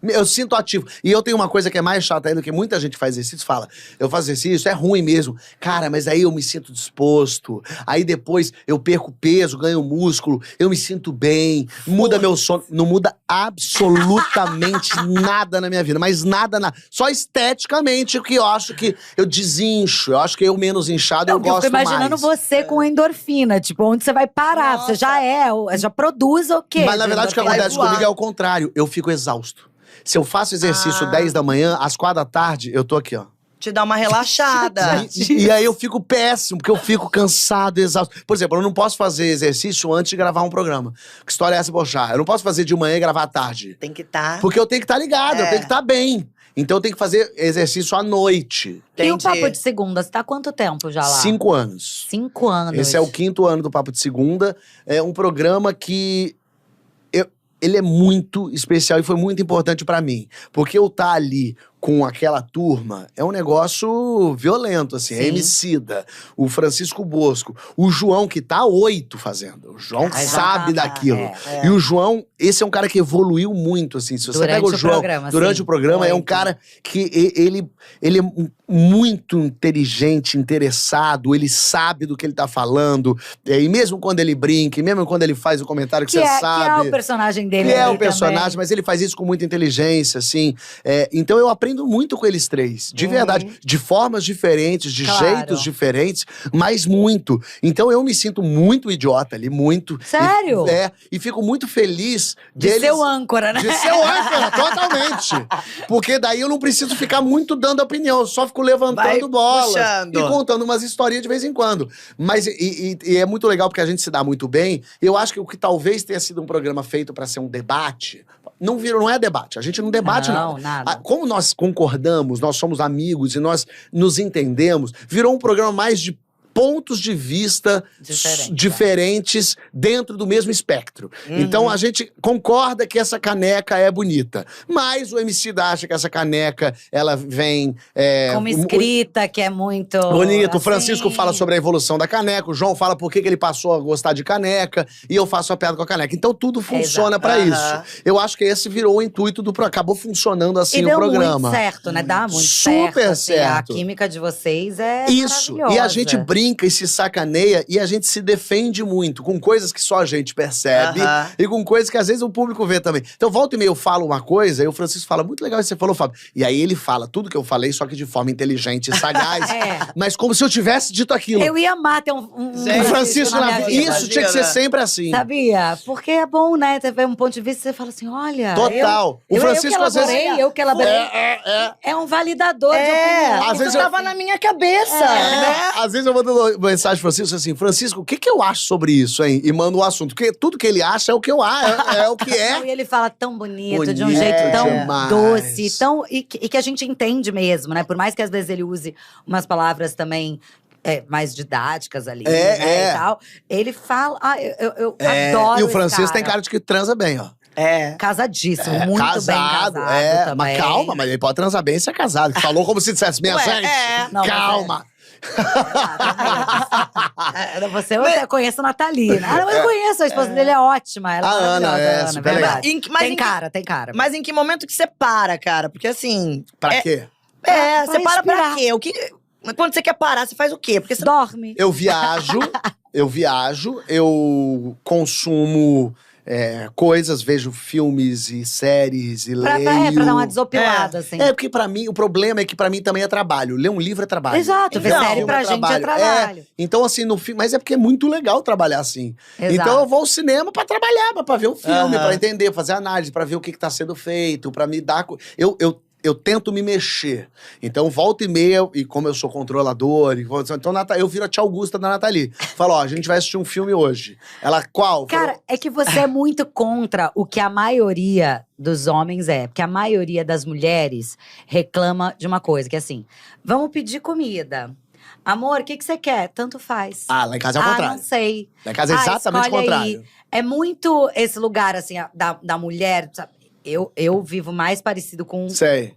Eu sinto ativo. E eu tenho uma coisa que é mais chata ainda, que muita gente faz exercício, fala, eu faço exercício, é ruim mesmo. Cara, mas aí eu me sinto disposto. Aí depois eu perco peso, ganho músculo, eu me sinto bem, muda meu sono. Não muda absolutamente nada na minha vida, mas nada. Só esteticamente, que eu acho que eu desincho. Eu acho que eu menos inchado, eu gosto mais. Eu tô imaginando você com endorfina, tipo, onde você vai parar. Nossa. Você já produz o quê? Mas na verdade o que acontece comigo é o contrário. Eu fico exausto. Se eu faço exercício 10 da manhã, às 4 da tarde, eu tô aqui, ó. Te dá uma relaxada. E aí eu fico péssimo, porque eu fico cansado, exausto. Por exemplo, eu não posso fazer exercício antes de gravar um programa. Que história é essa, Bochá? Eu não posso fazer de manhã e gravar à tarde. Tem que estar. Porque eu tenho que estar ligado, eu tenho que estar bem. Então eu tenho que fazer exercício à noite. E o Papo de Segunda, você tá há quanto tempo já lá? 5 anos. 5 anos. Esse é o 5º ano do Papo de Segunda. É um programa que… ele é muito especial e foi muito importante pra mim. Porque eu tá ali com aquela turma é um negócio violento, assim. Sim. É Emicida, o Francisco Bosco, o João, que tá 8 fazendo. O João sabe daquilo. E o João, esse é um cara que evoluiu muito, assim. Se você pega o João durante o programa, é um cara que ele é muito inteligente, interessado, ele sabe do que ele tá falando. E mesmo quando ele brinca, e mesmo quando ele faz o comentário que você sabe… Que é o personagem dele. Que é o personagem, também. Mas ele faz isso com muita inteligência, assim. Então eu aprendo muito com eles três, de verdade. De formas diferentes, de jeitos diferentes, mas muito. Então eu me sinto muito idiota ali, muito. Sério? E fico muito feliz de ser o âncora, né? De ser o âncora, totalmente. Porque daí eu não preciso ficar muito dando opinião, eu só fico levantando bolas e contando umas historinhas de vez em quando. Mas e é muito legal porque a gente se dá muito bem. Eu acho que o que talvez tenha sido um programa feito pra ser um debate, não é debate. A gente não debate nada. Como nós concordamos, nós somos amigos e nós nos entendemos, virou um programa mais de pontos de vista diferentes dentro do mesmo espectro. Então a gente concorda que essa caneca é bonita, mas o Emicida acha que essa caneca, ela vem… como escrita, que é muito… bonito. Assim. O Francisco fala sobre a evolução da caneca, o João fala por que ele passou a gostar de caneca, e eu faço a piada com a caneca. Então tudo funciona pra isso. Eu acho que esse virou o intuito do programa. Acabou funcionando assim o programa. Deu muito certo, né? Dá muito super certo. certo. A química de vocês é isso. maravilhosa. E a gente brinca brinca e se sacaneia e a gente se defende muito com coisas que só a gente percebe e com coisas que às vezes o público vê também. Então, volta e meia eu falo uma coisa e o Francisco fala, muito legal isso que você falou, Fábio. E aí ele fala tudo que eu falei, só que de forma inteligente e sagaz, mas como se eu tivesse dito aquilo. Eu ia amar ter O Francisco, na minha vida. isso tinha que ser sempre assim. Sabia? Porque é bom, né? Você vê um ponto de vista e você fala assim, olha… Total. O Francisco, às vezes… Eu que elaborei. É um validador de opinião. Às vezes isso tava na minha cabeça, né? Às vezes eu mando mensagem pro Francisco assim, Francisco, o que eu acho sobre isso, hein? E mando o assunto. Porque tudo que ele acha é o que eu acho, é o que é. E ele fala tão bonito, de um jeito tão doce, tão… E que a gente entende mesmo, né? Por mais que às vezes ele use umas palavras também… mais didáticas ali, né, e tal. Ele fala… eu adoro E o Francisco esse tem cara de que transa bem, ó. Casadíssimo, muito casado, bem casado também. Mas calma, mas ele pode transar bem e ser casado. Falou como se dissesse, minha gente, Não, calma. Você eu conheço a Natalina. Eu conheço, a esposa dele é ótima. Ela é Ana, maravilhosa, super legal. Tem cara. Mas em que momento que você para, cara? Porque assim… Pra quê? Você para pra quê? Quando você quer parar, você faz o quê? Porque você dorme. Eu viajo, eu consumo… coisas, vejo filmes e séries e leio. Pra dar uma desopilada, assim. Porque pra mim, o problema é que pra mim também é trabalho. Ler um livro é trabalho. Exato, ver série pra gente é trabalho. Então, assim, no filme… Mas é porque é muito legal trabalhar assim. Exato. Então eu vou ao cinema pra trabalhar, pra ver um filme, pra entender, fazer análise, pra ver o que tá sendo feito, pra me dar… Eu tento me mexer. Então, volta e meia, e como eu sou controlador… Então, eu viro a tia Augusta da Nathalie. Falo, ó, a gente vai assistir um filme hoje. Ela, qual? Cara, é que você é muito contra o que a maioria dos homens é. Porque a maioria das mulheres reclama de uma coisa, que é assim… Vamos pedir comida. Amor, o que você quer? Tanto faz. Lá em casa é o contrário. Não sei. Lá em casa é exatamente o contrário. Aí. É muito esse lugar, assim, da mulher… Sabe? Eu vivo mais parecido com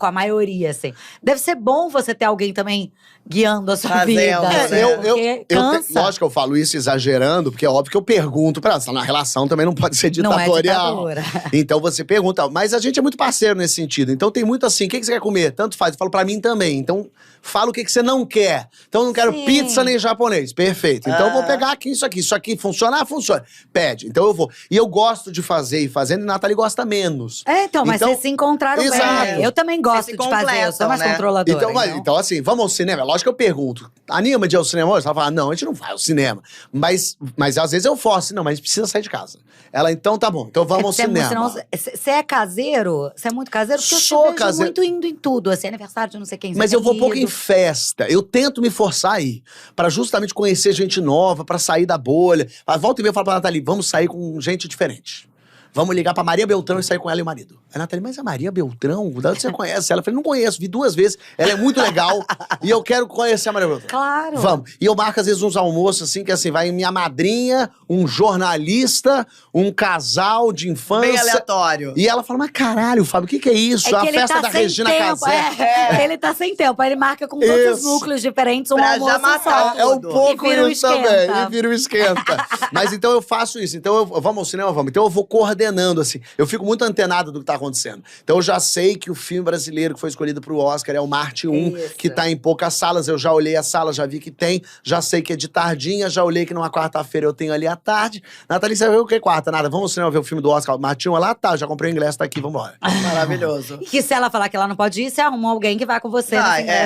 a maioria, assim. Deve ser bom você ter alguém também guiando a sua vida. Né? Cansa. Lógico que eu falo isso exagerando, porque é óbvio que eu pergunto pra ela. Na relação também não pode ser ditatorial. Não é ditadura. Então você pergunta. Mas a gente é muito parceiro nesse sentido. Então tem muito assim, o que você quer comer? Tanto faz. Eu falo pra mim também. Então fala o que você não quer. Então eu não quero pizza nem japonês. Perfeito. Então eu vou pegar aqui isso aqui. Isso aqui funciona? Funciona. Pede. Então eu vou. E eu gosto de fazer e fazendo, e Nathalie gosta menos. Então, mas vocês se encontraram bem. Eu também gosto de fazer, eu sou mais controladora. Então, assim, vamos ao cinema? Lógico que eu pergunto. Anima de ir ao cinema hoje? Ela fala, não, a gente não vai ao cinema. Mas às vezes eu forço. Não, mas a gente precisa sair de casa. Ela, então tá bom, então vamos ao cinema. Você é caseiro? Você é muito caseiro? Porque Sou eu te vejo caseiro. muito indo em tudo, assim, aniversário de não sei quem. Mas eu vou pouco em festa. Eu tento me forçar a ir. Pra justamente conhecer gente nova, pra sair da bolha. Volta e meia eu falo pra Nathalie, vamos sair com gente diferente. Vamos ligar pra Maria Beltrão e sair com ela e o marido. A Nathalie, mas a Maria Beltrão? De onde você conhece ela? Eu falei, não conheço, vi 2 vezes. Ela é muito legal e eu quero conhecer a Maria Beltrão. Claro. Vamos. E eu marco, às vezes, uns almoços, assim, que assim, vai minha madrinha, um jornalista, um casal de infância. Bem aleatório. E ela fala, mas caralho, Fábio, o que é isso? É a festa da Regina Casé. Ele tá sem tempo. Aí ele marca com todos os núcleos diferentes, um pra almoço já matar só. É um pouco isso também. E vira um esquenta. Mas então eu faço isso. Então vamos ao cinema? Vamos. Então eu vou coordenando, assim. Eu fico muito antenado do que tá acontecendo. Então eu já sei que o filme brasileiro que foi escolhido pro Oscar é o Marte 1, que tá em poucas salas. Eu já olhei a sala, já vi que tem. Já sei que é de tardinha, já olhei que numa quarta-feira eu tenho ali à tarde. Nathalie, você vai ver o que quarta? Nada, vamos ao cinema ver o filme do Oscar. Marte 1 lá, tá, já comprei o ingresso, tá aqui, vambora. Maravilhoso. E que se ela falar que ela não pode ir, você arruma alguém que vai com você.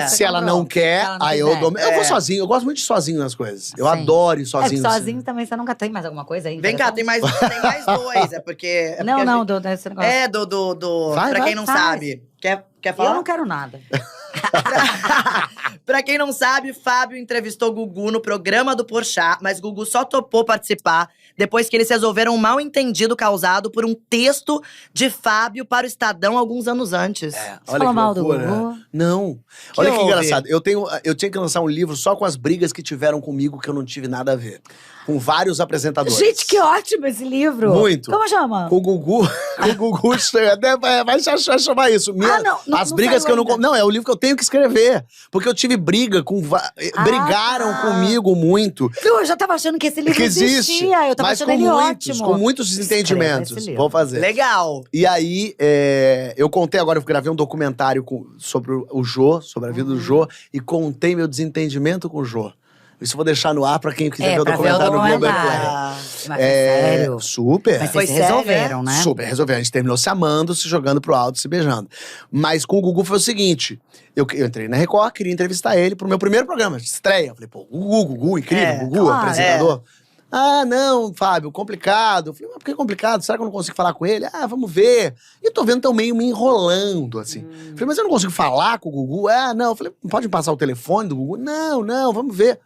Se ela não quer, aí eu dou… Eu vou sozinho, eu gosto muito de ir sozinho nas coisas. Eu adoro ir sozinho. Sozinho também, você nunca tem mais alguma coisa aí? Vem cá, tem mais 2, é porque… Não, desse negócio. Pra quem não sabe. Quer falar? Eu não quero nada. Pra quem não sabe, Fábio entrevistou Gugu no programa do Porchat, mas Gugu só topou participar depois que eles resolveram um mal-entendido causado por um texto de Fábio para o Estadão alguns anos antes. Olha falou que mal do loucura. Gugu? Não. Olha que engraçado. Eu tinha que lançar um livro só com as brigas que tiveram comigo que eu não tive nada a ver. Com vários apresentadores. Gente, que ótimo esse livro. Muito. Como chama? Com o Gugu. Com o Gugu, vai chamar isso. As brigas que eu não… Não, é o livro que eu tenho que escrever. Porque eu tive briga com… brigaram comigo muito. Eu já tava achando que esse livro existia. Eu tava achando ele ótimo. Com muitos desentendimentos. Vou fazer. Legal. E aí, eu contei agora, eu gravei um documentário sobre o Jô, sobre a vida do Jô. E contei meu desentendimento com o Jô. Isso eu vou deixar no ar pra quem quiser ver o pra ver o documentário no Globoplay. documentário. Mas sério? Super. Mas Foi vocês sério, resolveram, né? Super, resolveu. A gente terminou se amando, se jogando pro alto, se beijando. Mas com o Gugu foi o seguinte: eu entrei na Record, queria entrevistar ele pro meu primeiro programa, de estreia. Eu falei, pô, Gugu, incrível, Gugu, claro, apresentador. Ah, não, Fábio, complicado. Eu falei, mas por que complicado? Será que eu não consigo falar com ele? Ah, vamos ver. E eu tô vendo tão meio me enrolando, assim. Eu falei, mas eu não consigo falar com o Gugu? Ah, não. Eu falei, pode me passar o telefone do Gugu? Não, vamos ver.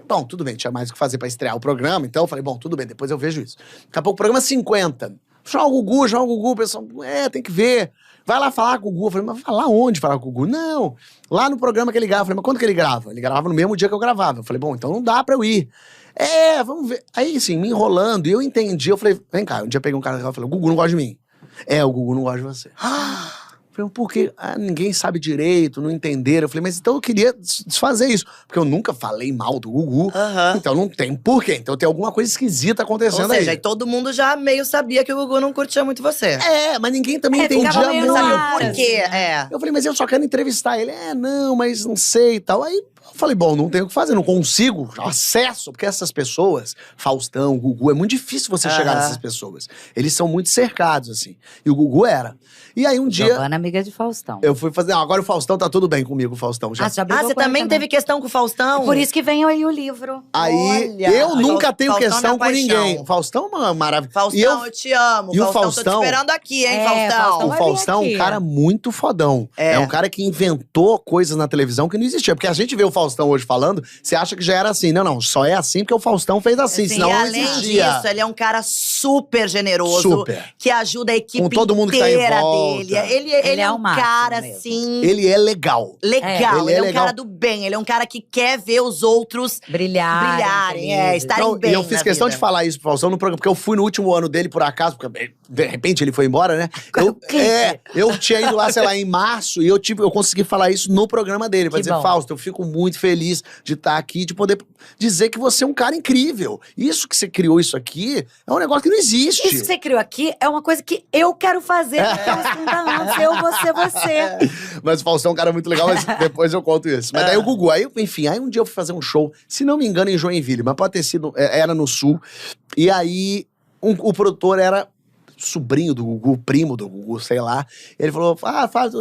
Bom, tudo bem, tinha mais o que fazer pra estrear o programa, então eu falei, bom, tudo bem, depois eu vejo isso. Daqui a pouco, programa 50. Chama o Gugu, o pessoal, tem que ver. Vai lá falar com o Gugu. Eu falei, mas falar onde falar com o Gugu? Não, lá no programa que ele grava. Eu falei, mas quando que ele grava? Ele gravava no mesmo dia que eu gravava. Eu falei, bom, então não dá pra eu ir. Vamos ver. Aí, assim, me enrolando, e eu entendi, eu falei, vem cá, um dia eu peguei um cara e falei, o Gugu não gosta de mim. O Gugu não gosta de você. Eu falei, por quê? Ninguém sabe direito, não entenderam. Eu falei, mas então eu queria desfazer isso. Porque eu nunca falei mal do Gugu. Então não tem porquê. Então tem alguma coisa esquisita acontecendo aí. Ou seja, aí todo mundo já meio sabia que o Gugu não curtia muito você. Mas ninguém também entendia ficava meio muito. no Sabe ar, o porquê? assim, Eu falei, mas eu só quero entrevistar ele. Não, mas não sei e tal. Aí eu falei, bom, não tenho o que fazer, não consigo acesso, porque essas pessoas, Faustão, Gugu, é muito difícil você chegar nessas pessoas. Eles são muito cercados, assim. E o Gugu era. E aí um dia, Giovana, amiga de Faustão. eu fui fazer, agora o Faustão tá tudo bem comigo, o Faustão já. Já brigou Você com ele também teve questão com o Faustão? Por isso que vem aí o livro. Aí, Olha, eu nunca tenho Faustão questão minha com ninguém. paixão. O Faustão é uma maravilha. Faustão, eu te amo. e o Faustão, tô Faustão- te esperando aqui, hein, É, Faustão? Faustão O vai Faustão é vir um aqui. cara muito fodão. É um cara que inventou coisas na televisão que não existia. Porque a gente vê o Faustão hoje falando, você acha que já era assim. Não, só é assim porque o Faustão fez assim, senão e não além existia. disso, ele é um cara super generoso. Super. Que ajuda a equipe Com todo mundo que tá em inteira volta. dele. Ele é é o um máximo cara, mesmo. assim… Ele é legal. Legal, Ele é ele é um legal. cara do bem, ele é um cara que quer ver os outros Brilharem, felizes. Estarem Então, bem e eu fiz na questão vida. de falar isso pro Faustão no programa, porque eu fui no último ano dele, por acaso, porque de repente ele foi embora, né? Eu tinha ido lá, sei lá, em março, e eu consegui falar isso no programa dele. Pra Que dizer, bom. Fausto, eu fico muito feliz de estar aqui, de poder dizer que você é um cara incrível. Isso que você criou isso aqui é um negócio que não existe. Isso que você criou aqui é uma coisa que eu quero fazer até os 30 anos. Eu, você. Mas o Faustão é um cara muito legal, mas depois eu conto isso. Mas daí o Gugu, enfim, aí um dia eu fui fazer um show, se não me engano, em Joinville, mas pode ter sido, era no Sul. E aí o produtor era sobrinho do Gugu, primo do Gugu, sei lá. Ele falou,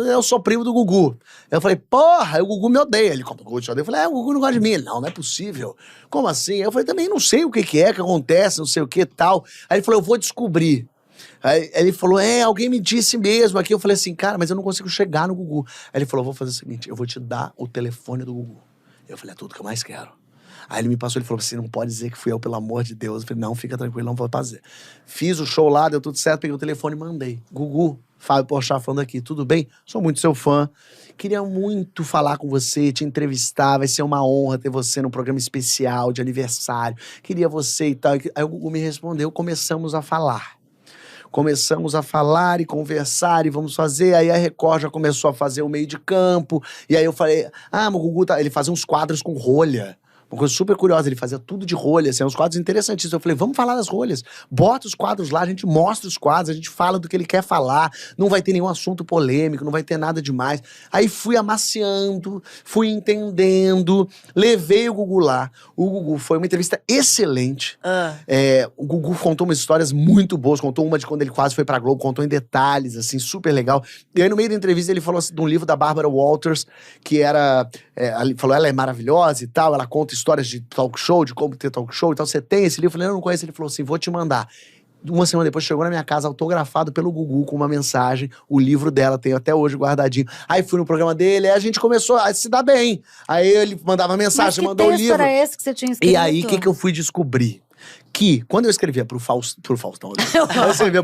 eu sou primo do Gugu. Eu falei, porra, o Gugu me odeia. Ele, como o Gugu te odeia? Eu falei, o Gugu não gosta de mim. Ele, não é possível. Como assim? Eu falei, também não sei o que acontece, não sei o que tal. Aí ele falou, eu vou descobrir. Aí ele falou, alguém me disse mesmo aqui. Eu falei assim, cara, mas eu não consigo chegar no Gugu. Aí ele falou, vou fazer o seguinte, eu vou te dar o telefone do Gugu. Eu falei, é tudo que eu mais quero. Aí ele me passou, ele falou assim, não pode dizer que fui eu, pelo amor de Deus. Eu falei, não, fica tranquilo, não vou fazer. Fiz o show lá, deu tudo certo, peguei o telefone e mandei. Gugu, Fábio Porchat falando aqui, tudo bem? Sou muito seu fã. Queria muito falar com você, te entrevistar, vai ser uma honra ter você num programa especial de aniversário. Queria você e tal. Aí o Gugu me respondeu, começamos a falar. Começamos a falar e conversar e vamos fazer. Aí a Record já começou a fazer o meio de campo. E aí eu falei, mas o Gugu ele fazia uns quadros com rolha. Uma coisa super curiosa, ele fazia tudo de rolha, assim, uns quadros interessantíssimos. Eu falei, vamos falar das rolhas. Bota os quadros lá, a gente mostra os quadros, a gente fala do que ele quer falar. Não vai ter nenhum assunto polêmico, não vai ter nada demais. Aí fui amaciando, fui entendendo, levei o Gugu lá. O Gugu foi uma entrevista excelente. O Gugu contou umas histórias muito boas, contou uma de quando ele quase foi pra Globo, contou em detalhes, assim, super legal. E aí no meio da entrevista ele falou assim, de um livro da Barbara Walters, que era… ele falou, ela é maravilhosa e tal, ela conta histórias de talk show, de como ter talk show e tal. Você tem esse livro? Eu falei, não conheço. Ele falou assim, vou te mandar. Uma semana depois chegou na minha casa autografado pelo Gugu com uma mensagem. O livro dela tenho até hoje guardadinho. Aí fui no programa dele, aí a gente começou a se dar bem. Aí ele mandava mensagem, mandou o livro. Mas que texto era esse que você tinha escrito? E aí, o que eu fui descobrir? Que, quando eu escrevia pro Faustão, né? Quando eu escrevia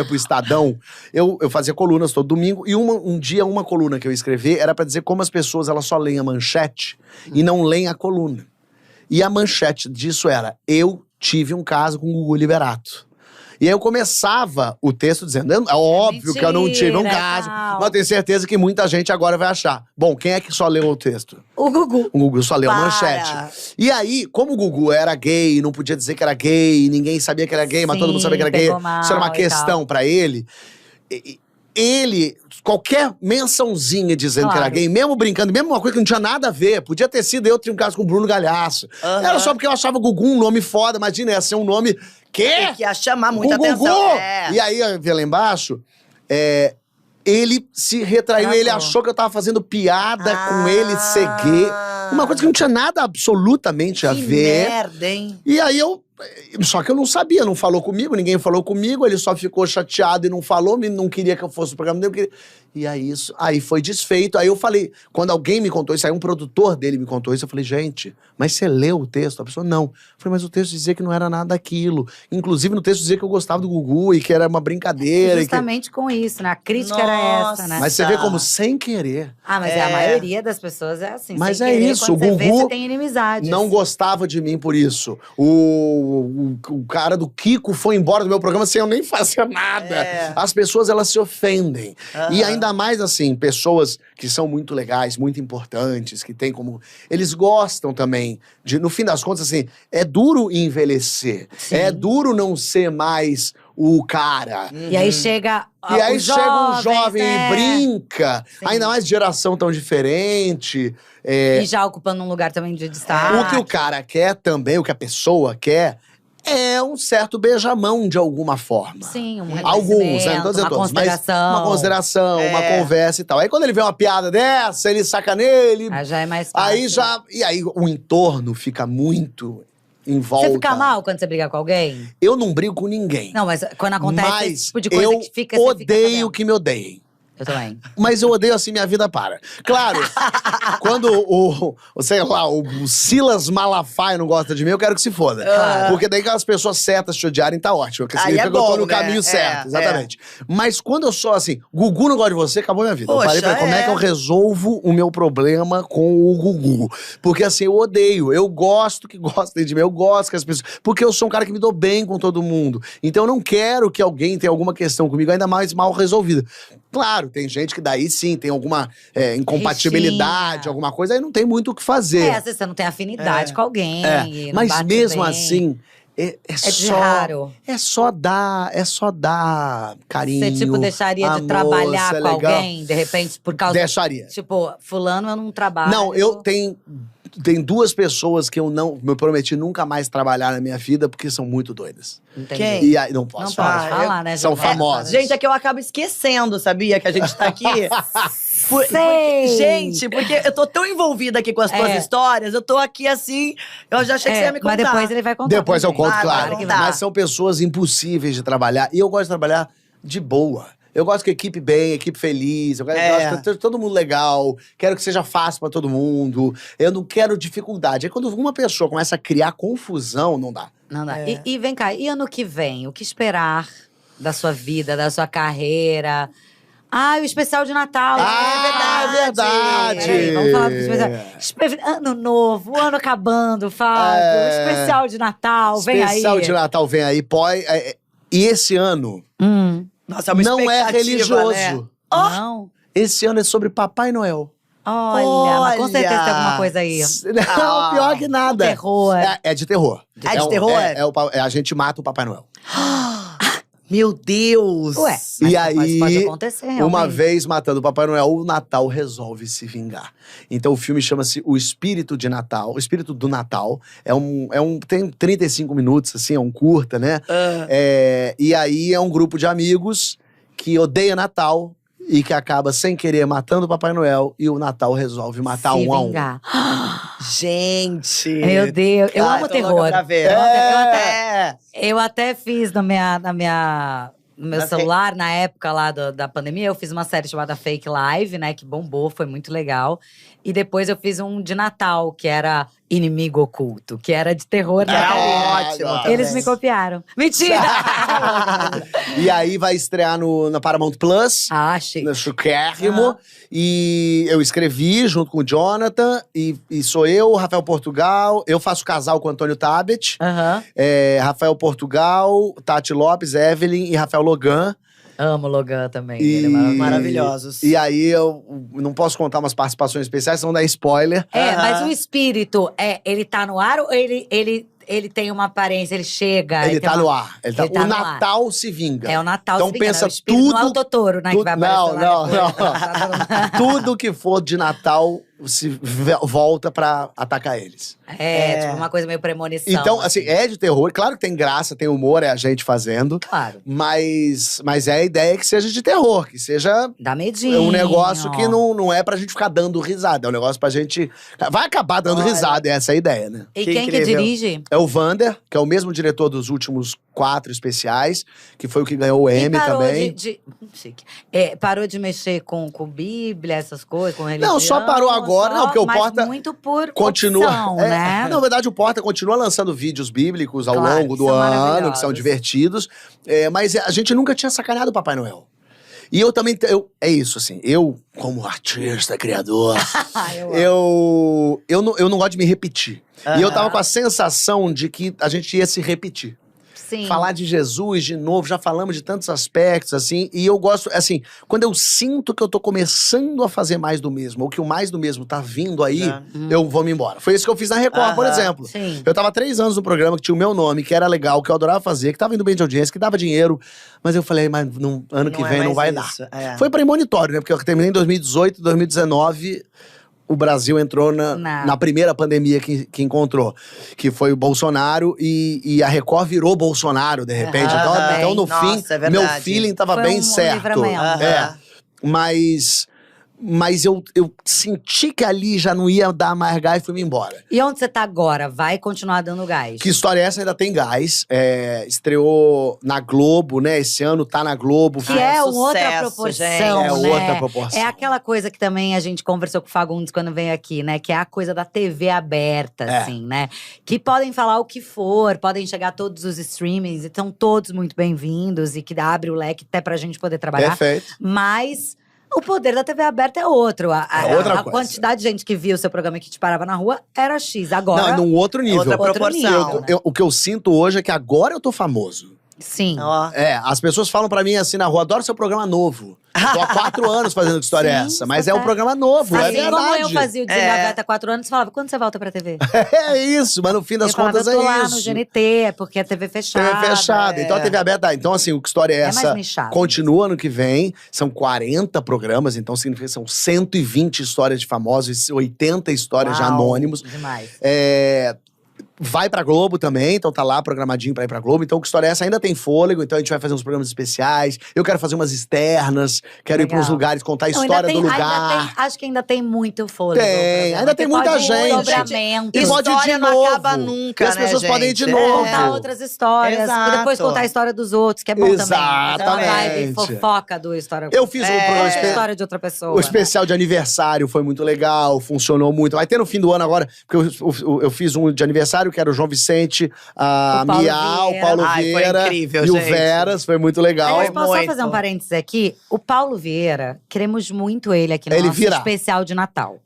pro Estadão, eu fazia colunas todo domingo, e um dia uma coluna que eu escrevi era pra dizer como as pessoas elas só leem a manchete e não leem a coluna. E a manchete disso era, eu tive um caso com o Gugu Liberato. E aí eu começava o texto dizendo, é óbvio que eu não tive um caso, mas eu tenho certeza que muita gente agora vai achar. Bom, quem é que só leu o texto? O Gugu. O Gugu só leu a manchete. E aí, como o Gugu era gay, não podia dizer que era gay, ninguém sabia que era gay, mas todo mundo sabia que era gay, pegou mal isso era uma e questão pra ele. ele, qualquer mençãozinha dizendo que era gay, mesmo brincando, mesmo uma coisa que não tinha nada a ver, podia ter sido eu trincasse com o Bruno Galhaço. Era só porque eu achava Gugu um nome foda, imagina, ia ser um nome… Quê? Que ia chamar muita Gugu? atenção. E aí, eu vi lá embaixo, ele se retraiu, ele achou que eu tava fazendo piada com ele ser gay. Uma coisa que não tinha nada absolutamente a ver. Merda, hein? E aí só que eu não sabia, não falou comigo, ninguém falou comigo, ele só ficou chateado e não falou, não queria que eu fosse no programa dele. E aí foi desfeito. Aí eu falei, quando alguém me contou isso, aí um produtor dele me contou isso, eu falei, gente, mas você leu o texto? A pessoa, não. Eu falei, mas o texto dizia que não era nada daquilo. Inclusive, no texto dizia que eu gostava do Gugu e que era uma brincadeira. Justamente com isso, né? A crítica era essa, né? Mas você vê como sem querer. Ah, mas a maioria das pessoas é assim. Mas sem é querer, isso, o quando você vê, Gugu você tem inimizades. não gostava de mim por isso. O cara do Kiko foi embora do meu programa sem eu nem fazer nada. As pessoas, elas se ofendem. E ainda mais assim, pessoas que são muito legais, muito importantes, que tem como… Eles gostam também de… No fim das contas, assim, é duro envelhecer. Sim. É duro não ser mais o cara. E aí chega E aí chega um jovem né? e brinca. Sim. Ainda mais de geração tão diferente. E já ocupando um lugar também de destaque. O que o cara quer também, o que a pessoa quer, é um certo beijamão de alguma forma. Sim, um Alguns, né? Não tô dizendo uma todos, mas consideração. uma consideração, uma conversa e tal. Aí quando ele vê uma piada dessa, ele sacaneia, ele… Aí já é mais fácil. Aí já… E aí o entorno fica muito em volta. Você fica mal quando você briga com alguém? Eu não brigo com ninguém. Não, mas quando acontece Mas esse tipo de coisa eu que fica… você fica odeio sabendo. que me odeiem. Eu também. Mas eu odeio assim, minha vida para. Claro, quando sei lá, o Silas Malafaia não gosta de mim, eu quero que se foda. Porque daí que as pessoas certas te odiarem, tá ótimo. Porque significa que eu tô no caminho certo, exatamente. Mas quando eu sou assim, Gugu não gosta de você, acabou minha vida. Poxa, eu parei pra como é que eu resolvo o meu problema com o Gugu. Porque assim, eu odeio. Eu gosto que gostem de mim, eu gosto que as pessoas… Porque eu sou um cara que me dou bem com todo mundo. Então eu não quero que alguém tenha alguma questão comigo, ainda mais mal resolvida. Claro, tem gente que daí sim tem alguma incompatibilidade, Rixinha. alguma coisa, aí não tem muito o que fazer. Às vezes você não tem afinidade com alguém. e não Mas bate mesmo bem. assim, de só… raro. É só dar carinho. Você, tipo, deixaria amor, de trabalhar isso é com legal. alguém, de repente, por causa… Deixaria. Tipo, fulano eu não trabalho. Não, eu tenho… Tem duas pessoas que eu não… Me prometi nunca mais trabalhar na minha vida, porque são muito doidas. Entendi. Quem? E aí, não posso Não falar. pode falar, né? São Giovana? famosas. Gente, é que eu acabo esquecendo, sabia? Que a gente tá aqui. Sei. Gente, porque eu tô tão envolvida aqui com as tuas histórias, eu tô aqui assim… Eu já achei que você ia me contar. Mas depois ele vai contar. Depois eu conto, Ah, claro. vai contar. Mas são pessoas impossíveis de trabalhar. E eu gosto de trabalhar de boa. Eu gosto que a equipe bem, equipe feliz. Eu gosto de todo mundo legal. Quero que seja fácil pra todo mundo. Eu não quero dificuldade. Aí quando uma pessoa começa a criar confusão, não dá. Não dá. E vem cá, e ano que vem? O que esperar da sua vida, da sua carreira? Ah, o especial de Natal. É verdade. Peraí, vamos falar do especial. Ano novo, o ano acabando, Fábio. Especial de Natal, vem aí. Especial de Natal vem aí. E esse ano Nossa, é uma não é expectativa, religioso. né? Não? Esse ano é sobre Papai Noel. Olha, mas com certeza tem alguma coisa aí. Não, pior que nada. Terror. É de terror. É de terror? A gente mata o Papai Noel. Meu Deus! Ué, E mas aí, pode acontecer, realmente. uma vez matando o Papai Noel, o Natal resolve se vingar. Então o filme chama-se O Espírito de Natal. O Espírito do Natal. Tem 35 minutos, assim, é um curta, né? E aí é um grupo de amigos que odeia Natal e que acaba sem querer matando o Papai Noel. E o Natal resolve matar se um a um. vingar. Gente! Meu Deus, eu amo tô terror. louca pra ver. Eu até fiz no meu celular, na época lá da pandemia, eu fiz uma série chamada Fake Live, né? Que bombou, foi muito legal. E depois eu fiz um de Natal, que era Inimigo Oculto, que era de terror. Era ótimo também. Eles me copiaram. Mentira! E aí vai estrear na Paramount Plus. Ah, chique. No Chiquérrimo. E eu escrevi junto com o Jonathan. E sou eu, Rafael Portugal. Eu faço casal com o Antônio Tabet. Aham. Rafael Portugal, Tati Lopes, Evelyn e Rafael Logan. Amo o Logan também. Ele é maravilhoso. Maravilhosos. E aí eu não posso contar umas participações especiais, senão dá spoiler. Mas o espírito, ele tá no ar ou ele ele tem uma aparência, ele chega… Ele tem tá uma- no ar. ele tá o no ar. Natal se vinga. É o Natal, Então se vinga, pensa né? O espírito tudo… não é o Totoro, né? Que vai aparecer Não, lá depois. Tudo que for de Natal volta pra atacar eles. Tipo uma coisa meio premonição. Então, assim, é de terror. Claro que tem graça, tem humor, é a gente fazendo. Claro. Mas é a ideia que seja de terror, que seja Dá medinho. um negócio que não é pra gente ficar dando risada. É um negócio pra gente… Vai acabar dando Olha. risada, essa é a ideia, né? E Que quem que incrível. dirige? É o Vander, que é o mesmo diretor dos últimos 4 especiais, que foi o que ganhou o E Emmy parou também. Chique. Parou de mexer com Bíblia, essas coisas, com religião. Não, só parou agora. Não, porque o mas Porta muito por Continua. opção, né? Na verdade, o Porta continua lançando vídeos bíblicos ao Claro, longo que do são ano, que maravilhosos. são divertidos. Mas a gente nunca tinha sacaneado o Papai Noel. E eu também. É isso, assim. Eu, como artista, criador, eu não gosto de me repetir. E eu tava com a sensação de que a gente ia se repetir. Sim. Falar de Jesus de novo, já falamos de tantos aspectos, assim, e eu gosto, assim, quando eu sinto que eu tô começando a fazer mais do mesmo, ou que o mais do mesmo tá vindo aí, eu vou me embora. Foi isso que eu fiz na Record, por exemplo. Sim. Eu tava 3 anos no programa que tinha o meu nome, que era legal, que eu adorava fazer, que tava indo bem de audiência, que dava dinheiro, mas eu falei, mas ano que Não é vem não vai mais dar. isso, é. Foi premonitório, né? Porque eu terminei em 2018, 2019… O Brasil entrou na primeira pandemia que encontrou, que foi o Bolsonaro, e a Record virou Bolsonaro, de repente. Aham. Então, no Nossa, fim, é verdade. meu feeling tava Foi bem um certo. livramento. Mas eu senti que ali já não ia dar mais gás e fui-me embora. E onde você tá agora? Vai continuar dando gás? Que história é essa? Ainda tem gás. Estreou na Globo, né? Esse ano tá na Globo. Que é uma outra sucesso, proporção, gente. né? É outra proporção. É aquela coisa que também a gente conversou com o Fagundes quando veio aqui, né? Que é a coisa da TV aberta, assim, né? Que podem falar o que for, podem chegar a todos os streamings, e estão todos muito bem-vindos, e que abre o leque até pra gente poder trabalhar. Perfeito. Mas o poder da TV aberta é outro. É outra a coisa. quantidade de gente que via o seu programa e que te parava na rua era X. Agora, Não, é num outro nível. Outra outro proporção. nível, né? O que eu sinto hoje é que agora eu tô famoso. Sim. Ó. As pessoas falam pra mim assim na rua, adoro seu programa novo. Tô há 4 anos fazendo que história é Sim, essa. Mas você é um tá- programa novo, é Assim verdade. como eu fazia o Desengaveta há 4 anos, falava, quando você volta pra TV? É isso, mas no fim das Eu falava, contas eu tô é lá isso. no GNT, porque é TV fechada. TV fechada. Então a TV aberta. Então, assim, o que história é É mais essa? nichado. Continua ano que vem. São 40 programas, então significa que são 120 histórias de famosos, 80 histórias de Uau, anônimos. Demais. Vai pra Globo também, então tá lá programadinho pra ir pra Globo. Então, que história é essa? Ainda tem fôlego, então a gente vai fazer uns programas especiais. Eu quero fazer umas externas, quero ir Legal. pros lugares, contar a Não, história do ainda lugar. acho que ainda tem muito fôlego. Tem, no programa, ainda tem porque muita pode ir gente. dobramento. E pode ir de História não novo. acaba nunca, E as né, pessoas podem ir de gente? novo. Contar outras histórias. Exato. Depois contar a história dos outros, que é bom também. Exatamente. Essa vibe fofoca do história. Eu fiz um programa Outra história de outra pessoa. O especial de aniversário foi muito legal, funcionou muito. Vai ter no fim do ano agora, porque eu fiz um de aniversário, que era o João Vicente, a O Paulo Miau, o Vieira. Paulo Ai, foi Vieira incrível, e o gente. Veras, foi muito legal. Aliás, posso só muito. fazer um parênteses aqui? O Paulo Vieira, queremos muito ele aqui no Ele nosso virá. especial de Natal.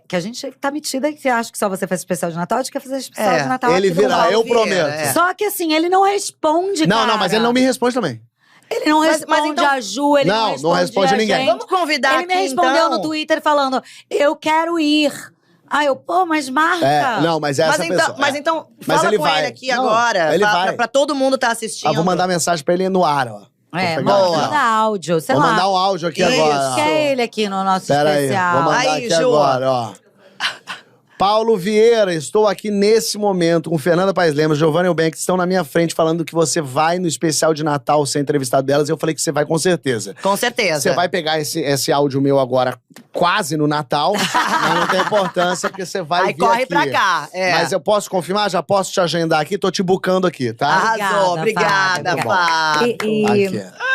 Que a gente tá metida que acha que só você faz especial de Natal, a gente quer fazer especial de Natal Ele aqui no virá, Paulo eu Vieira, prometo. é. Só que assim, ele não responde, Não, cara. mas ele não me responde também. Ele não Mas responde então- a Ju, ele Não, não responde a ninguém. gente. Vamos convidar Ele me aqui, respondeu então. no Twitter falando, eu quero ir. Mas marca. Não, mas é essa Mas então, pessoa. mas então, Mas fala ele com vai. ele aqui Não, agora. ele pra, vai. pra todo mundo tá assistindo. Vou mandar mensagem pra ele no ar, ó. Vou pegar boa. aqui, ó. Manda áudio, sei Vou lá. mandar um áudio aqui Isso. agora. ó. Quer ele aqui no nosso Pera aí, especial. vou mandar Aí, aqui Ju. agora, ó. Paulo Vieira, estou aqui nesse momento com Fernanda Paes Lemos, Giovanna Eubank, que estão na minha frente falando que você vai no especial de Natal ser entrevistado delas. Eu falei que você vai com certeza. Com certeza. Você vai pegar esse áudio meu agora quase no Natal, mas não tem importância, porque você vai Aí vir corre aqui. pra cá. Mas eu posso confirmar? Já posso te agendar aqui? Tô te bucando aqui, tá? Arrasou, obrigada, Fábio. Fábio. Aqui.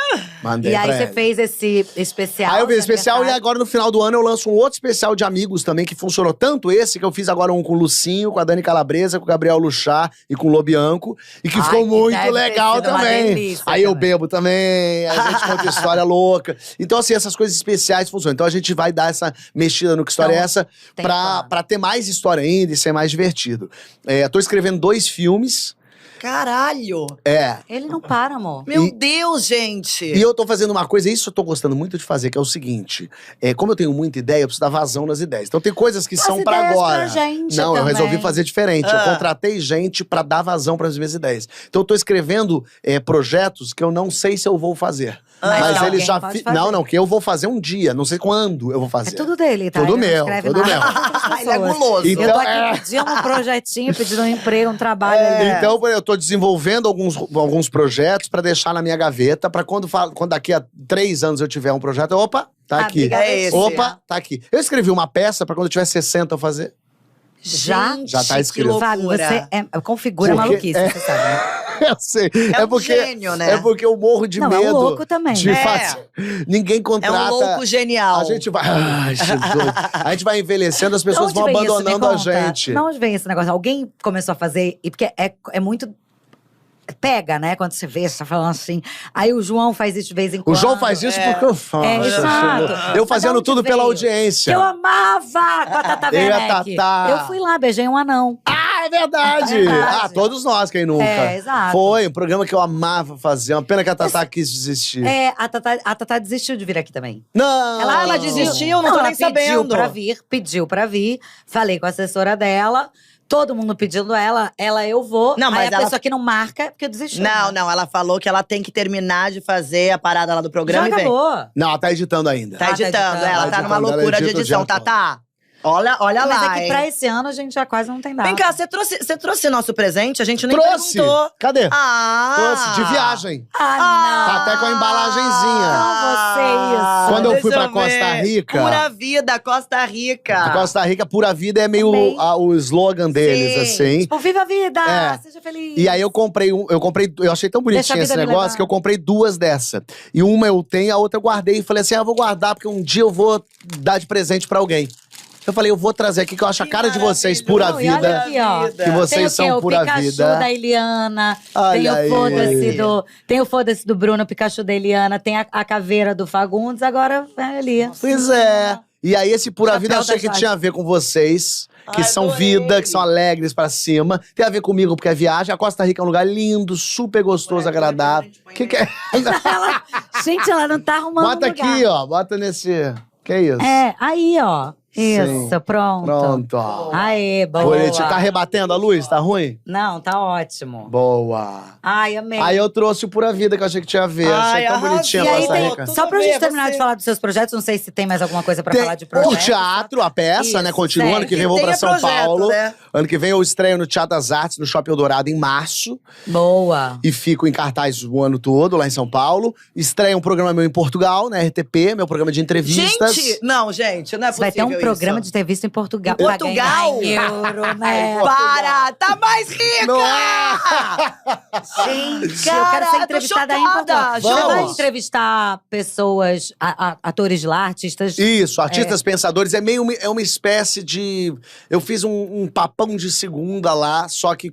Mandei E aí pra você ele. fez esse especial. Aí eu fiz de especial e aniversário. agora no final do ano eu lanço um outro especial de amigos também, que funcionou tanto esse, que eu fiz agora um com o Lucinho, com a Dani Calabresa, com o Gabriel Luchá e com o Lobianco, e que Ai, ficou que muito deve ter legal sido uma também. delícia Aí eu também. bebo também, a gente conta história louca. Então assim, essas coisas especiais funcionam. Então a gente vai dar essa mexida no que história é Então, essa, tem pra, plano. pra ter mais história ainda e ser mais divertido. Tô escrevendo 2 filmes. Caralho! É. Ele não para, amor. Meu E- Deus, gente! E eu tô fazendo uma coisa, isso eu tô gostando muito de fazer, que é o seguinte. Como eu tenho muita ideia, eu preciso dar vazão nas ideias. Então tem coisas que As são pra ideias agora. pra gente Não, eu também. resolvi fazer diferente. Eu contratei gente pra dar vazão pras minhas ideias. Então eu tô escrevendo projetos que eu não sei se eu vou fazer. Mas Mas alguém eles já pode fazer. Não, que eu vou fazer um dia, não sei quando eu vou É fazer. tudo dele, tá? Tudo Ele não meu, escreve tudo nada meu. para outras Ele é pessoas. guloso. Então, Eu tô aqui pedindo um projetinho, pedindo um emprego, um trabalho ali. Então, eu tô desenvolvendo alguns projetos pra deixar na minha gaveta, pra quando daqui a 3 anos eu tiver um projeto, opa, tá aqui. Amiga, É esse. Opa, tá aqui. Eu escrevi uma peça pra quando eu tiver 60 eu fazer. Já? Gente, Já tá escrito. que Fábio, loucura. você configura Porque- maluquice, você sabe, né? Eu sei. É um gênio, né? É porque eu morro de Não, medo. é um louco também. De É. fazer. Ninguém É contrata. um louco genial. A gente vai. Ai, Jesus. A gente vai envelhecendo, as pessoas De vão onde vem isso? Me abandonando a conta. gente. De onde vem esse negócio? Alguém começou a fazer, e porque é muito. Pega, né? Quando você vê, você tá falando assim. Aí o João faz isso de vez em quando. O João faz isso porque eu faço. É, exato. Eu Mas fazendo de onde tudo pela veio? audiência. Que eu amava com a Tata Eu e a Werneck. Tatá. Eu fui lá, beijei um anão. Ah, é verdade! É verdade. Ah, todos nós, quem nunca. É, exato. Foi um programa que eu amava fazer. Uma pena que a Tatá quis desistir. É, a Tatá desistiu de vir aqui também. Não! Ela desistiu, não tô ela nem sabendo. Pediu pra vir. Falei com a assessora dela. Todo mundo pedindo ela, eu vou. Não, mas aí a ela- pessoa que não marca é porque desistiu. Não, ela falou que ela tem que terminar de fazer a parada lá do programa Já e vem. acabou. Não, ela tá editando ainda. Tá Ah, tá editando, editando. ela tá Tá numa editando, ela loucura de edita o edição, dia todo. Tatá. Olha Mas lá, é que hein? pra esse ano a gente já quase não tem data. Vem cá, você trouxe nosso presente? A gente nem Trouxe! perguntou. Cadê? Ah! Trouxe de viagem. Ah, Tá até com a embalagenzinha. Não, você isso. Quando eu fui deixa pra Costa ver. Rica- Pura vida, Costa Rica. A Costa Rica, pura vida, é meio Também. o slogan deles, Sim. assim. Tipo, viva a vida! É. Seja feliz! E aí eu achei tão Deixa a bonitinho vida esse me negócio levar. que eu comprei 2 dessa. E uma eu tenho, a outra eu guardei e falei assim: eu vou guardar porque um dia eu vou dar de presente pra alguém. Eu falei, eu vou trazer aqui que eu acho a cara de vocês, pura Não, e olha vida. aqui, ó. Que vocês Tem o quê? são O pura Pikachu vida. da Eliana. Olha aí. Tem o foda-se do Bruno, o Pikachu da Eliana. Tem a caveira do Fagundes, agora é a Elia. Pois é. E aí, esse pura vida eu Chapéu achei da que Jade. tinha a ver com vocês. Que Ai, são adorei. vida, que são alegres pra cima. Tem a ver comigo, porque é viagem. A Costa Rica é um lugar lindo, super gostoso, agradável. Que é? Gente, ela não tá arrumando Bota lugar. aqui, ó. Bota nesse. Que é isso? É, aí, ó. Isso, Sim. pronto. Pronto, ó. Aê, boa. Bonito. Tá rebatendo a luz? Tá ruim? Não, tá ótimo. Boa. Ai, amei. Aí eu trouxe o Pura Vida, que eu achei que tinha a ver. Ai, achei tão arrasou. bonitinha E a aí Costa tem, Rica. Tudo só pra a gente ver, terminar você- de falar dos seus projetos, não sei se tem mais alguma coisa pra Tem falar de o projetos. teatro, a peça, né? Isso, Continua. Ano que vem eu vou Tem pra o São projeto, Paulo. né? Ano que vem eu estreio no Teatro das Artes, no Shopping Eldorado, em março. Boa. E fico em cartaz o ano todo, lá em São Paulo. Estreia um programa meu em Portugal, na RTP, meu programa de entrevistas. Gente, não é Você possível vai ter um programa de isso. entrevista em Portugal. Em Portugal? Vai ganhar em euro, né? Para! Tá mais rica! Não Gente, eu Cara, quero eu ser tô entrevistada aí em chocada, Portugal. Você vai vamos. entrevistar pessoas, atores de lá, artistas? Isso, artistas pensadores. É uma espécie de. Eu fiz um papão de segunda lá, só que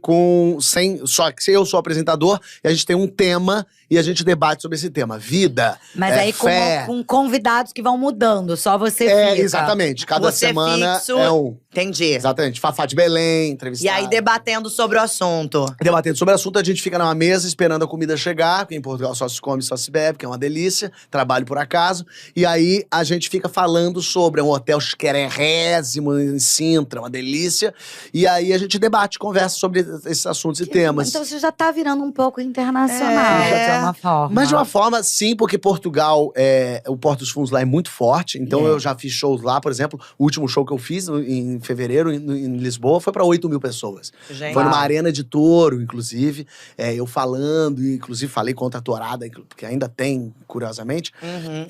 Só que eu sou apresentador e a gente tem um tema e a gente debate sobre esse tema. Vida. Mas aí fé. com convidados que vão mudando, só você É, fica. exatamente. Cada Você semana fixo. é um. Entendi. Exatamente. Fafá de Belém, E entrevistado. aí, debatendo sobre o assunto. Debatendo sobre o assunto, a gente fica numa mesa esperando a comida chegar, porque em Portugal só se come, só se bebe, que é uma delícia. Trabalho por acaso. E aí, a gente fica falando sobre um hotel chiquérrimo em Sintra, uma delícia. E aí, a gente debate, conversa sobre esses assuntos e temas. Então você já tá virando um pouco internacional, É. de uma forma. Mas de uma forma, sim, porque Portugal, o Porto dos Fundos lá é muito forte. Então eu já fiz shows lá, por exemplo. O último show que eu fiz em fevereiro, em Lisboa, foi pra 8.000 pessoas. Gente. Foi numa arena de touro, inclusive. Eu falando, e inclusive falei contra a tourada, que ainda tem, curiosamente. Uhum.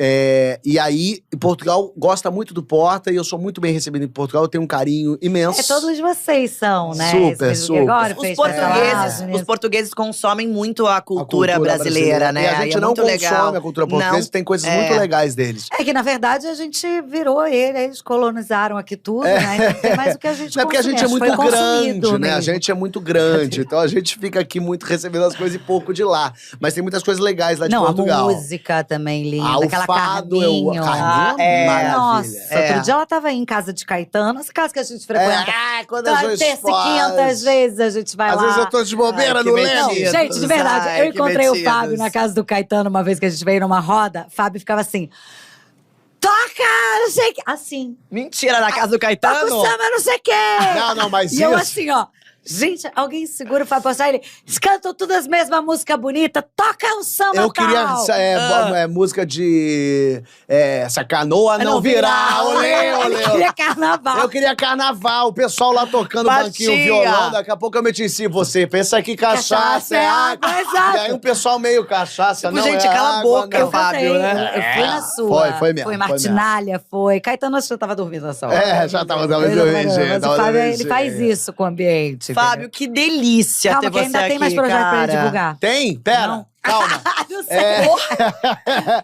E aí, Portugal gosta muito do Porta, e eu sou muito bem recebido em Portugal. Eu tenho um carinho imenso. Todos vocês são, né? Super, Esse mesmo que super. agora Os fez pra lá, portugueses, os portugueses consomem muito a cultura brasileira, né? E a Aí gente é não muito consome legal. a cultura portuguesa, Não, tem coisas é. muito legais deles. É que, na verdade, a gente virou eles, colonizaram aqui tudo, né? Não tem mais o que a gente Não é porque a gente é consumir, muito foi consumido grande, né? A mesmo. gente é muito grande. Então a gente fica aqui muito recebendo as coisas e pouco de lá. Mas tem muitas coisas legais lá de Não, Portugal. a música também linda. Ah, o aquela fado, Carminho. Carminho é maravilha. Nossa, outro dia ela tava aí em casa de Caetano. Essa casa que a gente frequenta. Quando Tá, a gente terça e faz. 500 vezes a gente vai Às lá. vezes eu tô de bobeira Ai, no que Leme. metido. Gente, de verdade, Ai, eu que encontrei o metidos. Fábio na casa do Caetano uma vez que a gente veio numa roda. Fábio ficava assim, toca, não sei o que. Assim, Mentira, na casa do toca Caetano? o samba, não sei o que. Não, mas E eu isso- assim, ó. Gente, alguém segura o Fábio Porchat, ele. Eles cantam todas as mesmas músicas bonitas, toca o samba Eu queria tal. música de essa canoa não virar. Olê, olê. Ele queria carnaval. Eu queria carnaval, o pessoal lá tocando Baixinha. banquinho, violão. Daqui a pouco eu meti em si, você pensa que cachaça é água. exato. E aí um pessoal meio cachaça, Tipo, não gente, é cala a água, boca, não. Fábio, cantei, né? Eu fui na sua. Foi mesmo, Foi foi Martinália, foi. Caetano acho que eu tava dormindo nessa hora. Já tava Mas o Fábio, ele dormindo. faz isso com o ambiente. Fábio, que delícia Calma, ter que você ainda aqui, tem mais projeto pra ele cara. divulgar. Tem? Pera, Não. calma. Não sei.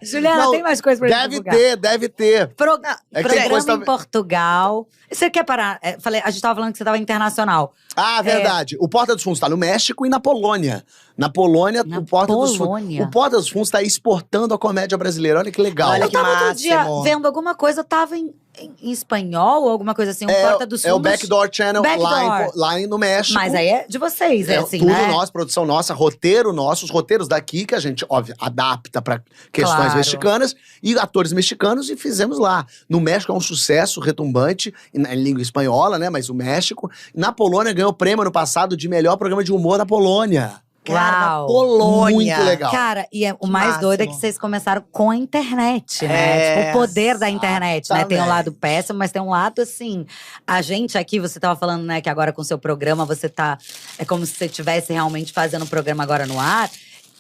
Juliana, Não, tem mais coisa pra ele Deve divulgar? deve ter. É que tem Programa coisa em também- Portugal. Você quer parar? A gente tava falando que você tava internacional. Ah, verdade. O Porta dos Fundos tá no México e na Polônia. Na Polônia, Na o Porta dos Polônia. Fundos. O Porta dos Fundos tá exportando a comédia brasileira. Olha que legal. Olha Eu que tava outro dia máximo. vendo alguma coisa, tava em espanhol ou alguma coisa assim, Porta dos Fundos. É o Backdoor Channel Backdoor. lá no México. Mas aí é de vocês, é assim, tudo né? nosso, produção nossa, roteiro nosso, os roteiros daqui que a gente, óbvio, adapta pra questões Claro. mexicanas e atores mexicanos e fizemos lá. No México é um sucesso retumbante, em língua espanhola, né? Mas o México. Na Polônia ganhou o prêmio ano passado de melhor programa de humor da Polônia. Cara, na Uau. Polônia. Muito legal. Cara, e o Que mais doido é que máximo. vocês começaram com a internet, né? Tipo, o poder da internet, né? Tem um lado péssimo, mas tem um lado assim. A gente aqui, você tava falando, né, que agora com o seu programa você tá. É como se você estivesse realmente fazendo um programa agora no ar.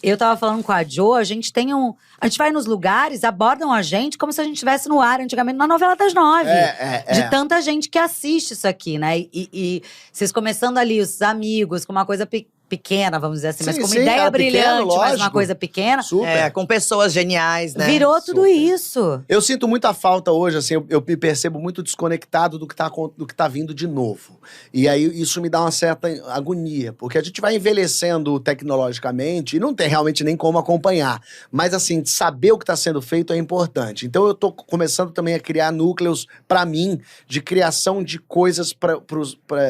Eu tava falando com a Jo, a gente tem a gente vai nos lugares, abordam a gente como se a gente estivesse no ar, antigamente, na novela das 9. De tanta gente que assiste isso aqui, né? E vocês começando ali, os amigos, com uma coisa pequena, vamos dizer assim, mas Sim, com uma sim, ideia era pequeno, brilhante, mas uma lógico. coisa pequena. Super. É, com pessoas geniais, né? Virou tudo Super. isso. Eu sinto muita falta hoje, assim, eu me percebo muito desconectado do que tá vindo de novo. E aí isso me dá uma certa agonia, porque a gente vai envelhecendo tecnologicamente e não tem realmente nem como acompanhar. Mas assim, saber o que está sendo feito é importante. Então eu tô começando também a criar núcleos, para mim, de criação de coisas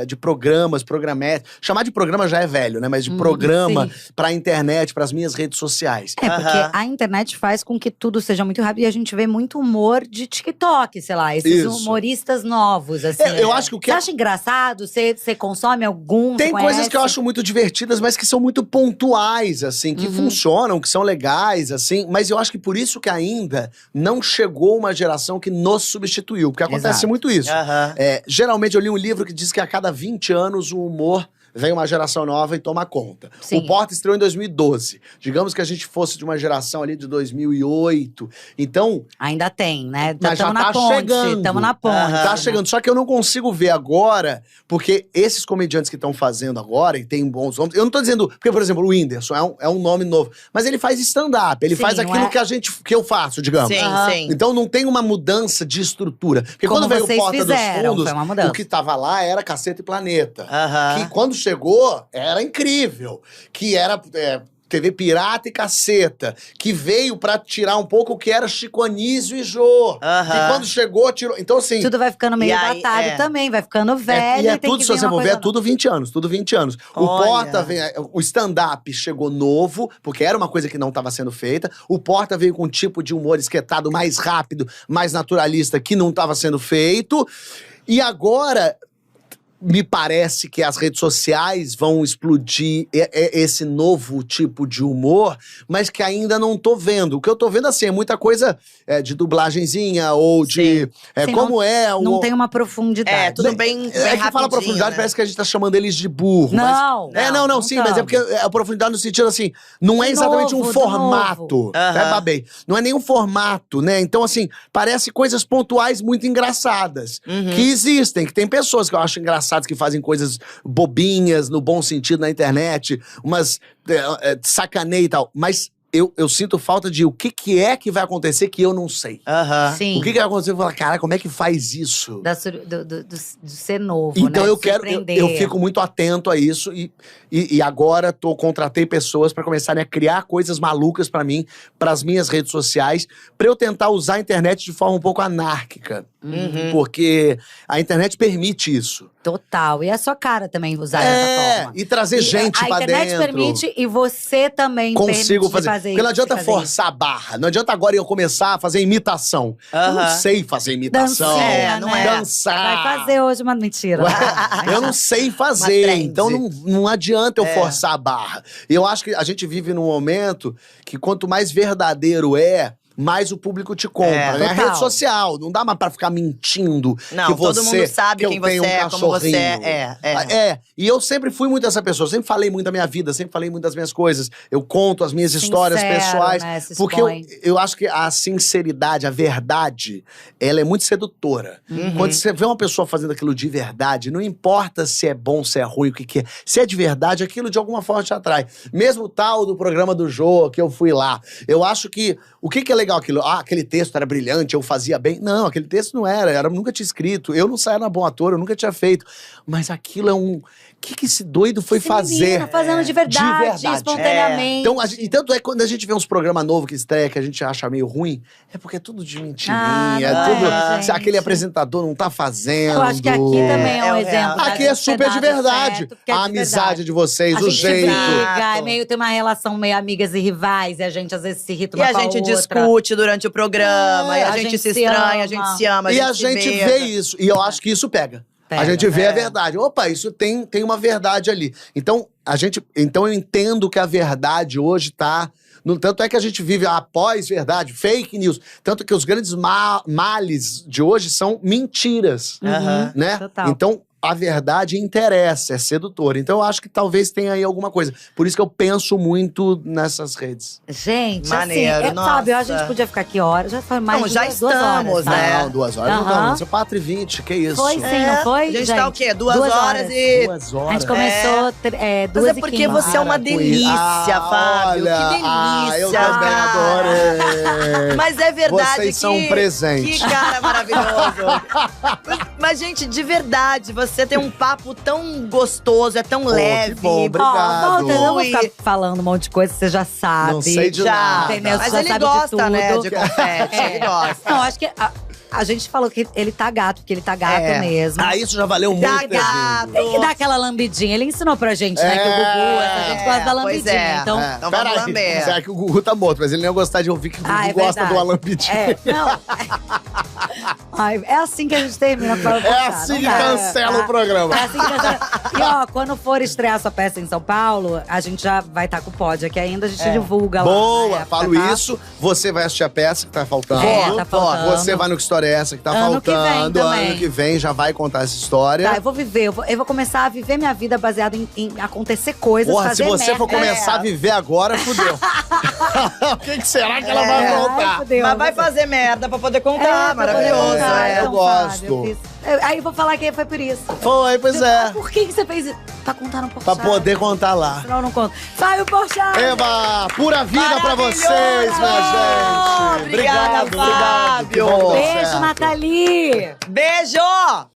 de programas, programéticos. Chamar de programa já é velho, né? Mas de programa pra internet, pras minhas redes sociais. É, porque Aham. a internet faz com que tudo seja muito rápido e a gente vê muito humor de TikTok, sei lá, esses Isso. humoristas novos, assim. Eu acho que o que Você acha engraçado? Você consome algum? Tem Você coisas conhece? que eu acho muito divertidas, mas que são muito pontuais, assim, que funcionam, que são legais, assim. Mas eu acho que por isso que ainda não chegou uma geração que nos substituiu. Porque acontece Exato. muito isso. Aham. Geralmente eu li um livro que diz que a cada 20 anos o humor vem uma geração nova e toma conta. Sim. O Porta estreou em 2012. Digamos que a gente fosse de uma geração ali de 2008. Então, Ainda tem, né? Mas já Tamo na tá ponte, chegando. tamo na ponte. Aham. tá né? chegando. Só que eu não consigo ver agora, porque esses comediantes que estão fazendo agora, e tem bons nomes. Eu não tô dizendo. Porque, por exemplo, o Whindersson é um nome novo. Mas ele faz stand-up. Ele Sim, faz não aquilo é? que eu faço, digamos. Sim, Aham. sim. Então não tem uma mudança de estrutura. Porque Como quando veio o vocês Porta fizeram, dos Fundos, foi uma mudança. o que tava lá era Caceta e Planeta. Aham. Que quando chegou, era incrível. Que era TV Pirata e Caceta. Que veio pra tirar um pouco o que era Chico Anísio e Jô. Aham. Que quando chegou, tirou. Então, assim. Tudo vai ficando meio E aí, datado é. também, vai ficando velho. E é tem tudo, que se vir você uma for ver, coisa é tudo 20 anos, tudo 20 anos. O Olha. Porta o stand-up chegou novo, porque era uma coisa que não estava sendo feita. O Porta veio com um tipo de humor esquetado mais rápido, mais naturalista, que não estava sendo feito. E agora, me parece que as redes sociais vão explodir esse novo tipo de humor, mas que ainda não tô vendo. O que eu tô vendo, assim, é muita coisa de dublagenzinha ou de… Sim, como Não tem uma profundidade. É, tudo bem, bem que fala rapidinho, profundidade, né? parece que a gente tá chamando eles de burro. Não, Não, sim, mas é porque a profundidade no sentido assim, não é exatamente um novo, do formato. Aham. Babei. Não é nenhum formato, né? Então, assim, parece coisas pontuais muito engraçadas. Que existem, que tem pessoas que eu acho engraçadas, que fazem coisas bobinhas, no bom sentido, na internet, umas sacaneia e tal. Mas eu sinto falta de o que é que vai acontecer que eu não sei. Aham. Sim. O que vai acontecer? Eu falo, cara, como é que faz isso? Do ser novo, Então né? eu De quero, surpreender. eu fico muito atento a isso e agora contratei pessoas pra começarem a criar coisas malucas pra mim, pras minhas redes sociais, pra eu tentar usar a internet de forma um pouco anárquica. Uhum. Porque a internet permite isso. Total. E é a sua cara também usar dessa forma. E trazer gente pra A internet dentro. permite e você também Consigo permite fazer. Porque não adianta forçar a barra. Não adianta agora eu começar a fazer imitação. Eu não Aham. sei fazer imitação. Dancinha, não né? é. Dançar. Vai fazer hoje uma mentira. Eu não sei Uma fazer, trend. então não adianta eu forçar a barra. E eu acho que a gente vive num momento que quanto mais verdadeiro mais o público te compra, né? A total. rede social, não dá mais pra ficar mentindo Não, que você, todo mundo sabe que eu quem tenho você um é, como você cachorrinho. é. E eu sempre fui muito essa pessoa, sempre falei muito da minha vida, sempre falei muito das minhas coisas. Eu conto as minhas histórias Sincero, pessoais. né? Se Porque expõe. eu acho que a sinceridade, a verdade, ela é muito sedutora. Quando você vê uma pessoa fazendo aquilo de verdade, não importa se é bom, se é ruim, o que é. Se é de verdade, aquilo de alguma forma te atrai. Mesmo o tal do programa do Jô, que eu fui lá. Eu acho que, o que é legal aquilo? Ah, aquele texto era brilhante, eu fazia bem. Não, aquele texto não era, eu nunca tinha escrito. Eu não saía na Bom Ator, eu nunca tinha feito. Mas aquilo é um... O que esse doido foi Esse fazer? menino fazendo de verdade, espontaneamente. Então, e tanto é que quando a gente vê uns programas novos que estreia, que a gente acha meio ruim, é porque é tudo de mentirinha, é não tudo... é, se aquele gente. apresentador não tá fazendo. Eu acho que aqui também é um É o exemplo. real. da Aqui é gente ter super de dado verdade. certo, porque é A de amizade verdade. de vocês, A o gente jeito. briga, tem uma relação meio amigas e rivais, e a gente às vezes se irrita E uma a com gente outra. discute durante o programa, e a gente se estranha, a gente se ama, E a se gente beija. vê isso. E eu acho que isso pega. A Pega. gente vê a verdade. Opa, isso tem uma verdade ali. Então, eu entendo que a verdade hoje tá... Tanto é que a gente vive a pós-verdade, fake news. Tanto que os grandes males de hoje são mentiras. Aham. Né? Total. Então, a verdade interessa, é sedutora. Então, eu acho que talvez tenha aí alguma coisa. Por isso que eu penso muito nessas redes. Gente, Maneiro, assim, nossa. sabe, a gente podia ficar aqui horas, já foi mais Não, de já duas estamos, horas, tá? né? Não, 2 horas não Aham. dá. Isso é 4h20, que isso? Foi sim, não foi? A gente tá o quê? 2 horas e... 2 A horas. gente começou Mas 2 é porque você é uma Para com isso. delícia, Fábio. Olha, Que delícia. eu também adorei. Mas é verdade Vocês são um presente. Que cara maravilhoso. Mas, gente, de verdade, você tem um papo tão gostoso, é tão leve. que bom, obrigado. Walter, eu não vou Ui. ficar falando um monte de coisa que você já sabe. Não sei de Já. nada. Entendeu? Mas Você já ele sabe de gosta, né, tudo. de confete. Ele gosta. Não, acho que a gente falou que ele tá gato, porque ele tá gato É. mesmo. Ah, isso já valeu muito. Tá ter gato. vindo. Tem que dar aquela lambidinha. Ele ensinou pra gente, né? Que o Gugu, a gente gosta da pois lambidinha. é. Então, Então vamos Peraí, lamber. será que o Gugu tá morto? Mas ele não ia gostar de ouvir que o Gugu é gosta verdade. do alambidinho. Não. Ai, é assim que a gente termina. É assim que cancela o programa. É assim que cancela. E ó, quando for estrear sua peça em São Paulo, a gente já vai estar com o pod aqui ainda, a gente divulga lá. Boa, na época, falo tá? isso. Você vai assistir a peça que tá faltando. Tá faltando. Você vai no Que História é Essa que tá Ano que vem faltando. também. Ano que vem já vai contar essa história. Tá, eu vou viver, eu vou começar a viver minha vida baseada em acontecer coisas, Porra, fazer se você merda. for começar a viver agora, fudeu. O que será que ela vai Ai, contar? fudeu. Mas vai fazer merda pra poder contar. pra poder Maravilhoso. contar, eu então, gosto. Fábio, aí eu vou falar que foi por isso. Foi, pois é. Por que você fez isso? Pra contar no Pra Porchat. poder contar lá. Senão eu não conto. Fábio Porchat! Eba, pura vida pra vocês, minha gente. Obrigada, Obrigado. Fábio. Que bom, Beijo, certo. Nathalie! Beijo!